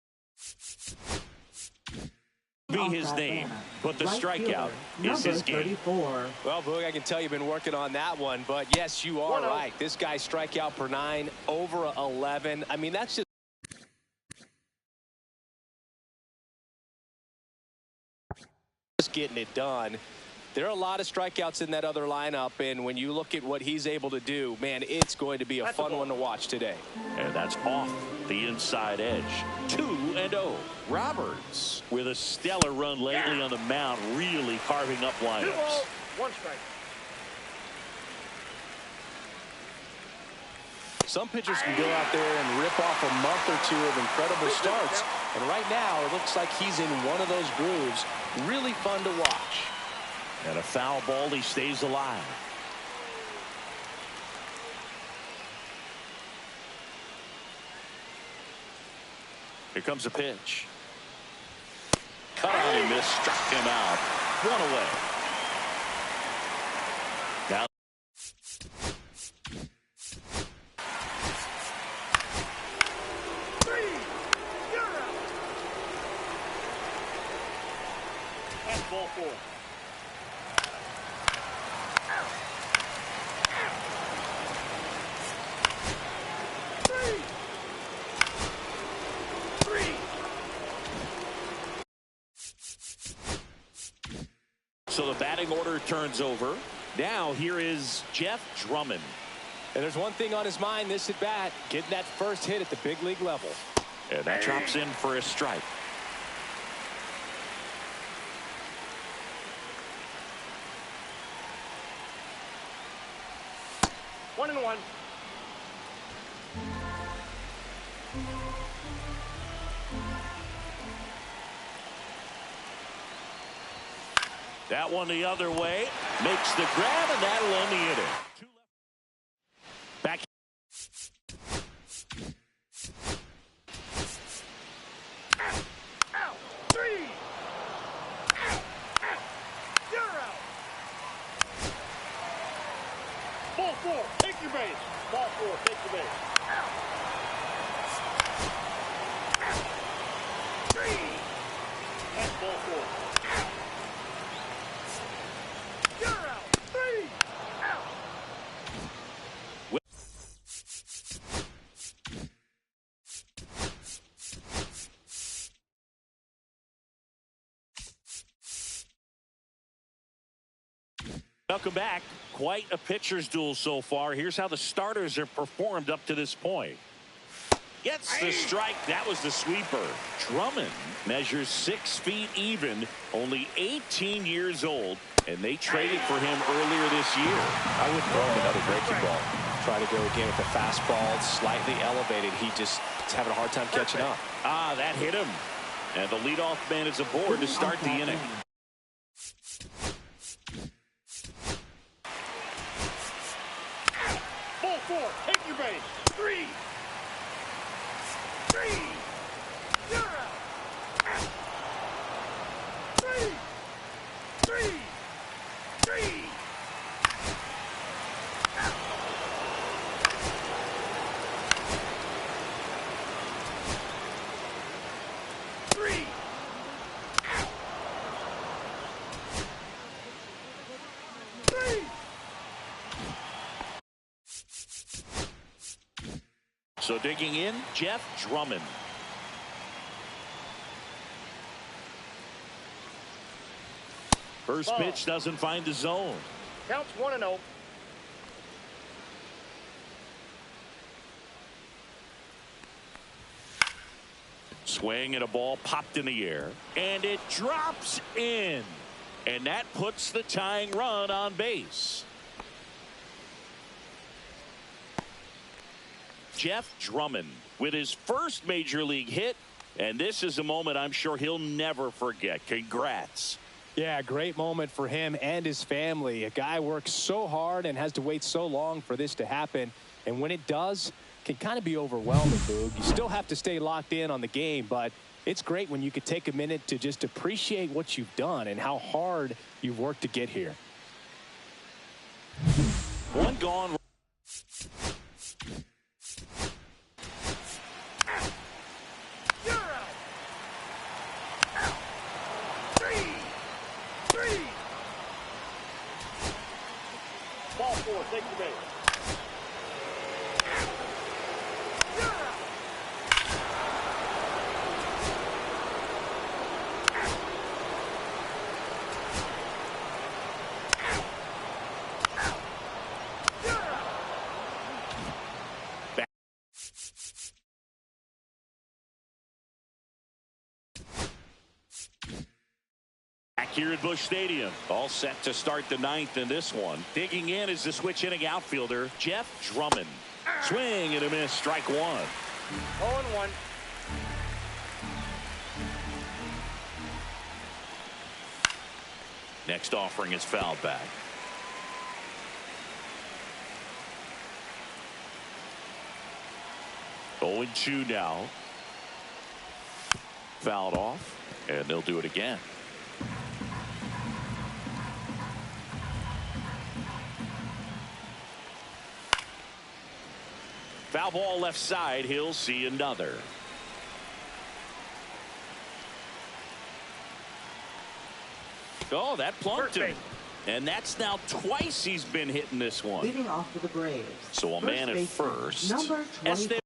be his name, but the strikeout is his game. Well, Boog, I can tell you've been working on that one, but yes, you are right. This guy's strikeout per 9, over 11. I mean, that's just getting it done. There are a lot of strikeouts in that other lineup, and when you look at what he's able to do, man, it's going to be a fun one to watch today. And that's off the inside edge. 2-0. Roberts with a stellar run lately on the mound, really carving up lineups. 1 strike. Some pitchers can go out there and rip off a month or 2 of incredible starts, and right now it looks like he's in one of those grooves. Really fun to watch. And a foul ball, he stays alive. Here comes a pitch. Cut on and miss, struck him out. One away. Now That's ball 4. so the batting order turns over. Now here is Jeff Drummond. And there's one thing on his mind this at bat, getting that first hit at the big league level. And that drops in for a strike. 1-1. That one the other way. Makes the grab, and that'll end the inning. Back. Out. 3. You're out. Ball 4. Take your base. Ball 4. Take your base. 3. That's ball 4. You're out. 3. Out. Welcome back. Quite a pitcher's duel so far. Here's how the starters have performed up to this point. Gets the strike. That was the sweeper. Drummond measures 6 feet even, only 18 years old, and they traded for him earlier this year. I wouldn't throw him another breaking ball. Try to go again with the fastball, slightly elevated. He's having a hard time catching up. Ah, that hit him. And the leadoff man is aboard to start the inning. Ball 4. Take your base. 3. 3. You're out. 3. 3. 3. Three. Three. So digging in, Jeff Drummond. First pitch doesn't find the zone. Counts 1-0. Swing and a ball popped in the air, and it drops in, and that puts the tying run on base. Jeff Drummond with his first major league hit, and this is a moment I'm sure he'll never forget. Congrats. Yeah, great moment for him and his family. A guy works so hard and has to wait so long for this to happen, and when it does, can kind of be overwhelming, Boog. You still have to stay locked in on the game, but it's great when you could take a minute to just appreciate what you've done and how hard you've worked to get here. One gone. You're out. 3. 3. Ball 4. Take your base. You're out. You're out. Back here at Busch Stadium, all set to start the ninth in this one. Digging in is the switch hitting outfielder, Jeff Drummond. Swing and a miss, strike 1. 0-1. Next offering is fouled back. Oh, 0-2 now. Fouled off, and they'll do it again. Foul ball left side. He'll see another. Oh, that plunked him. And that's now twice he's been hitting this one. Leading off for the Braves. So a man at baseman, first. Number 24.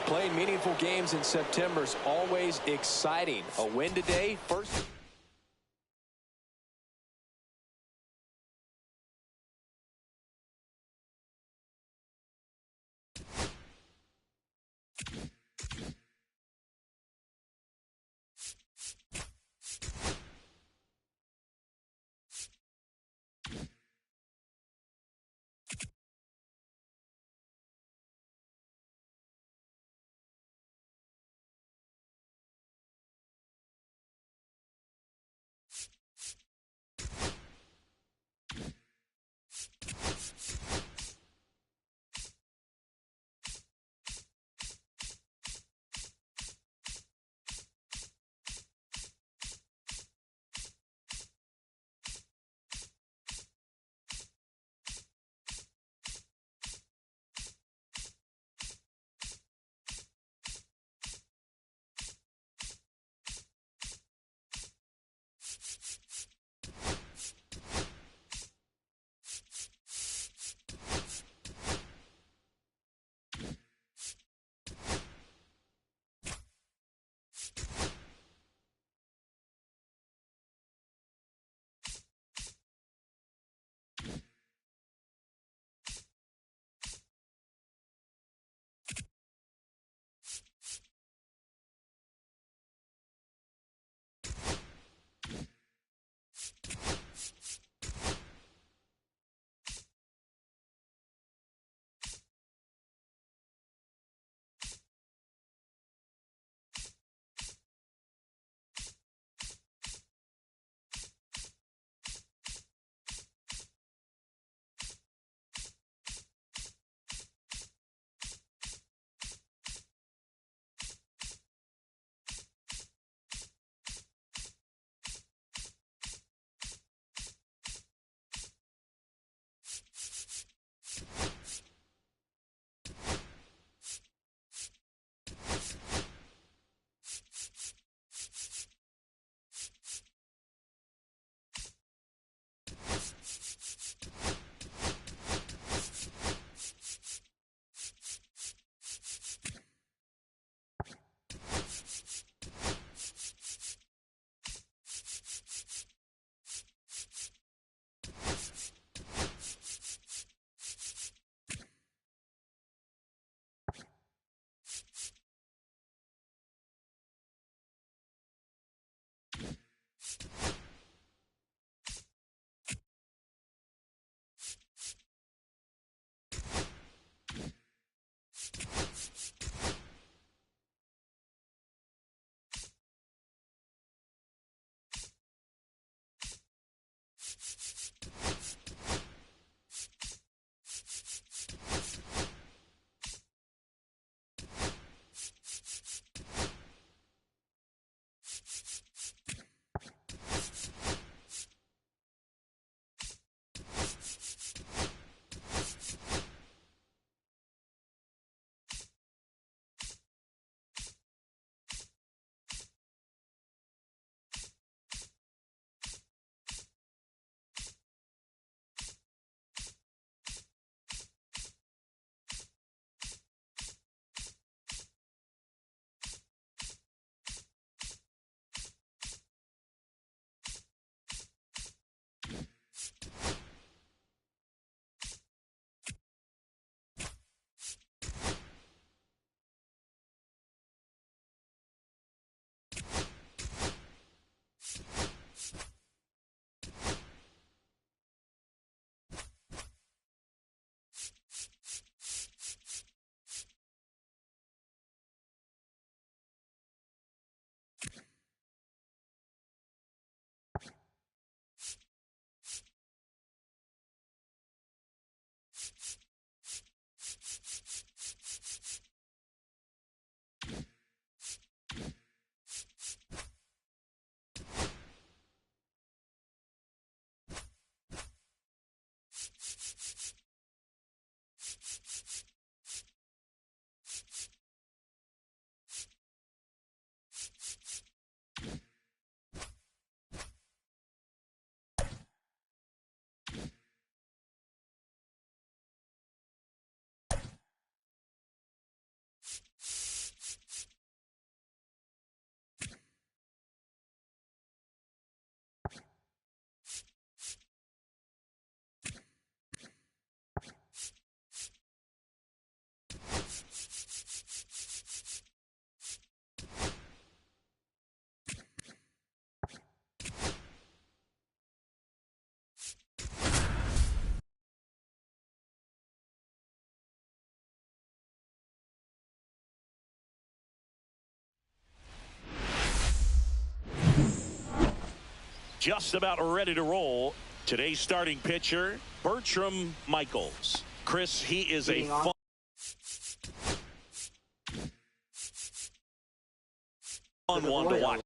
Playing meaningful games in September is always exciting. A win today, first. just about ready to roll. Today's starting pitcher, Bertram Michaels. Chris, he is a fun one to watch.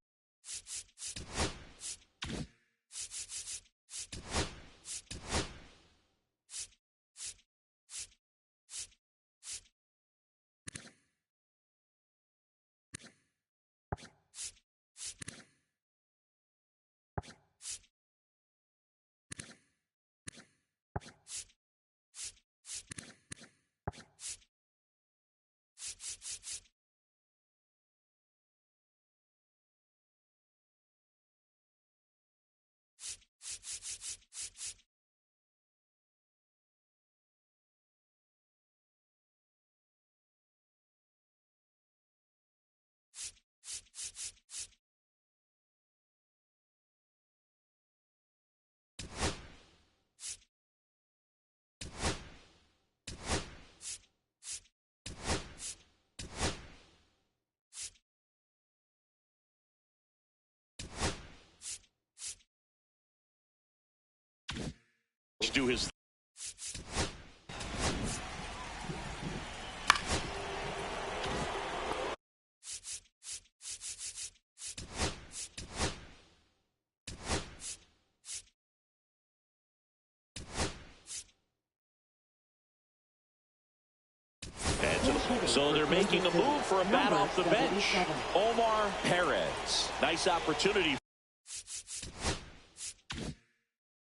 Do his so they're making a move for a bat off the bench. Omar Perez. Nice opportunity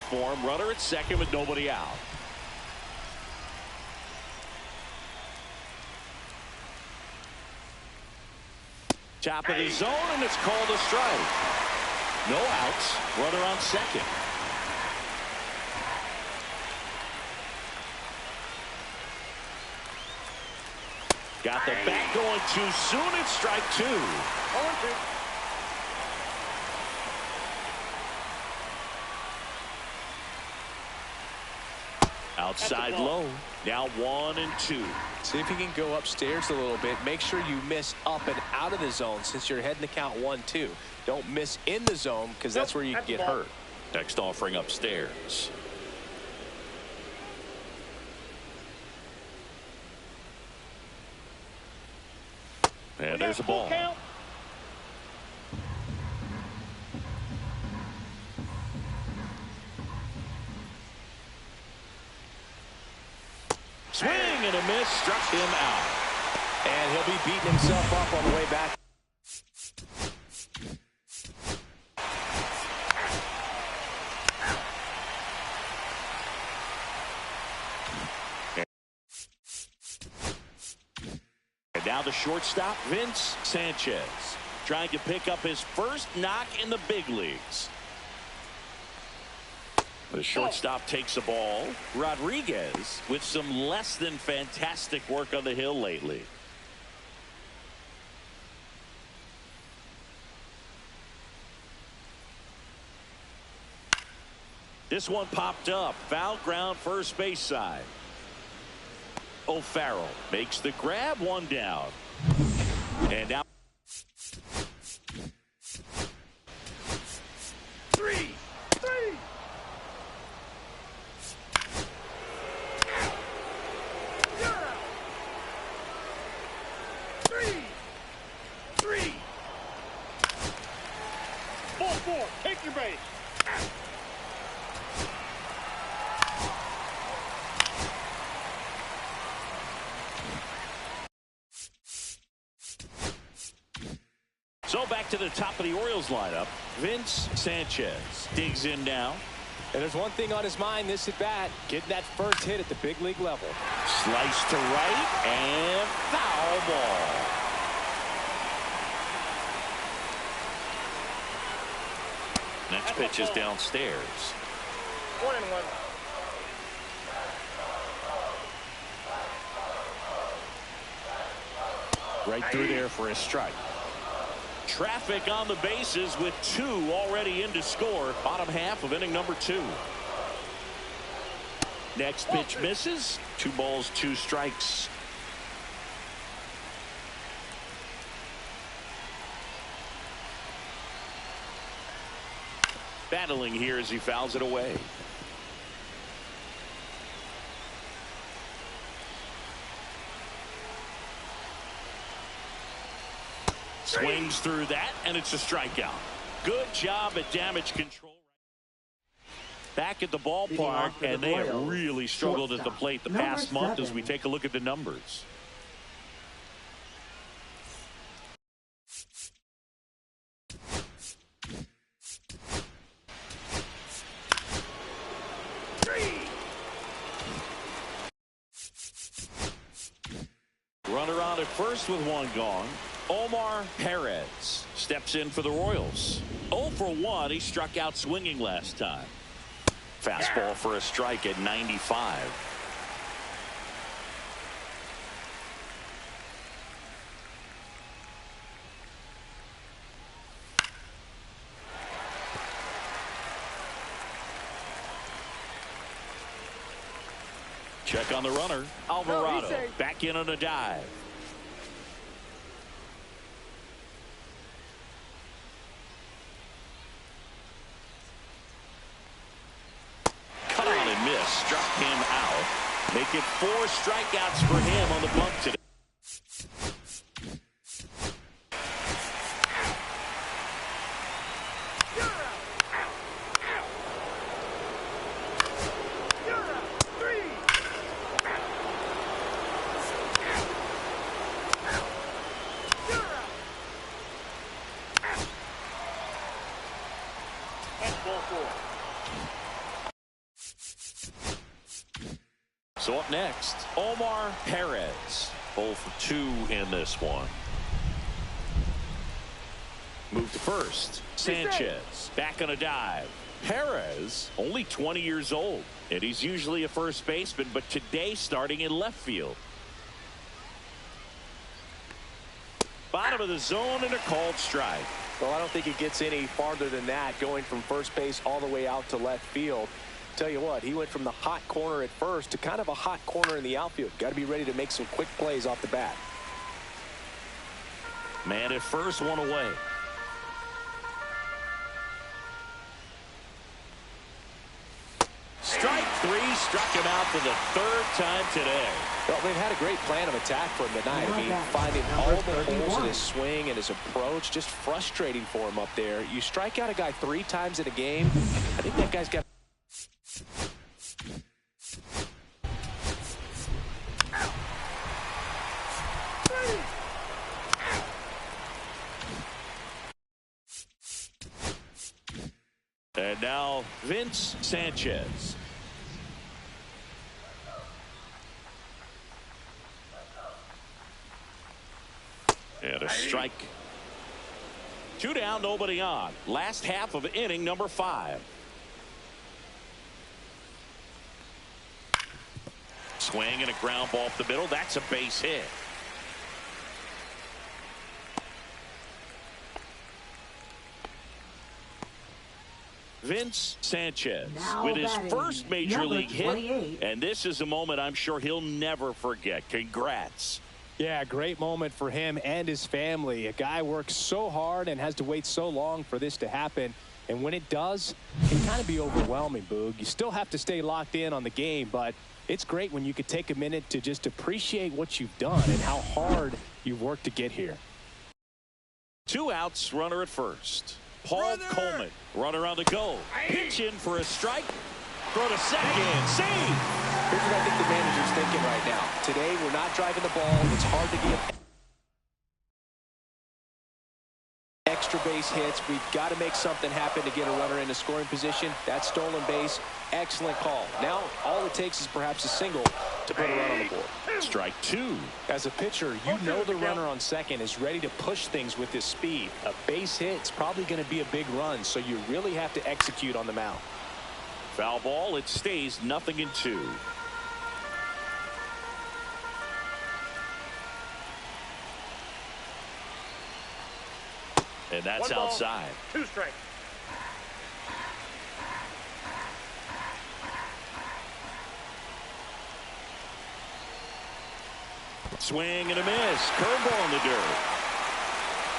for him. Runner at second with nobody out. Top of the zone, and it's called a strike. No outs. Runner on second. Got the bat going too soon. It's strike two. 0-2. Outside low. Now 1-2. See if you can go upstairs a little bit. Make sure you miss up and out of the zone since you're heading to count 1-2. Don't miss in the zone because that's where you can get hurt. Next offering upstairs. And there's a ball. Swing and a miss, struck him out. And he'll be beating himself up on the way back. And now the shortstop, Vince Sanchez, trying to pick up his first knock in the big leagues. The shortstop takes a ball. Rodriguez with some less than fantastic work on the hill lately. This one popped up. Foul ground, first base side. O'Farrell makes the grab, one down. And now. Three. Ball four. Take your base. So back to the top of the Orioles lineup. Vince Sanchez digs in now. And there's one thing on his mind this at bat, getting that first hit at the big league level. Slice to right and foul ball. Next pitch is downstairs. 1-1. Right through there for a strike. Traffic on the bases with two already in to score. Bottom half of inning number 2. Next pitch misses. 2 balls, 2 strikes. Battling here as he fouls it away. Swings through that, and it's a strikeout. Good job at damage control. Back at the ballpark, and they have really struggled at the plate the past month as we take a look at the numbers. Runner on at first with one gone. Omar Perez steps in for the Royals. 0 for 1. He struck out swinging last time. Fastball for a strike at 95. Check on the runner. Alvarado back in on a dive. Cut on and miss. Struck him out. Make it 4 strikeouts for him on the bunt today. So up next, Omar Perez. 0 for 2 in this one. Move to first. Sanchez back on a dive. Perez, only 20 years old, and he's usually a first baseman, but today starting in left field. Bottom of the zone and a called strike. Well, I don't think it gets any farther than that, going from first base all the way out to left field. Tell you what, he went from the hot corner at first to kind of a hot corner in the outfield. Got to be ready to make some quick plays off the bat. Man at first, one away. Strike 3, struck him out for the 3rd time today. Well, they've had a great plan of attack for him tonight. I mean, finding all the holes in his swing and his approach, just frustrating for him up there. You strike out a guy 3 times in a game, I think that guy's got... And now Vince Sanchez. And a strike. 2 down, nobody on. Last half of inning number 5. Swing and a ground ball up the middle. That's a base hit. Vince Sanchez with his first major league hit, and this is a moment I'm sure he'll never forget. Congrats. Yeah, great moment for him and his family. A guy works so hard and has to wait so long for this to happen. And when it does, it can kind of be overwhelming, Boog. You still have to stay locked in on the game, but it's great when you could take a minute to just appreciate what you've done and how hard you've worked to get here. 2 outs, runner at first. Paul Coleman, runner on the go. Pitch in for a strike. Throw to second. Save. Here's what I think the manager's thinking right now. Today, we're not driving the ball. It's hard to get extra base hits. We've got to make something happen to get a runner into scoring position. That stolen base, excellent call. Now, all it takes is perhaps a single to put a run on the board. Strike 2. As a pitcher, you know the runner on second is ready to push things with his speed. A base hit is probably going to be a big run, so you really have to execute on the mound. Foul ball. It stays 0-2. And that's outside. 2 strikes. Swing and a miss. Curveball in the dirt.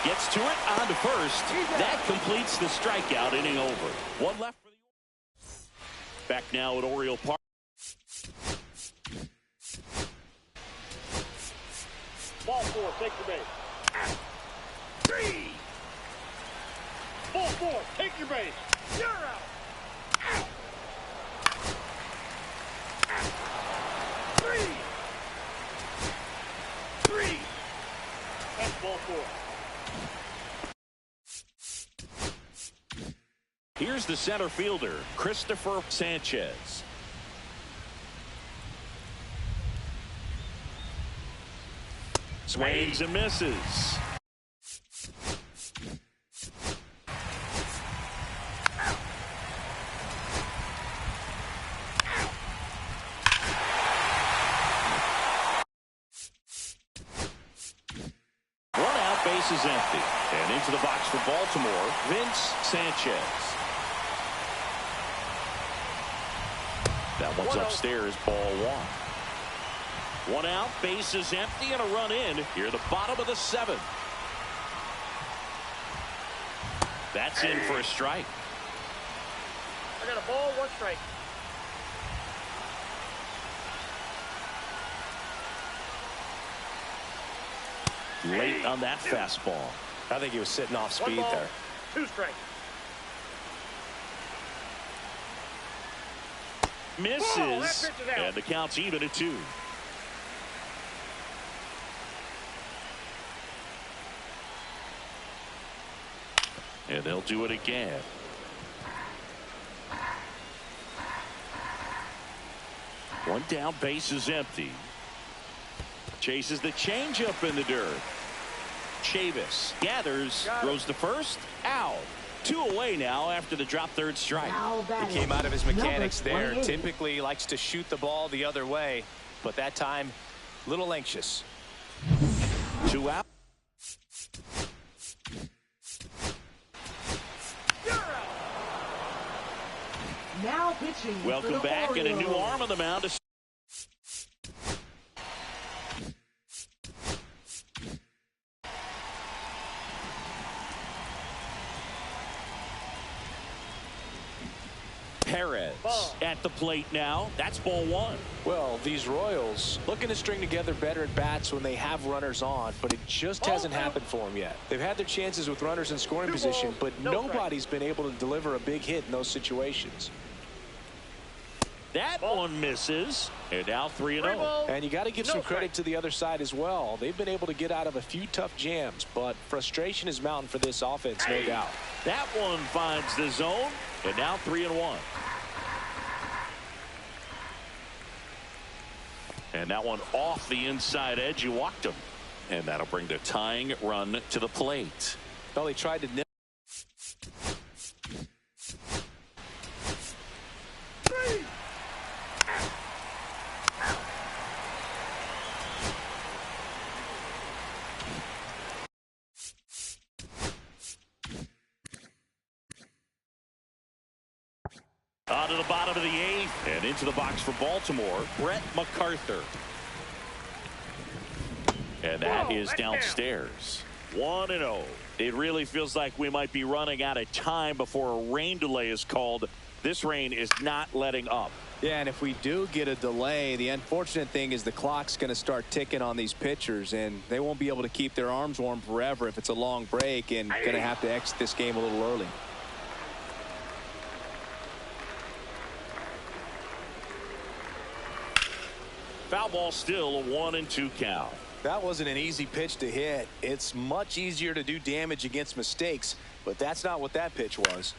Gets to it on to first. That completes the strikeout, inning over. One left for the back now at Oriole Park. Ball 4, take your base. 3. Ball 4, take your base. You're out. 3. That's ball 4. Here's the center fielder, Christopher Sanchez. Swings and misses. One out, base is empty. And into the box for Baltimore, Vince Sanchez. That one's upstairs, ball 1. One out, base is empty, and a run in here at the bottom of the 7th. That's in for a strike. I got a ball, 1 strike. Late on that fastball. I think he was sitting off speed ball, there. 2 strikes. Misses, and the count's even at 2. And they'll do it again. One down, base is empty. Chases the changeup in the dirt. Chavis gathers, throws to first, out. 2 away now after the drop third strike. He came out of his mechanics there. Typically he likes to shoot the ball the other way, but that time a little anxious. 2 out. Now pitching. Welcome back, and a new arm on the mound. Perez at the plate now. That's ball 1. Well, these Royals looking to string together better at bats when they have runners on, but it just hasn't happened for them yet. They've had their chances with runners in scoring position, but nobody's been able to deliver a big hit in those situations. That one misses, and now 3-0. And you got to give some credit to the other side as well. They've been able to get out of a few tough jams, but frustration is mounting for this offense, no doubt. That one finds the zone, and now 3-1. And that one off the inside edge. You walked him, and that'll bring the tying run to the plate. Well, he tried to nip. On to the bottom of the 8th, and into the box for Baltimore, Brett MacArthur. And that is downstairs. 1-0. It really feels like we might be running out of time before a rain delay is called. This rain is not letting up. Yeah, and if we do get a delay, the unfortunate thing is the clock's going to start ticking on these pitchers, and they won't be able to keep their arms warm forever if it's a long break, and going to have to exit this game a little early. Foul ball, still a 1-2 count. That wasn't an easy pitch to hit. It's much easier to do damage against mistakes, but that's not what that pitch was.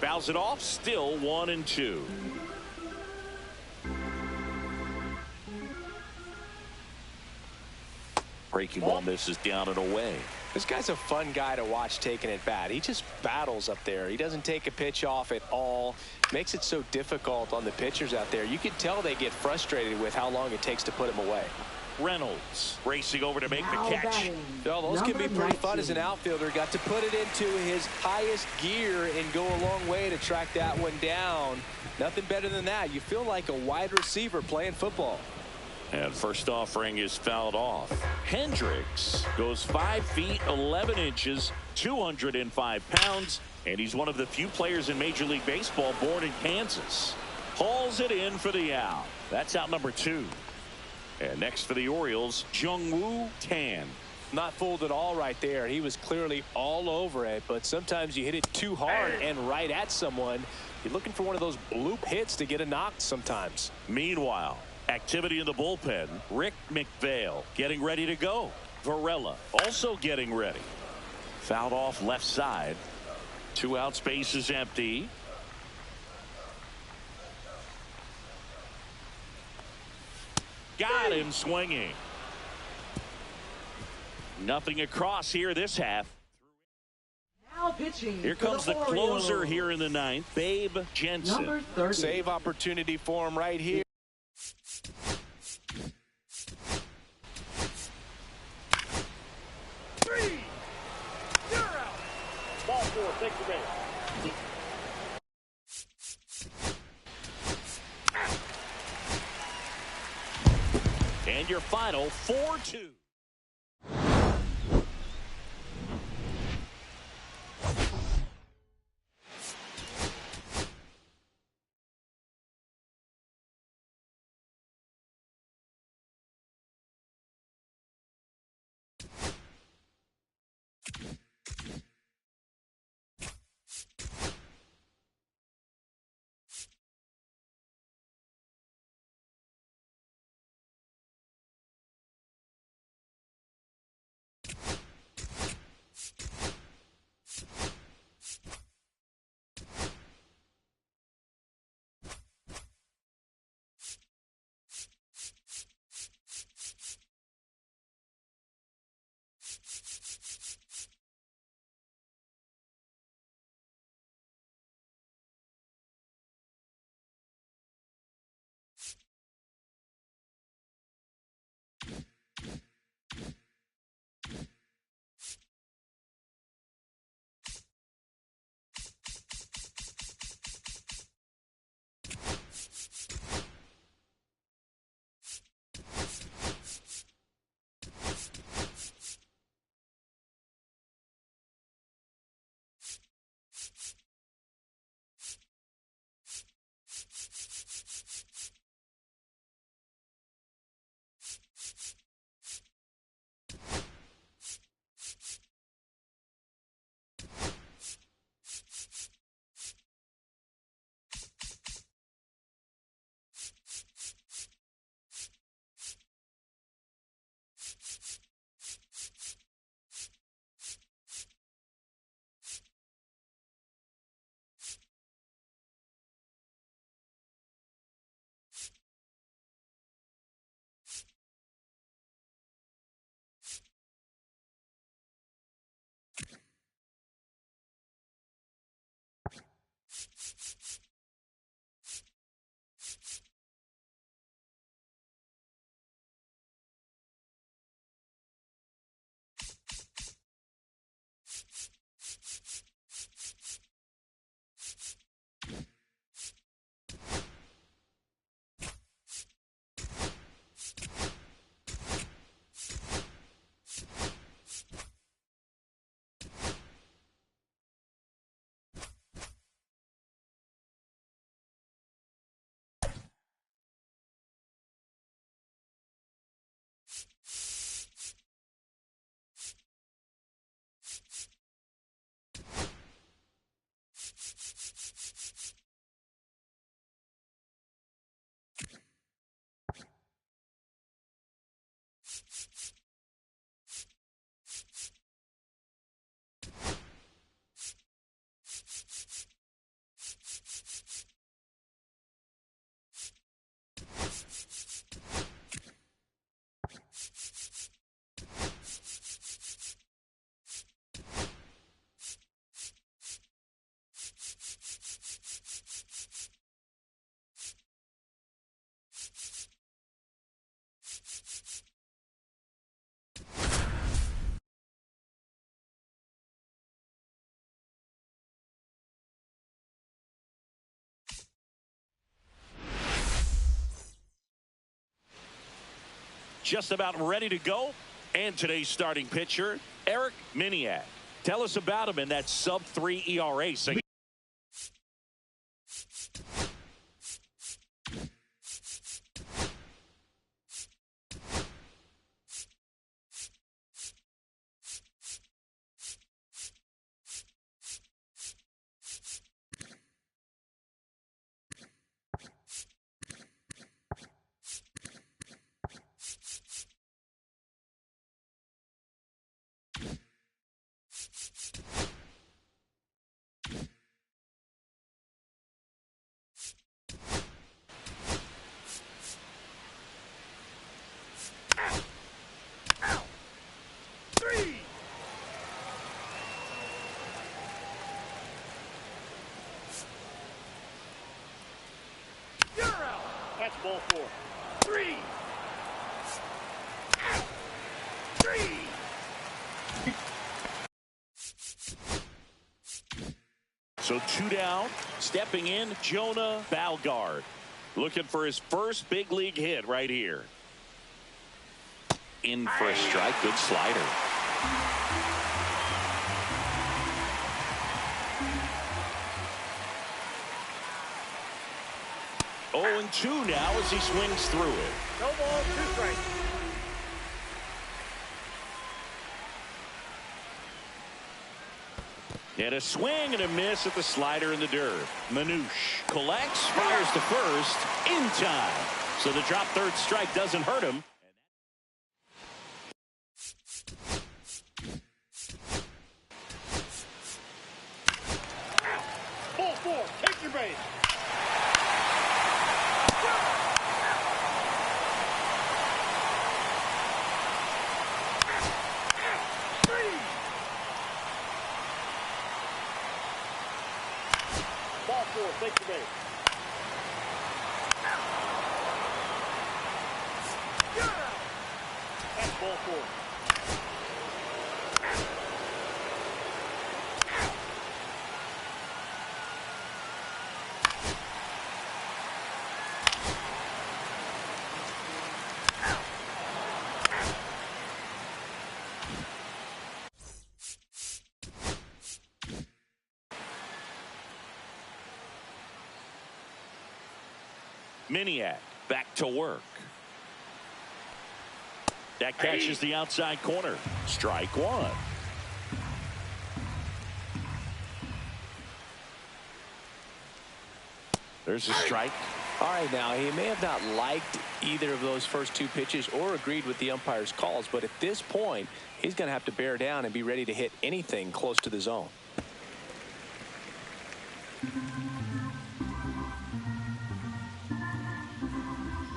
Fouls it off, still 1-2. Breaking ball misses down and away. This guy's a fun guy to watch taking at bat. He just battles up there. He doesn't take a pitch off at all. Makes it so difficult on the pitchers out there. You can tell they get frustrated with how long it takes to put him away. Reynolds racing over to make the Now catch. batting, Those can be number pretty fun as an 19. outfielder. Got to put it into his highest gear and go a long way to track that one down. Nothing better than that. You feel like a wide receiver playing football. And first offering is fouled off. Hendricks goes 5 feet 11 inches, 205 pounds, and he's one of the few players in Major League Baseball born in Kansas. Hauls it in for the out. That's out number 2. And next for the Orioles, Jungwoo Tan. Not fooled at all right there. He was clearly all over it, but sometimes you hit it too hard and right at someone. You're looking for one of those bloop hits to get a knock sometimes. Meanwhile, activity in the bullpen. Rick McVale getting ready to go. Varela also getting ready. Fouled off left side. 2 out, space is empty. Got him swinging. Nothing across here this half. Now pitching. Here for comes the Orioles. closer here in the 9th, Babe Jensen. Number 30. Save opportunity for him right here. Three. You're out. Ball 4. Take your base. And your final 4-2. just about ready to go. And today's starting pitcher, Eric Miniak. Tell us about him in that sub-3 ERA. That's ball 4. 3. So 2 down. Stepping in, Jonah Balgard. Looking for his first big league hit right here. In for a strike. Good slider. Oh, and 2 now as he swings through it. No ball, 2 strikes. And a swing and a miss at the slider in the dirt. Manouche collects, fires to first in time. So the drop third strike doesn't hurt him. Ball 4, take your base. Ball 4, take your base. That's ball 4. Miniak back to work. That catches the outside corner. Strike 1. There's a strike. All right, now he may have not liked either of those first 2 pitches or agreed with the umpire's calls, but at this point he's going to have to bear down and be ready to hit anything close to the zone.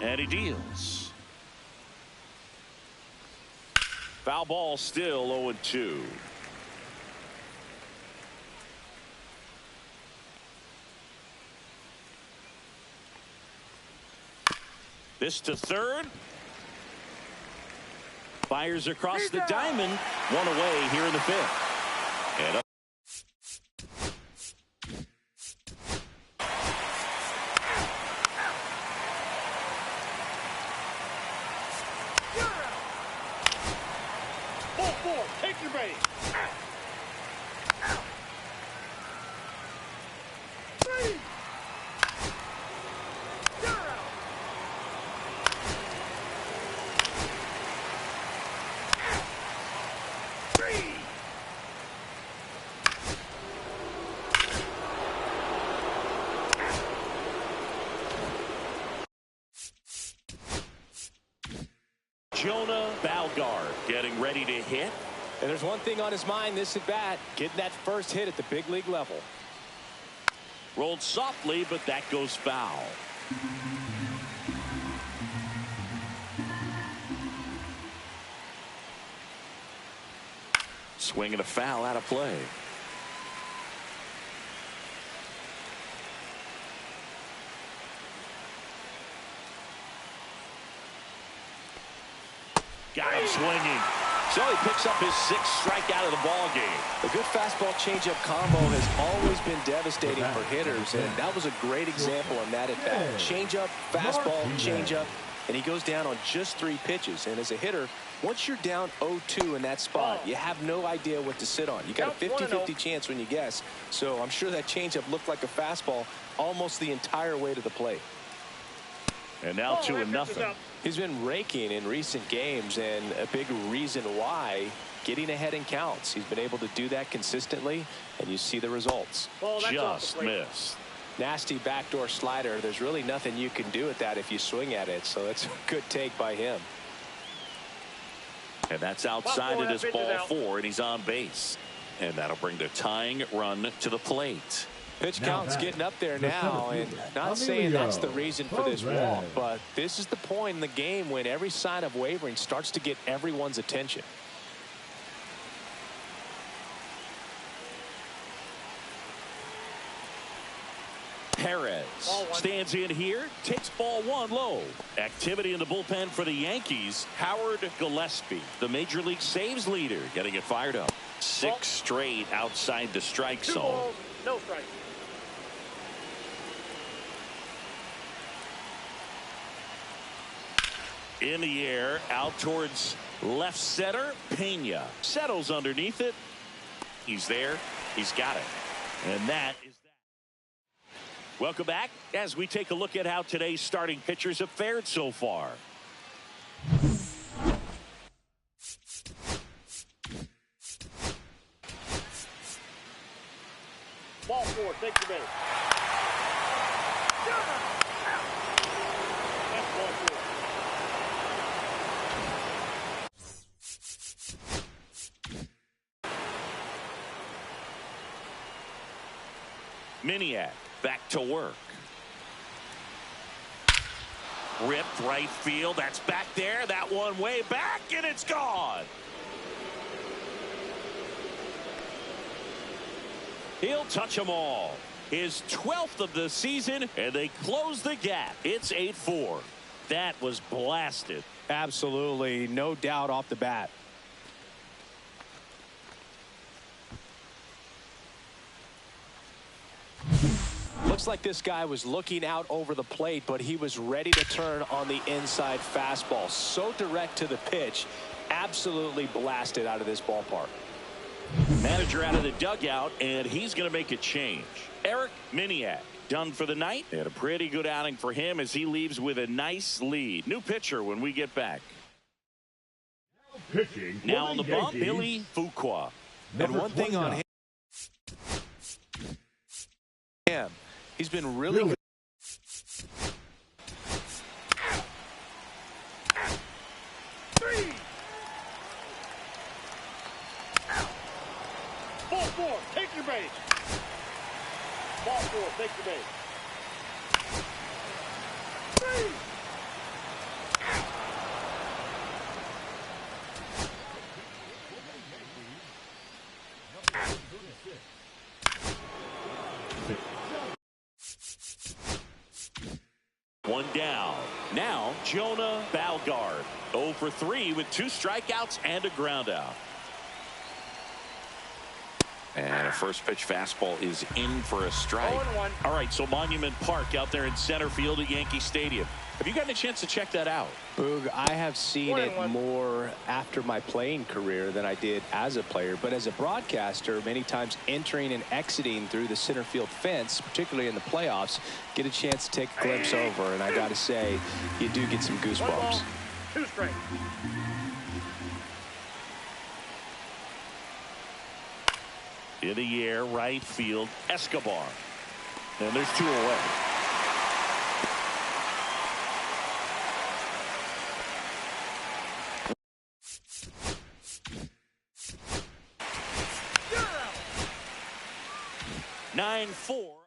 And he deals. Foul ball, still 0-2. This to third. Fires across the diamond. 1 away here in the 5th. And up. Ball 4, take your base. 3. You're out. 3. Jonah Balgard getting ready to hit. And there's one thing on his mind this at bat, getting that first hit at the big league level. Rolled softly, but that goes foul. Swing and a foul out of play. Got him swinging. So he picks up his 6th strikeout of the ball game. A good fastball changeup combo has always been devastating for hitters, and that was a great example in that at bat. Changeup, fastball, changeup. and he goes down on just 3 pitches. And as a hitter, once you're down 0-2 in that spot, you have no idea what to sit on. You got a 50-50 chance when you guess. So I'm sure that changeup looked like a fastball almost the entire way to the plate. And now 2-0. He's been raking in recent games, and a big reason why, getting ahead in counts. He's been able to do that consistently, and you see the results. Just missed. Nasty backdoor slider. There's really nothing you can do with that if you swing at it, so it's a good take by him. And that's outside of this ball 4, and he's on base. And that'll bring the tying run to the plate. Pitch count's getting up there now, and not saying that's the reason for this walk, but this is the point in the game when every sign of wavering starts to get everyone's attention. Perez stands in here, takes ball 1 low. Activity in the bullpen for the Yankees. Howard Gillespie, the major league saves leader, getting it fired up. 6 straight outside the strike 2 zone. balls, no strike. In the air, out towards left center. Pena settles underneath it. He's there. He's got it. And that is that. Welcome back as we take a look at how today's starting pitchers have fared so far. Ball 4, take the base. That's ball 4. Miniak back to work. Ripped right field. That's back there. That one way back, and it's gone. He'll touch them all. His 12th of the season, and they close the gap. It's 8-4. That was blasted. Absolutely, no doubt off the bat. Looks like this guy was looking out over the plate, but he was ready to turn on the inside fastball. So direct to the pitch, absolutely blasted out of this ballpark. Manager out of the dugout, and he's going to make a change. Eric Miniak done for the night, and a pretty good outing for him as he leaves with a nice lead. New pitcher when we get back. Pitching. Now on the bump, Billy Fuqua. And one thing on him, he's been really good. Ball 4, take your base. Ball 4, take your base. 3. One down. Now Jonah Balgard 0 for 3 with 2 strikeouts and a ground out. And a first pitch fastball is in for a strike. 0-1. All right, so Monument Park out there in center field at Yankee Stadium. Have you gotten a chance to check that out? Boog, I have seen it 1-1. more after my playing career than I did as a player. But as a broadcaster, many times entering and exiting through the center field fence, particularly in the playoffs, get a chance to take a glimpse over. And I got to say, you do get some 1 goosebumps. ball, 2 strikes. In the air, right field, Escobar. And there's 2 away. You're out. 9-4.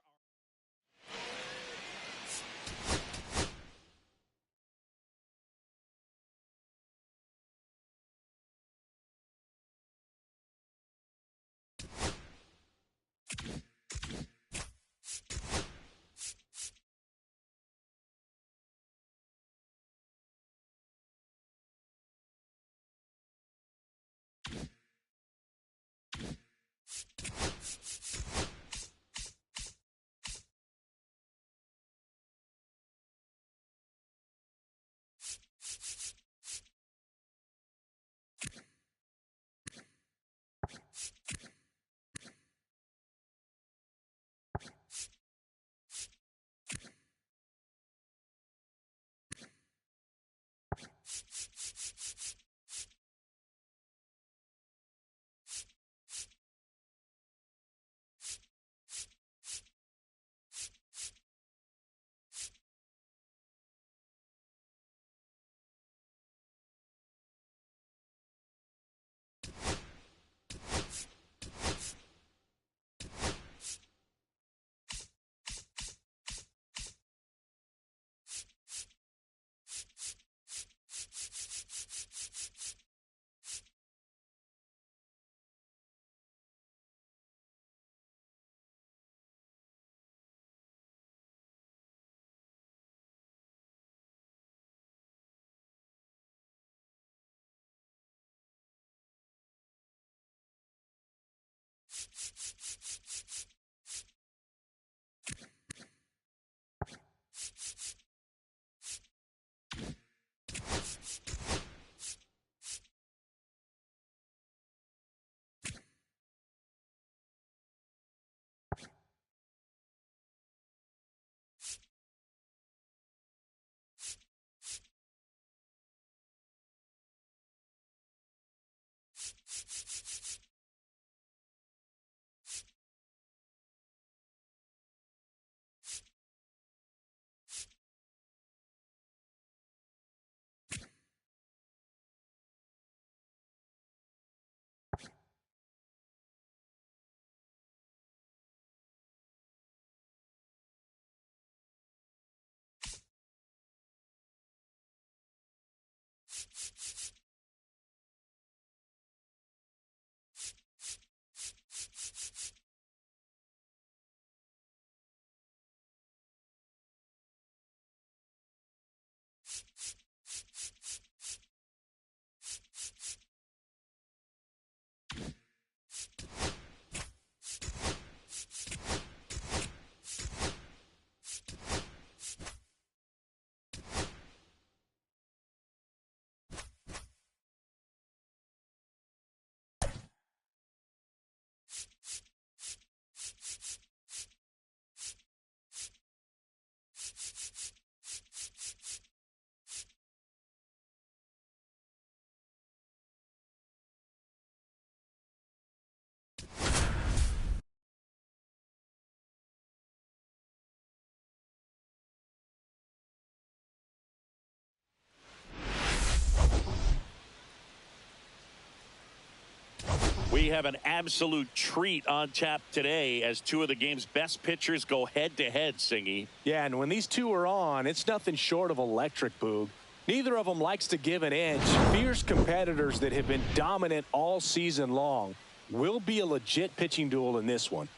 We have an absolute treat on tap today as two of the game's best pitchers go head-to-head, Singy. Yeah, and when these two are on, it's nothing short of electric, Boog. Neither of them likes to give an inch. Fierce competitors that have been dominant all season long. Will be a legit pitching duel in this one.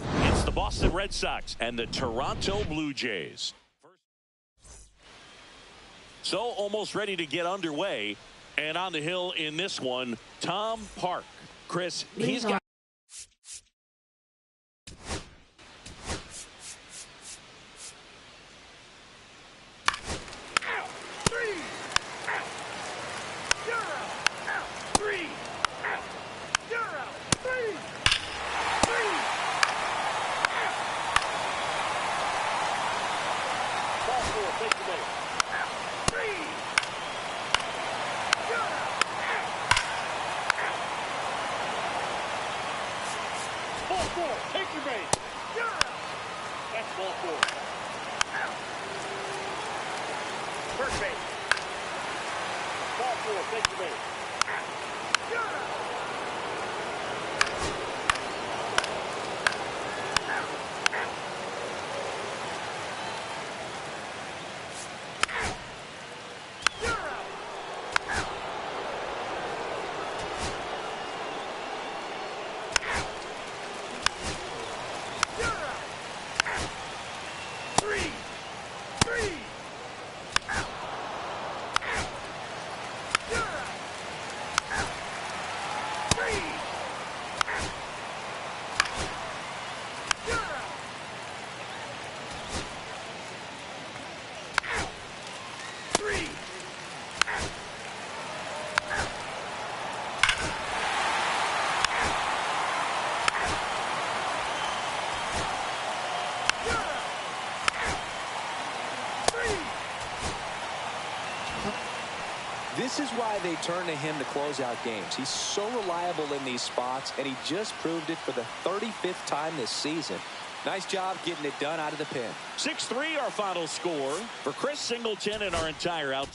It's the Boston Red Sox and the Toronto Blue Jays. So almost ready to get underway, and on the hill in this one, Tom Park. Chris, he's got Take your base. You're out. That's ball 4. First base. Ball 4. Take your base. You're out. This is why they turn to him to close out games. He's so reliable in these spots, and he just proved it for the 35th time this season. Nice job getting it done out of the pen. 6-3 our final score for Chris Singleton and our entire out.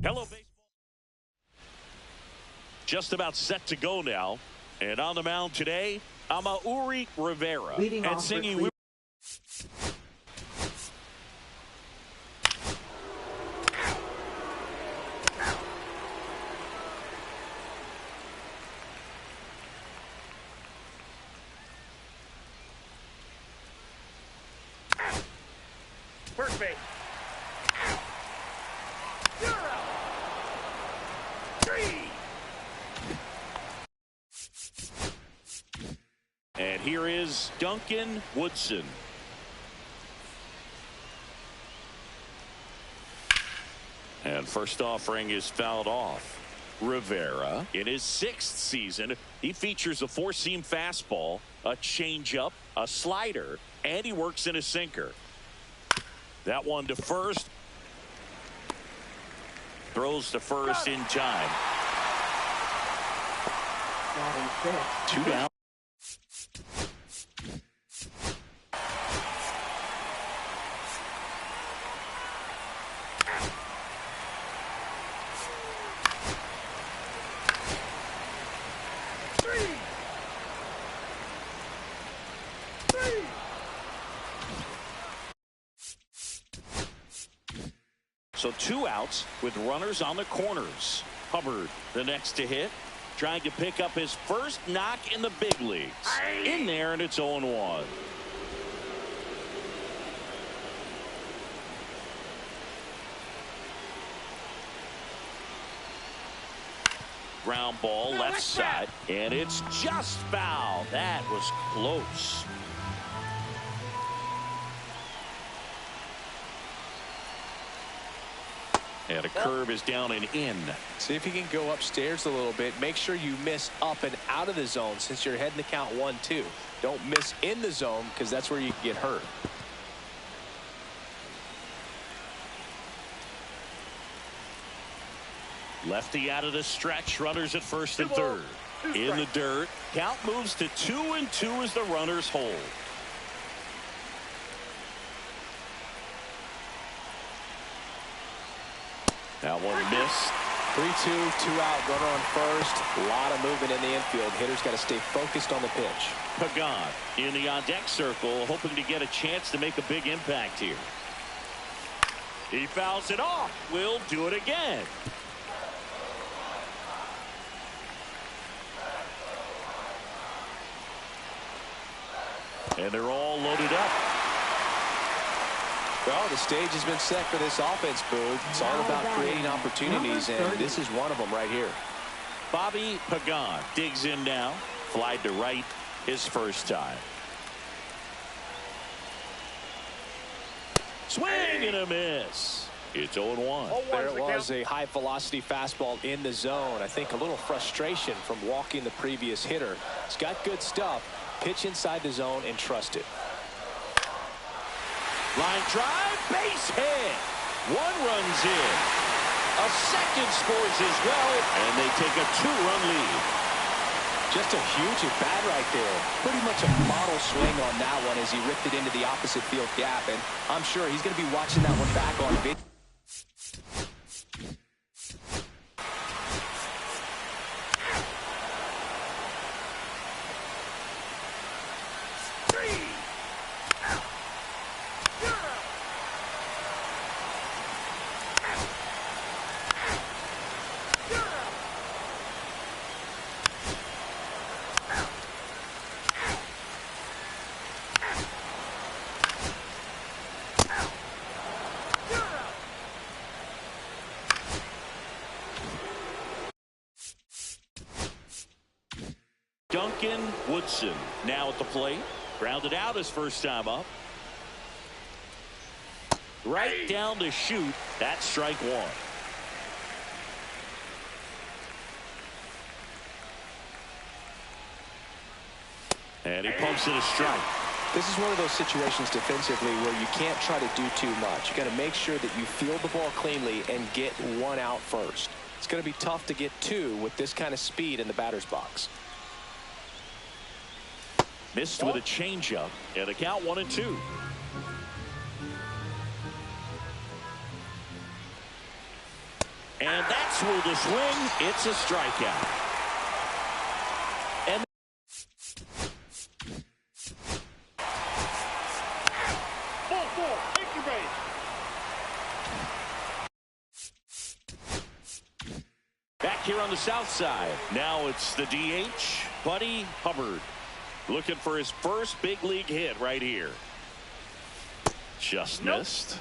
Hello, baseball. Just about set to go now. And on the mound today, Amauri Rivera. Leading And off singing... for First base. You're out. And here is Duncan Woodson. And first offering is fouled off. Rivera, in his 6th season, he features a 4-seam fastball, a changeup, a slider, and he works in a sinker. That one to first. Throws to first in time. Batting 6. 2 down. So 2 outs with runners on the corners. Hubbard, the next to hit, trying to pick up his first knock in the big leagues. In there, and it's 0-1. Ground ball left side, and it's just foul. That was close. And a curve is down and in. See if you can go upstairs a little bit. Make sure you miss up and out of the zone since you're heading to count 1-2. Don't miss in the zone because that's where you can get hurt. Lefty out of the stretch. Runners at first and third. In the dirt. Count moves to 2-2 as the runners hold. That one missed. 3-2, 2 out, runner on first. A lot of movement in the infield. Hitter's got to stay focused on the pitch. Pagan in the on-deck circle, hoping to get a chance to make a big impact here. He fouls it off. Will do it again. And they're all loaded up. Well, the stage has been set for this offense, Boog. It's all about creating opportunities, and this is one of them right here. Bobby Pagan digs in now. Flied to right his first time. Swing and a miss. It's 0-1. There it was, a high-velocity fastball in the zone. I think a little frustration from walking the previous hitter. It's got good stuff. Pitch inside the zone and trust it. Line drive, base hit. 1 runs in. A second scores as well, and they take a 2-run lead. Just a huge at bat right there. Pretty much a model swing on that one as he ripped it into the opposite field gap, and I'm sure he's going to be watching that one back on video. Duncan Woodson now at the plate. Grounded out his first time up. Right down to shoot. That's strike 1. And he pumps it a strike. This is one of those situations defensively where you can't try to do too much. You got to make sure that you field the ball cleanly and get 1 out first. It's going to be tough to get 2 with this kind of speed in the batter's box. Missed with a changeup, and the count 1-2. And that's where the swing. It's a strikeout. And Ball 4, take your base. back here on the south side. Now it's the DH, Buddy Hubbard. Looking for his first big league hit right here. Just missed.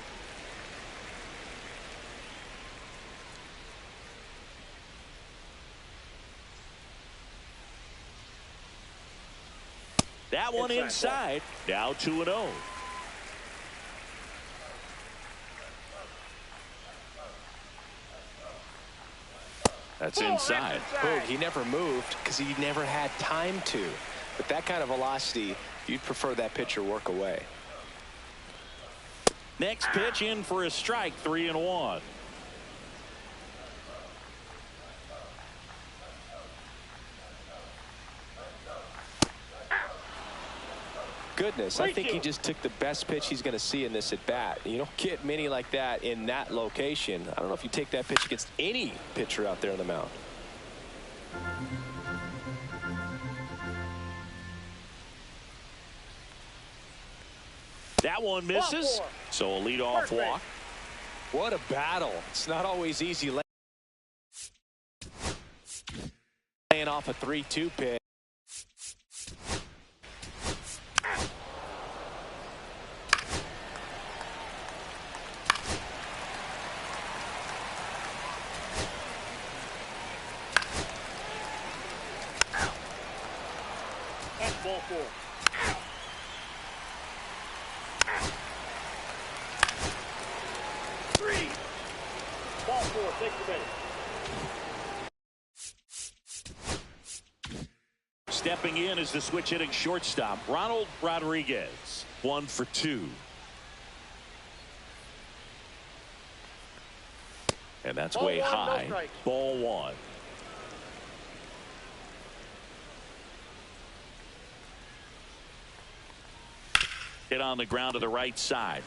That one inside. Now 2-0. That's inside. Boog, he never moved because he never had time to. With that kind of velocity, you'd prefer that pitcher work away. Next pitch in for a strike, 3-1. Goodness, I think he just took the best pitch he's going to see in this at bat. You don't get many like that in that location. I don't know if you take that pitch against any pitcher out there on the mound. That one misses. So a leadoff walk. What a battle. It's not always easy laying off a 3-2 pitch. That's ball 4. Ball 4, take the base. Stepping in is the switch hitting shortstop, Ronald Rodriguez. 1 for 2. And that's Ball way 1, no high. strikes. Ball 1. Hit on the ground to the right side.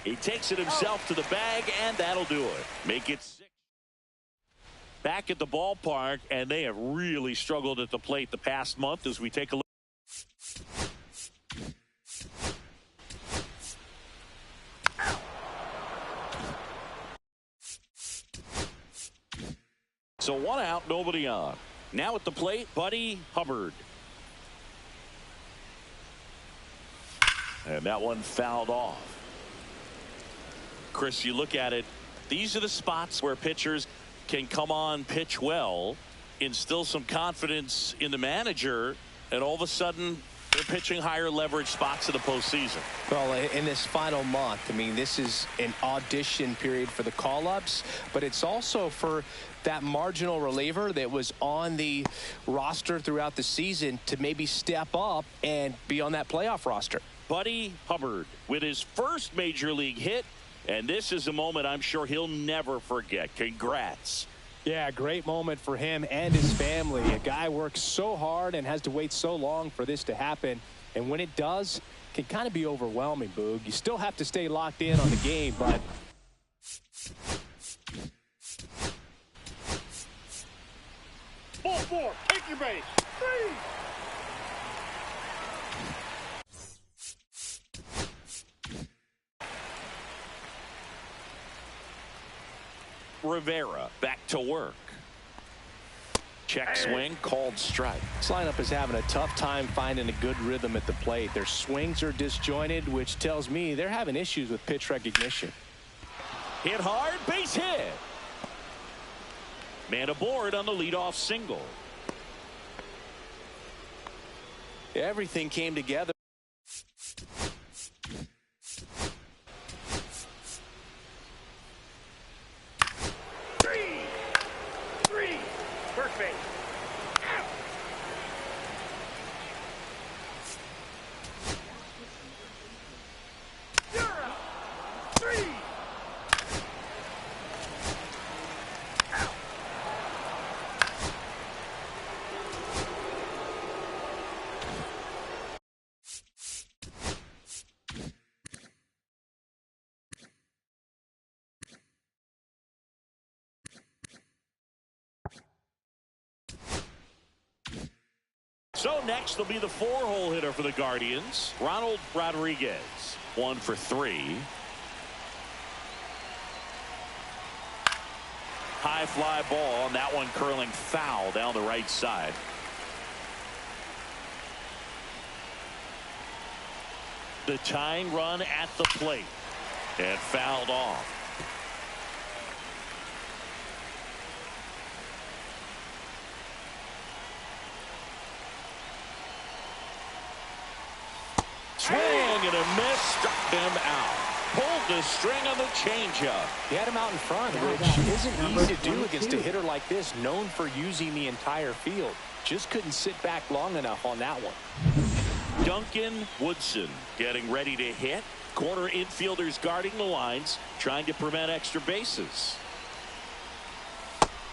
He takes it himself to the bag, and that'll do it. Make it 6. Back at the ballpark, and they have really struggled at the plate the past month as we take a look. So 1 out, nobody on. Now at the plate, Buddy Hubbard. And that one fouled off. Chris, you look at it, these are the spots where pitchers can come on, pitch well, instill some confidence in the manager, and all of a sudden they're pitching higher leverage spots in the postseason. Well, in this final month, I mean, this is an audition period for the call-ups, but it's also for that marginal reliever that was on the roster throughout the season to maybe step up and be on that playoff roster. Buddy Hubbard with his first major league hit, and this is a moment I'm sure he'll never forget. Congrats. Yeah, great moment for him and his family. A guy works so hard and has to wait so long for this to happen, and when it does, it can kind of be overwhelming, Boog. You still have to stay locked in on the game, but Ball 4, take your base. 3. Rivera back to work. Check swing, called strike. this lineup is having a tough time finding a good rhythm at the plate. Their swings are disjointed, which tells me they're having issues with pitch recognition. Hit hard, base hit. Man aboard on the leadoff single. Everything came together. First base. You're out. 3. So next will be the 4-hole hitter for the Guardians, Ronald Rodriguez. 1 for 3. High fly ball, and that one curling foul down the right side. The tying run at the plate, and fouled off. a miss. Struck him out. Pulled the string on the changeup. He had him out in front, which isn't easy to do against a hitter like this, known for using the entire field. Just couldn't sit back long enough on that one. Duncan Woodson getting ready to hit. Corner infielders guarding the lines, trying to prevent extra bases.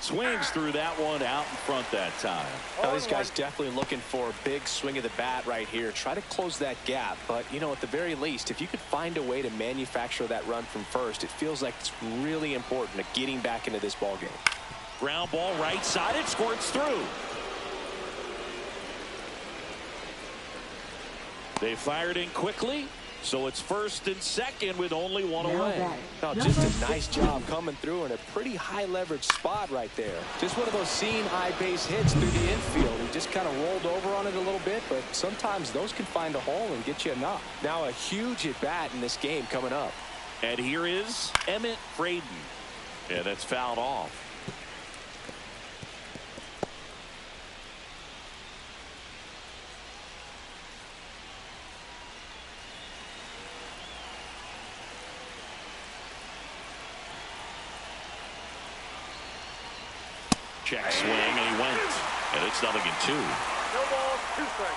Swings through that one out in front that time. Now, these guys definitely looking for a big swing of the bat right here. Try to close that gap. But, you know, at the very least, if you could find a way to manufacture that run from first, it feels like it's really important to getting back into this ball game. Ground ball right side. It squirts through. They fired in quickly. So it's first and second with only one away. Now, just a nice job coming through in a pretty high leverage spot right there. Just one of those seeing eye base hits through the infield. He just kind of rolled over on it a little bit, but sometimes those can find a hole and get you a knock. Now a huge at bat in this game coming up. And here is Emmett Braden. And that's fouled off. Check swing, and he went. And it's 0-2. No balls, 2 strikes.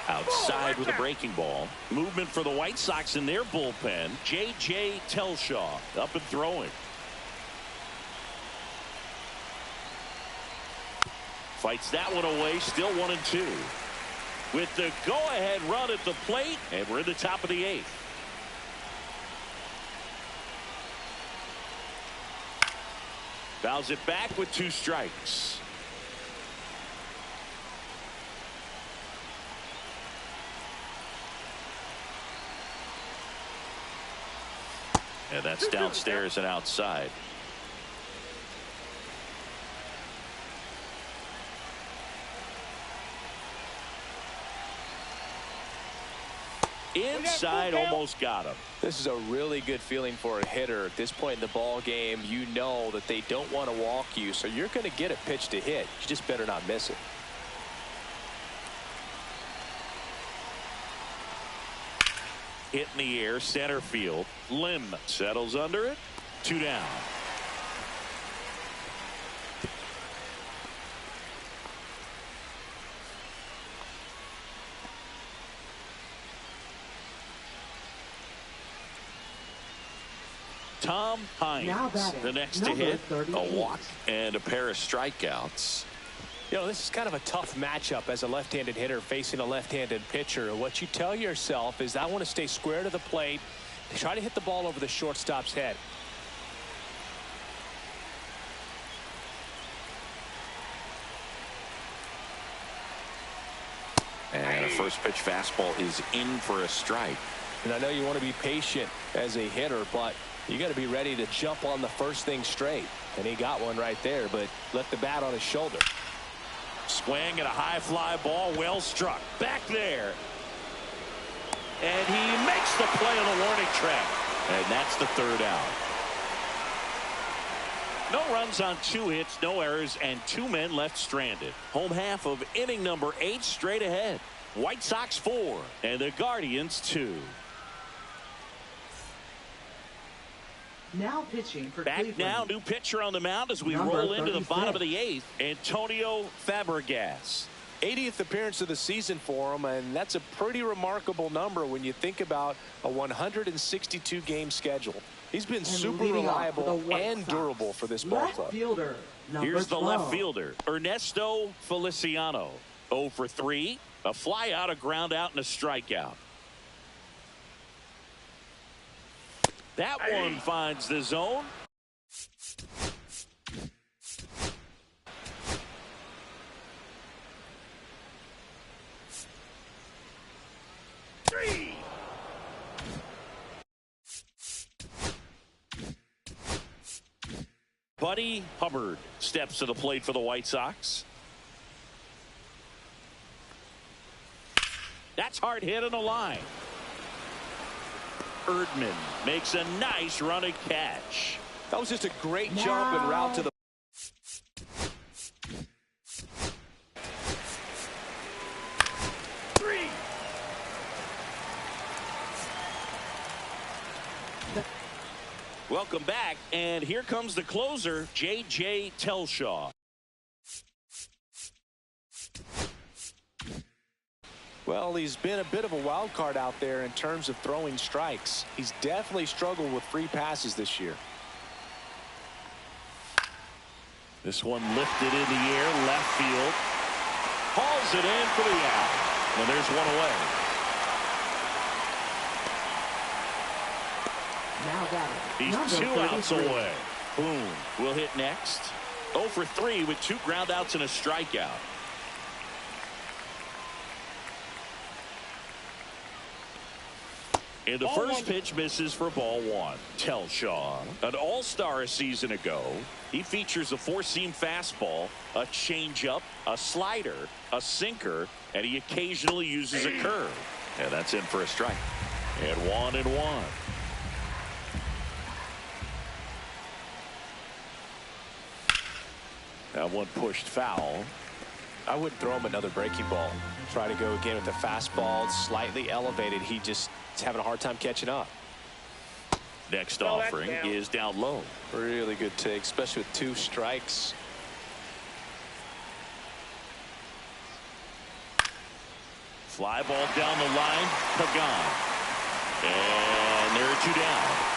Outside with a breaking ball. Movement for the White Sox in their bullpen. J.J. Telshaw up and throwing. Fights that one away. Still 1-2. With the go-ahead run at the plate, and we're in the top of the 8th. Fouls it back with 2 strikes. And that's downstairs and outside. Inside, almost got him. This is a really good feeling for a hitter at this point in the ball game. You know that they don't want to walk you, so you're going to get a pitch to hit. You just better not miss it. Hit in the air, center field. Lim settles under it. 2 down. Tom Hines, the next to hit, a walk and a pair of strikeouts. You know, this is kind of a tough matchup as a left-handed hitter facing a left-handed pitcher. What you tell yourself is, I want to stay square to the plate, try to hit the ball over the shortstop's head. And a first pitch fastball is in for a strike. And I know you want to be patient as a hitter, but you got to be ready to jump on the first thing straight. And he got one right there, but left the bat on his shoulder. Swing at a high fly ball, well struck. Back there. And he makes the play on the warning track. And that's the 3rd out. No runs on 2 hits, no errors, and 2 men left stranded. Home half of inning number 8 straight ahead. White Sox 4 and the Guardians 2. Now pitching for Back Cleveland. now, new pitcher on the mound as we roll into the bottom of the 8th. Antonio Fabregas. 80th appearance of the season for him, and that's a pretty remarkable number when you think about a 162 game schedule. He's been super reliable and durable for this ball club. Fielder, here's the 12. left fielder, Ernesto Feliciano. 0 for 3, a fly out, a ground out, and a strikeout. That one finds the zone. Buddy Hubbard steps to the plate for the White Sox. That's hard hit on the line. Erdman makes a nice running catch. That was just a great jump and route to the Welcome back, and here comes the closer, J.J. Telshaw. Well, he's been a bit of a wild card out there in terms of throwing strikes. He's definitely struggled with free passes this year. This one lifted in the air, left field. Hauls it in for the out. And there's one away. Now batting, He's number 2 outs 33. away. Boom will hit next. 0 for 3 with 2 groundouts and a strikeout. And the first pitch misses for ball 1. Telshaw, an all-star a season ago. He features a 4-seam fastball, a changeup, a slider, a sinker, and he occasionally uses a curve. Yeah, that's in for a strike. And 1-1. That one pushed foul. I wouldn't throw him another breaking ball. Try to go again with the fastball slightly elevated. He just is having a hard time catching up. Next Well, that's offering down. is down low. Really good take, especially with 2 strikes. Fly ball down the line. Pagan. And there are 2 down.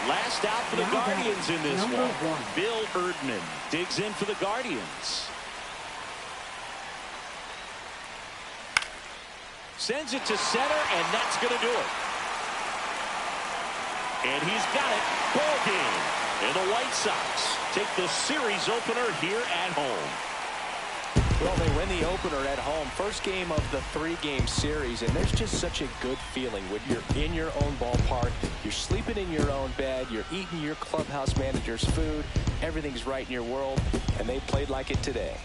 Last out for the Now Guardians in this number one. 1. Bill Erdman digs in for the Guardians. Sends it to center, and that's going to do it. And he's got it. Ball game. And the White Sox take the series opener here at home. Well, they win the opener at home. First game of the 3-game series, and there's just such a good feeling when you're in your own ballpark. You're sleeping in your own bed. You're eating your clubhouse manager's food. Everything's right in your world, and they played like it today.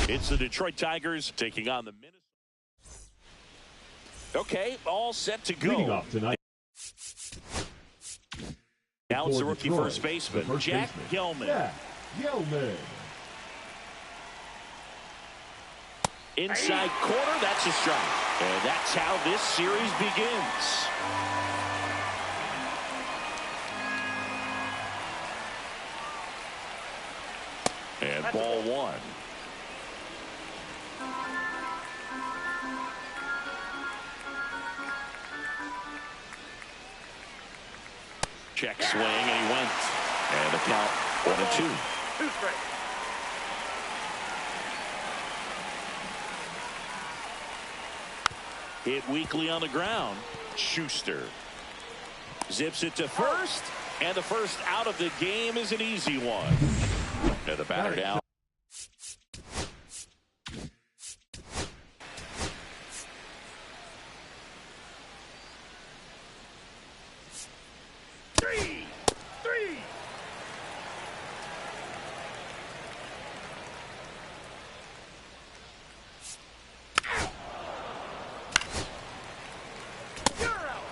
It's the Detroit Tigers taking on the Minnesota. Okay, all set to Leading go. off tonight. Now it's For the rookie Detroit, first baseman, the first Jack baseman, Gelman. Jack Gelman. Inside corner, that's a strike. And that's how this series begins. And ball one. Check swing, and he went. And the count 1-2. 2 straight. Hit weakly on the ground. Schuster zips it to first, and the first out of the game is an easy one. And the batter down. Three. You're out.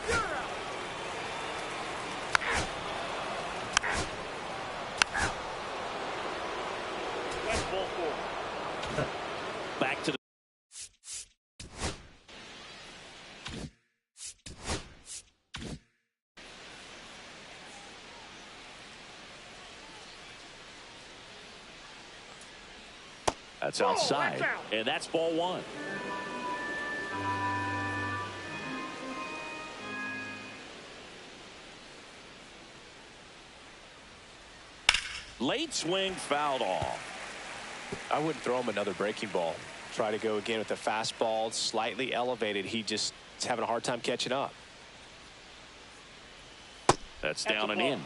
You're out. That's ball 4. Back to the. That's outside, that's out. and that's ball one. Late swing fouled off. I wouldn't throw him another breaking ball. Try to go again with the fastball, slightly elevated. He just is having a hard time catching up. That's That's down a and ball. in.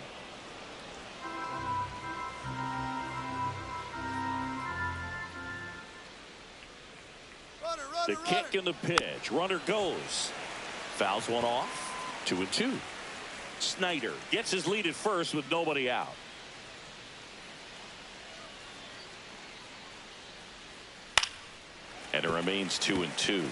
The kick and the pitch. Runner goes. Fouls one off. 2-2. Snyder gets his lead at first with nobody out. And it remains 2-2.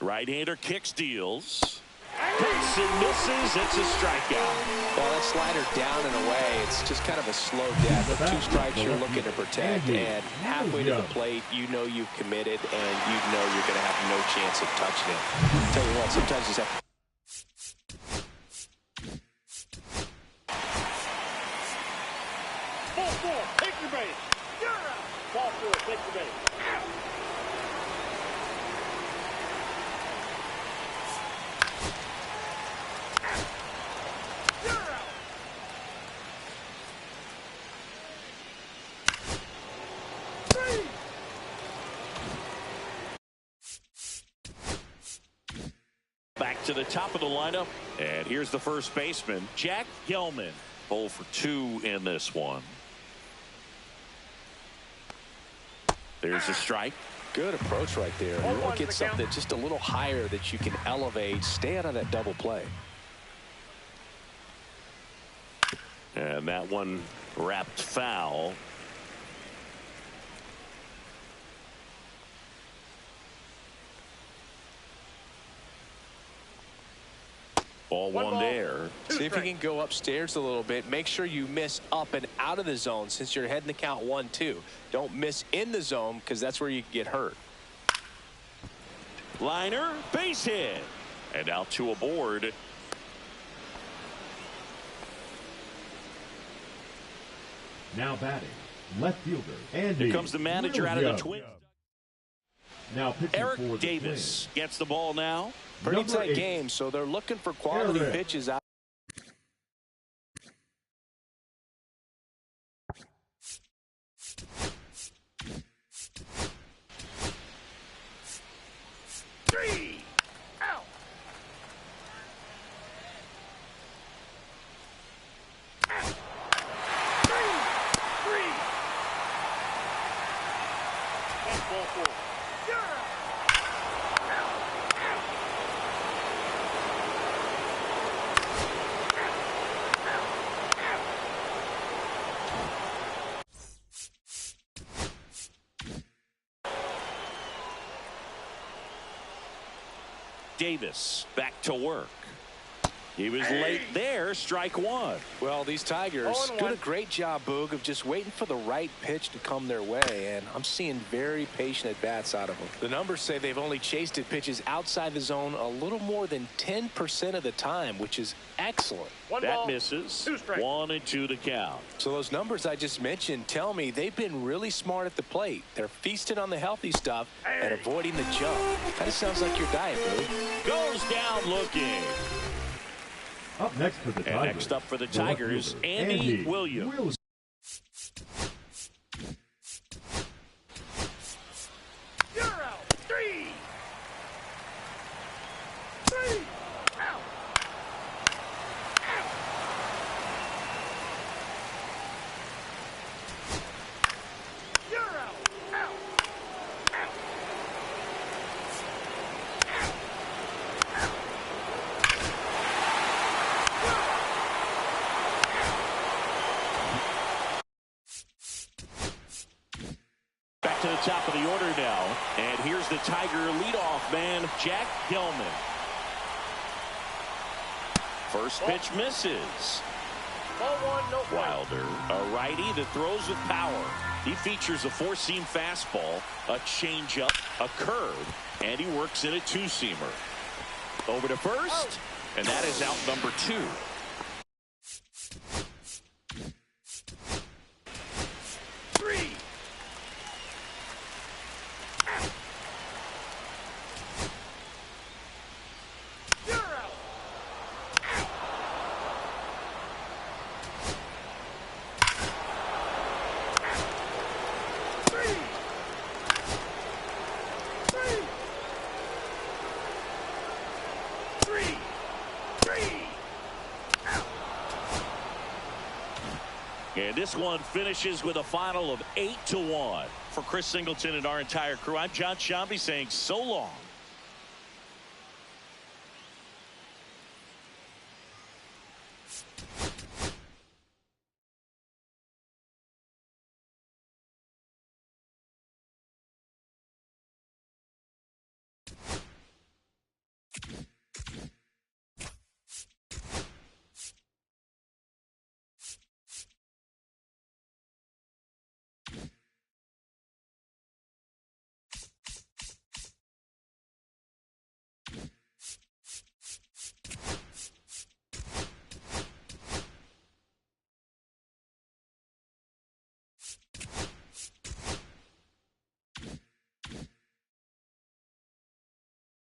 Right-hander kicks, deals. Cuts and misses. It's a strikeout. Well, that slider down and away, it's just kind of a slow death. 2 strikes you're looking to protect, and halfway to the plate, you know you've committed, and you know you're going to have no chance of touching it. I'll tell you what, sometimes you just have to. Ball 4, take your base. You're out. Ball 4, take your base. Back to the top of the lineup, and here's the first baseman, Jack Gelman. 0 for 2 in this one. There's a strike. Good approach right there. You want to get something just a little higher that you can elevate. Stay out of that double play. And that one wrapped foul. Ball one there. See if you can go upstairs a little bit. Make sure you miss up and out of the zone since you're heading the count 1-2. Don't miss in the zone because that's where you get hurt. Liner, base hit. And out to aboard. Now batting, left fielder Andy. Here comes the manager out of the Twins. Now pitching for the Eric Davis Twins. gets the ball now. Pretty Number tight 8. game, so they're looking for quality Eric. pitches out. Ball 4. You're out. Davis back to work. He was late there. Strike 1. Well, these Tigers doing a great job, Boog, of just waiting for the right pitch to come their way, and I'm seeing very patient at-bats out of them. The numbers say they've only chased at pitches outside the zone a little more than 10% of the time, which is excellent. That misses. 2 strikes. 1-2 to count. So those numbers I just mentioned tell me they've been really smart at the plate. They're feasting on the healthy stuff and avoiding the junk. That sounds like your diet, Boog. Goes down looking. Up next for the Tigers. And next up for the left Tigers, fielder, Andy Williams. You're out. 3. 3. Out. You're out. Out. Back to the top of the order now. And here's the Tiger leadoff man, Jack Gelman. First pitch misses. Ball 1, no play. Wilder, a righty that throws with power. He features a 4-seam fastball, a changeup, a curve, and he works in a 2-seamer. Over to first, and that is out number 2. And this one finishes with a final of 8-1. For Chris Singleton and our entire crew, I'm John Shambi saying so long.